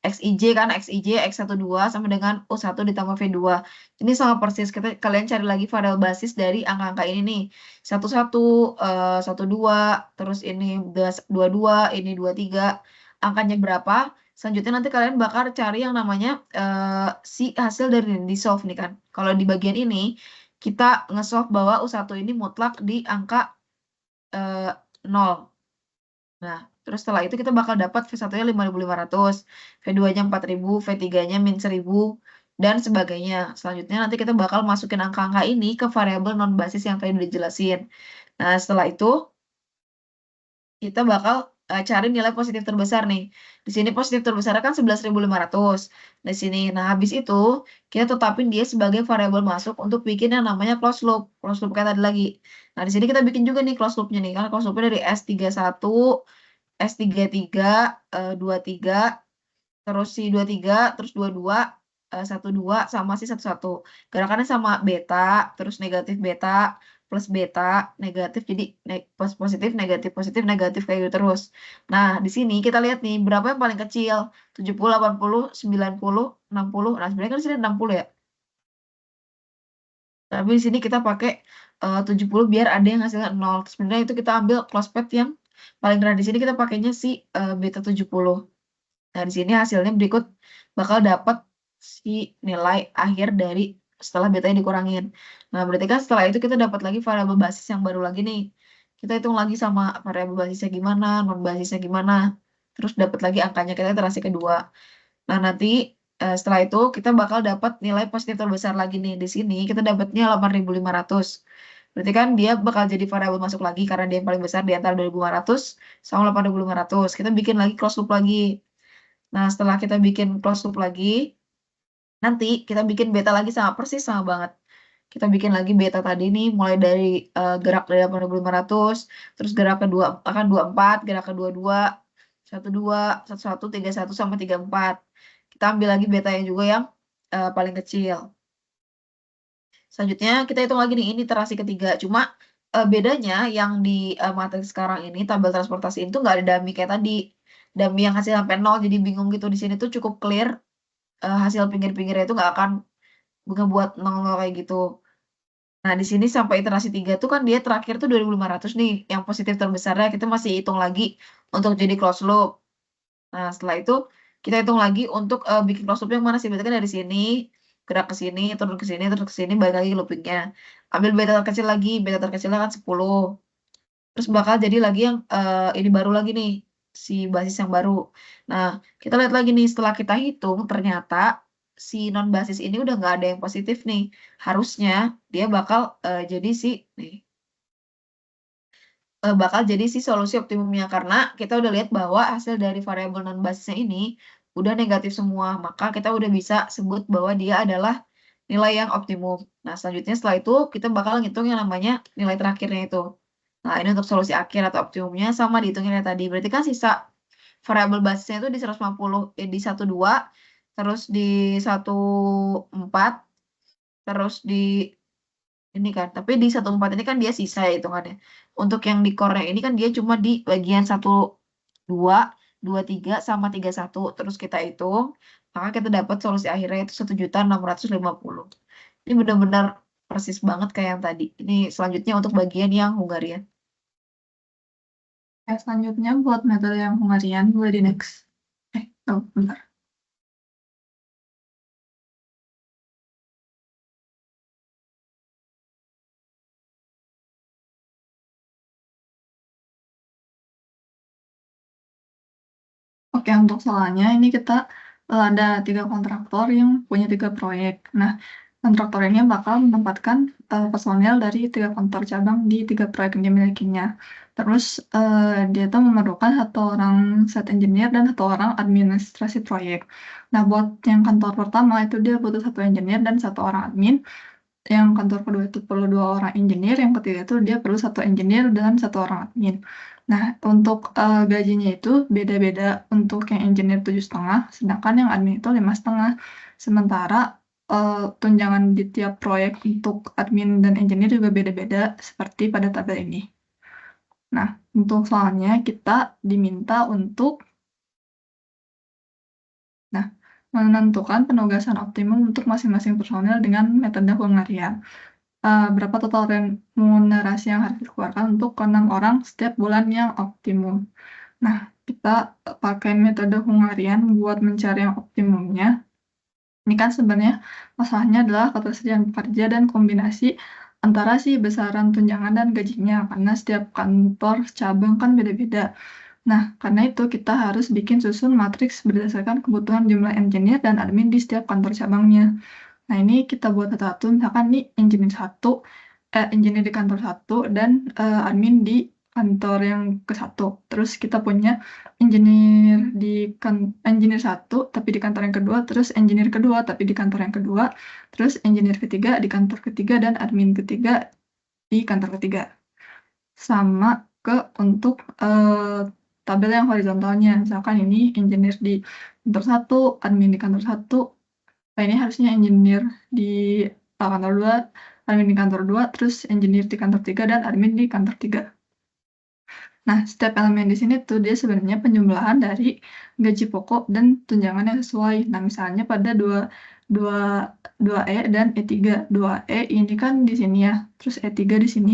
XIJ kan, XIJ, X12 sama dengan U1 ditambah V2. Ini sama persis, kalian cari lagi variabel basis dari angka-angka ini nih. 11, 12, terus ini 22, ini 23. Angkanya berapa? Selanjutnya nanti kalian bakal cari yang namanya si hasil dari di solve nih kan. Kalau di bagian ini, kita nge-solve bahwa U1 ini mutlak di angka 0. Nah, terus setelah itu kita bakal dapat V1-nya 5.500, V2-nya 4.000, V3-nya min 1.000, dan sebagainya. Selanjutnya nanti kita bakal masukin angka-angka ini ke variabel non-basis yang tadi udah dijelasin. Nah, setelah itu kita bakal cari nilai positif terbesar nih. Di sini positif terbesar kan 11.500. Di sini. Nah, habis itu kita tetapin dia sebagai variabel masuk untuk bikin yang namanya closed loop. Closed loop kayak tadi lagi. Nah, di sini kita bikin juga nih closed loopnya nih. Karena closed loopnya dari S31, S33, 23, terus si 23, terus 22, 12, sama si 11. Gerakannya sama beta, terus negatif beta, plus beta, negatif, jadi positif, negatif, kayak gitu terus. Nah, di sini kita lihat nih, berapa yang paling kecil? 70, 80, 90, 60. Nah, sebenarnya kan di sini 60 ya. Tapi di sini kita pakai 70 biar ada yang hasilnya 0. Sebenarnya itu kita ambil close path yang paling rendah. Di sini kita pakainya si beta 70. Nah, di sini hasilnya berikut bakal dapat si nilai akhir dari setelah betanya dikurangin. Nah, berarti kan setelah itu kita dapat lagi variabel basis yang baru lagi nih. Kita hitung lagi sama variabel basisnya gimana, non basisnya gimana. Terus dapat lagi angkanya, kita iterasi kedua. Nah, nanti setelah itu kita bakal dapat nilai positif terbesar lagi nih. Di sini kita dapatnya 8.500. Berarti kan dia bakal jadi variabel masuk lagi karena dia yang paling besar di antara 2.500 sama 8.500. Kita bikin lagi close loop lagi. Nah, setelah kita bikin close loop lagi, nanti kita bikin beta lagi sama persis sama banget. Kita bikin lagi beta tadi nih, mulai dari gerak dari 8.500, terus gerak kedua akan 24, gerak kedua 2, 12, 11, 31, sama 34. Kita ambil lagi betanya juga yang paling kecil. Selanjutnya kita hitung lagi nih, ini iterasi ketiga. Cuma bedanya yang di materi sekarang ini, tabel transportasi itu nggak ada dummy kayak tadi. Dummy yang hasil sampai 0, jadi bingung gitu. Di sini tuh cukup clear, hasil pinggir-pinggirnya itu nggak akan ngebuat 0 kayak gitu. Nah, di sini sampai iterasi 3 tuh kan dia terakhir tuh 2.500 nih. Yang positif terbesarnya kita masih hitung lagi untuk jadi close loop. Nah, setelah itu kita hitung lagi untuk bikin close loop yang mana sih? Berarti kan dari sini, gerak ke sini, turun ke sini, terus ke sini, balik lagi loopingnya. Ambil beta terkecil lagi, beta terkecilnya kan 10. Terus bakal jadi lagi yang ini baru lagi nih, si basis yang baru. Nah, kita lihat lagi nih, setelah kita hitung, ternyata si non basis ini udah nggak ada yang positif nih. Harusnya dia bakal jadi si nih, bakal jadi si solusi optimumnya karena kita udah lihat bahwa hasil dari variabel non basisnya ini udah negatif semua, maka kita udah bisa sebut bahwa dia adalah nilai yang optimum. Nah, selanjutnya setelah itu kita bakal ngitung yang namanya nilai terakhirnya itu. Nah, ini untuk solusi akhir atau optimumnya sama dihitungin ya tadi. Berarti kan sisa variabel basisnya itu di 150, di 12, terus di 14, terus di ini kan. Tapi di 14 ini kan dia sisa ya hitungannya. Untuk yang di core ini kan dia cuma di bagian 1, 2, 23, sama 31. Terus kita hitung, maka kita dapat solusi akhirnya itu 1.650. Ini benar-benar persis banget kayak yang tadi. Ini selanjutnya untuk bagian yang Hungarian.
Selanjutnya buat metode yang Hungarian, boleh di next. Bentar. Oke, untuk soalnya ini kita ada 3 kontraktor yang punya 3 proyek. Nah, kontraktor ini bakal menempatkan personel dari 3 kantor cabang di 3 proyek yang dimilikinya. Terus dia tuh memerlukan 1 orang site engineer dan 1 orang administrasi proyek. Nah, buat yang kantor pertama itu dia butuh 1 engineer dan 1 orang admin. Yang kantor kedua itu perlu 2 orang engineer, yang ketiga itu dia perlu 1 engineer dan 1 orang admin. Nah, untuk gajinya itu beda-beda. Untuk yang engineer 7,5, sedangkan yang admin itu 5,5. Sementara tunjangan di tiap proyek untuk admin dan engineer juga beda-beda seperti pada tabel ini. Nah, untuk soalnya kita diminta untuk menentukan penugasan optimum untuk masing-masing personel dengan metode Hungarian. Berapa total remunerasi yang harus dikeluarkan untuk 6 orang setiap bulan yang optimum. Nah, kita pakai metode Hungarian buat mencari yang optimumnya. Ini kan sebenarnya masalahnya adalah ketersediaan pekerja dan kombinasi antara si besaran tunjangan dan gajinya, karena setiap kantor cabang kan beda-beda. Nah, karena itu kita harus bikin susun matriks berdasarkan kebutuhan jumlah engineer dan admin di setiap kantor cabangnya. Nah, ini kita buat satu-satu, misalkan nih engineer di kantor satu dan admin di kantor yang ke satu. Terus kita punya engineer satu tapi di kantor yang kedua, terus engineer kedua tapi di kantor yang kedua, terus engineer ketiga di kantor ketiga dan admin ketiga di kantor ketiga. Sama untuk tabel yang horizontalnya, misalkan ini engineer di kantor satu, admin di kantor satu. Nah, ini harusnya engineer di kantor 2, admin di kantor 2, terus engineer di kantor 3, dan admin di kantor 3. Nah, setiap elemen di sini tuh dia sebenarnya penjumlahan dari gaji pokok dan tunjangan yang sesuai. Nah, misalnya pada 2E dan E3. 2E ini kan di sini ya, terus E3 di sini.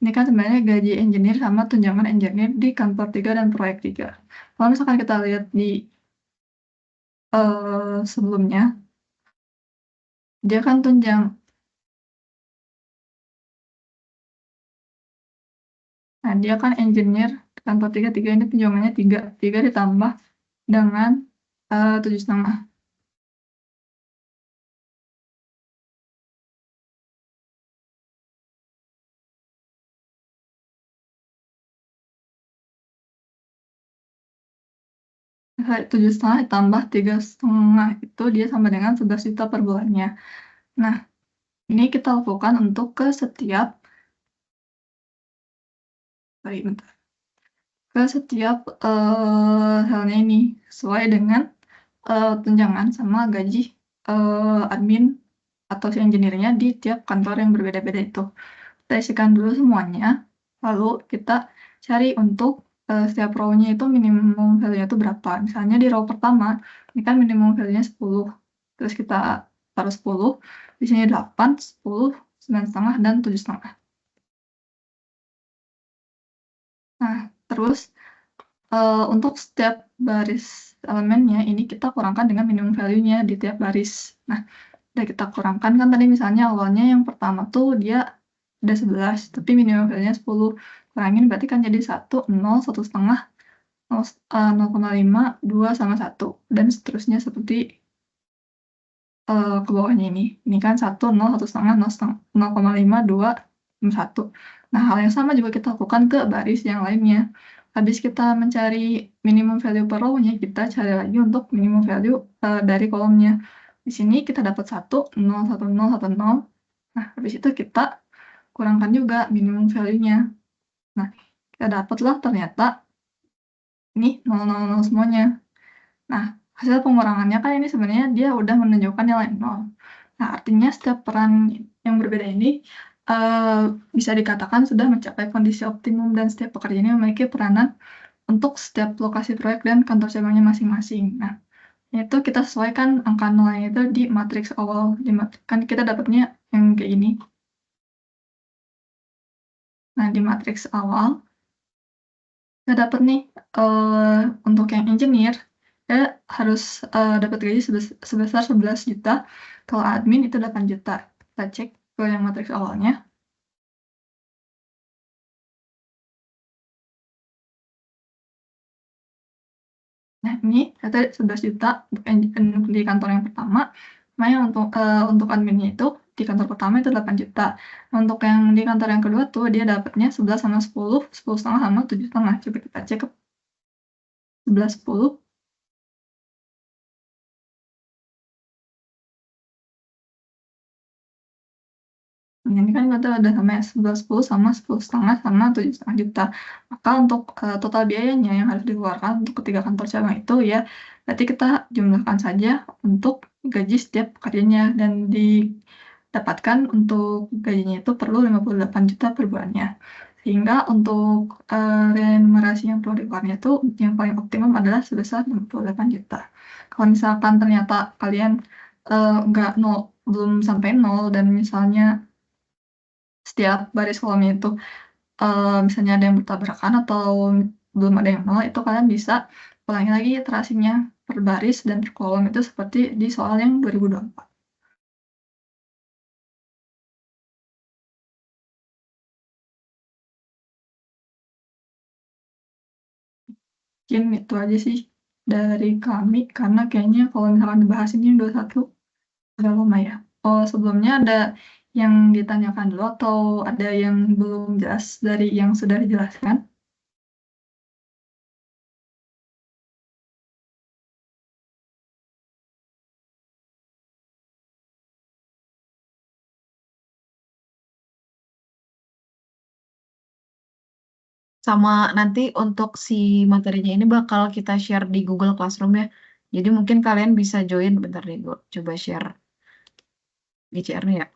Ini kan sebenarnya gaji engineer sama tunjangan engineer di kantor 3 dan proyek 3. Kalau misalkan kita lihat di sebelumnya, dia kan Nah, dia kan engineer kantor 3 ini tunjangannya 3 ditambah dengan 7,5. Nah, 7,5 ditambah 3,5 itu dia sama dengan 11 juta per bulannya. Nah, ini kita lakukan untuk ke setiap halnya ini sesuai dengan tunjangan sama gaji admin atau si engineer-nya di tiap kantor yang berbeda-beda itu. Kita isikan dulu semuanya, lalu kita cari untuk setiap row-nya itu minimum value-nya itu berapa. Misalnya di row pertama, ini kan minimum value-nya 10. Terus kita taruh 10, di sini 8, 10, 9,5, dan 7,5. Nah, terus untuk setiap baris elemennya, ini kita kurangkan dengan minimum value-nya di tiap baris. Nah, udah kita kurangkan kan tadi misalnya awalnya yang pertama tuh dia udah 11, tapi minimum value-nya 10. Kurangin berarti kan jadi 1, 0, 1,5, 0,5, 2, sama 1. Dan seterusnya seperti ke bawahnya ini. Ini kan 1, 0, 1,5, 0,5, 2, 1. Nah, hal yang sama juga kita lakukan ke baris yang lainnya. Habis kita mencari minimum value per row-nya, kita cari lagi untuk minimum value dari kolomnya. Di sini kita dapat 1, 0, 1, 0, 1, 0. Nah, habis itu kita kurangkan juga minimum value-nya. Nah, kita dapatlah ternyata ini 0, 0, 0 semuanya. Nah, hasil pengurangannya kan ini sebenarnya dia udah menunjukkan nilai 0. Nah, artinya setiap peran yang berbeda ini bisa dikatakan sudah mencapai kondisi optimum dan setiap pekerja ini memiliki peranan untuk setiap lokasi proyek dan kantor cabangnya masing-masing. Nah, itu kita sesuaikan angka nilainya itu di matriks awal. Kan kita dapatnya yang kayak gini. Nah, di matriks awal, kita dapat nih untuk yang engineer, ya harus dapat gaji sebesar 11 juta. Kalau admin itu 8 juta. Kita cek ke yang matriks awalnya. Nah, ini ternyata 11 juta untuk di kantor yang pertama. Nah, yang untuk adminnya itu di kantor pertama itu 8 juta. Untuk yang di kantor yang kedua tuh dia dapatnya 11 sama 10, 10,5 sama 7,5. Coba kita cek ke 11, 10. Nah, ini kan kita udah sama 11, 10 sama 10,5 sama 7,5 juta. Maka untuk total biayanya yang harus dikeluarkan untuk ketiga kantor cabang itu ya berarti kita jumlahkan saja untuk gaji setiap pekerjanya dan didapatkan untuk gajinya itu perlu 58 juta per bulannya. Sehingga untuk remunerasi yang perlu dikeluarkan itu yang paling optimum adalah sebesar 58 juta. Kalau misalkan ternyata kalian nggak nol, belum sampai nol dan misalnya setiap baris kolomnya itu misalnya ada yang bertabrakan atau belum ada yang nol, itu kalian bisa ulangi lagi iterasinya per baris dan per kolom itu seperti di soal yang 2024. Mungkin itu aja sih dari kami, karena kayaknya kalau misalkan dibahas ini 21 udah lama ya. Oh, sebelumnya ada yang ditanyakan dulu atau ada yang belum jelas dari yang sudah dijelaskan?
Sama nanti untuk si materinya ini bakal kita share di Google Classroom ya. Jadi mungkin kalian bisa join, bentar nih gue coba share GCR-nya ya.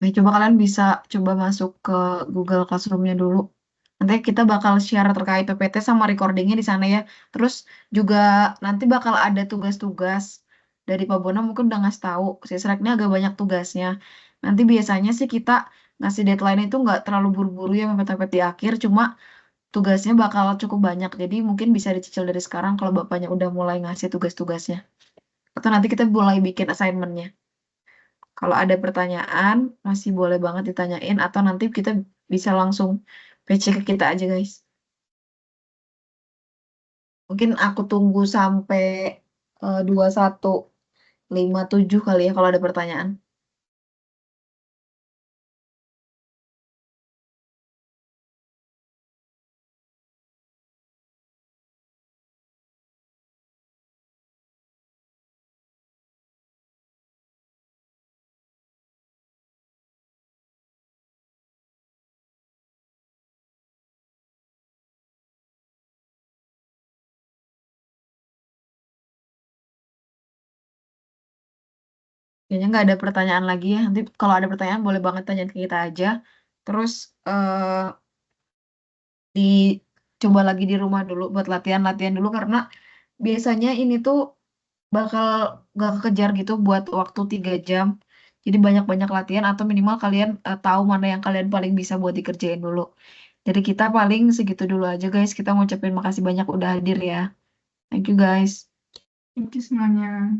Oke, coba kalian bisa coba masuk ke Google Classroom-nya dulu. Nanti kita bakal share terkait PPT sama recordingnya di sana ya. Terus juga nanti bakal ada tugas-tugas dari Pak Bona, mungkin udah ngasih tahu. Sisrek ini agak banyak tugasnya. Nanti biasanya sih kita ngasih deadline itu nggak terlalu buru-buru ya mepet-mepet di akhir. Cuma tugasnya bakal cukup banyak. Jadi mungkin bisa dicicil dari sekarang kalau Bapaknya udah mulai ngasih tugas-tugasnya. Atau nanti kita mulai bikin assignment-nya. Kalau ada pertanyaan, masih boleh banget ditanyain. Atau nanti kita bisa langsung PC ke kita aja, guys. Mungkin aku tunggu sampai 21.57 kali ya kalau ada pertanyaan. Kayaknya nggak ada pertanyaan lagi ya. Nanti kalau ada pertanyaan boleh banget tanya ke kita aja. Terus dicoba lagi di rumah dulu buat latihan-latihan dulu karena biasanya ini tuh bakal gak kejar gitu buat waktu 3 jam. Jadi banyak-banyak latihan atau minimal kalian tahu mana yang kalian paling bisa buat dikerjain dulu. Jadi kita paling segitu dulu aja guys. Kita ngucapin makasih banyak udah hadir ya. Thank you guys.
Thank you semuanya.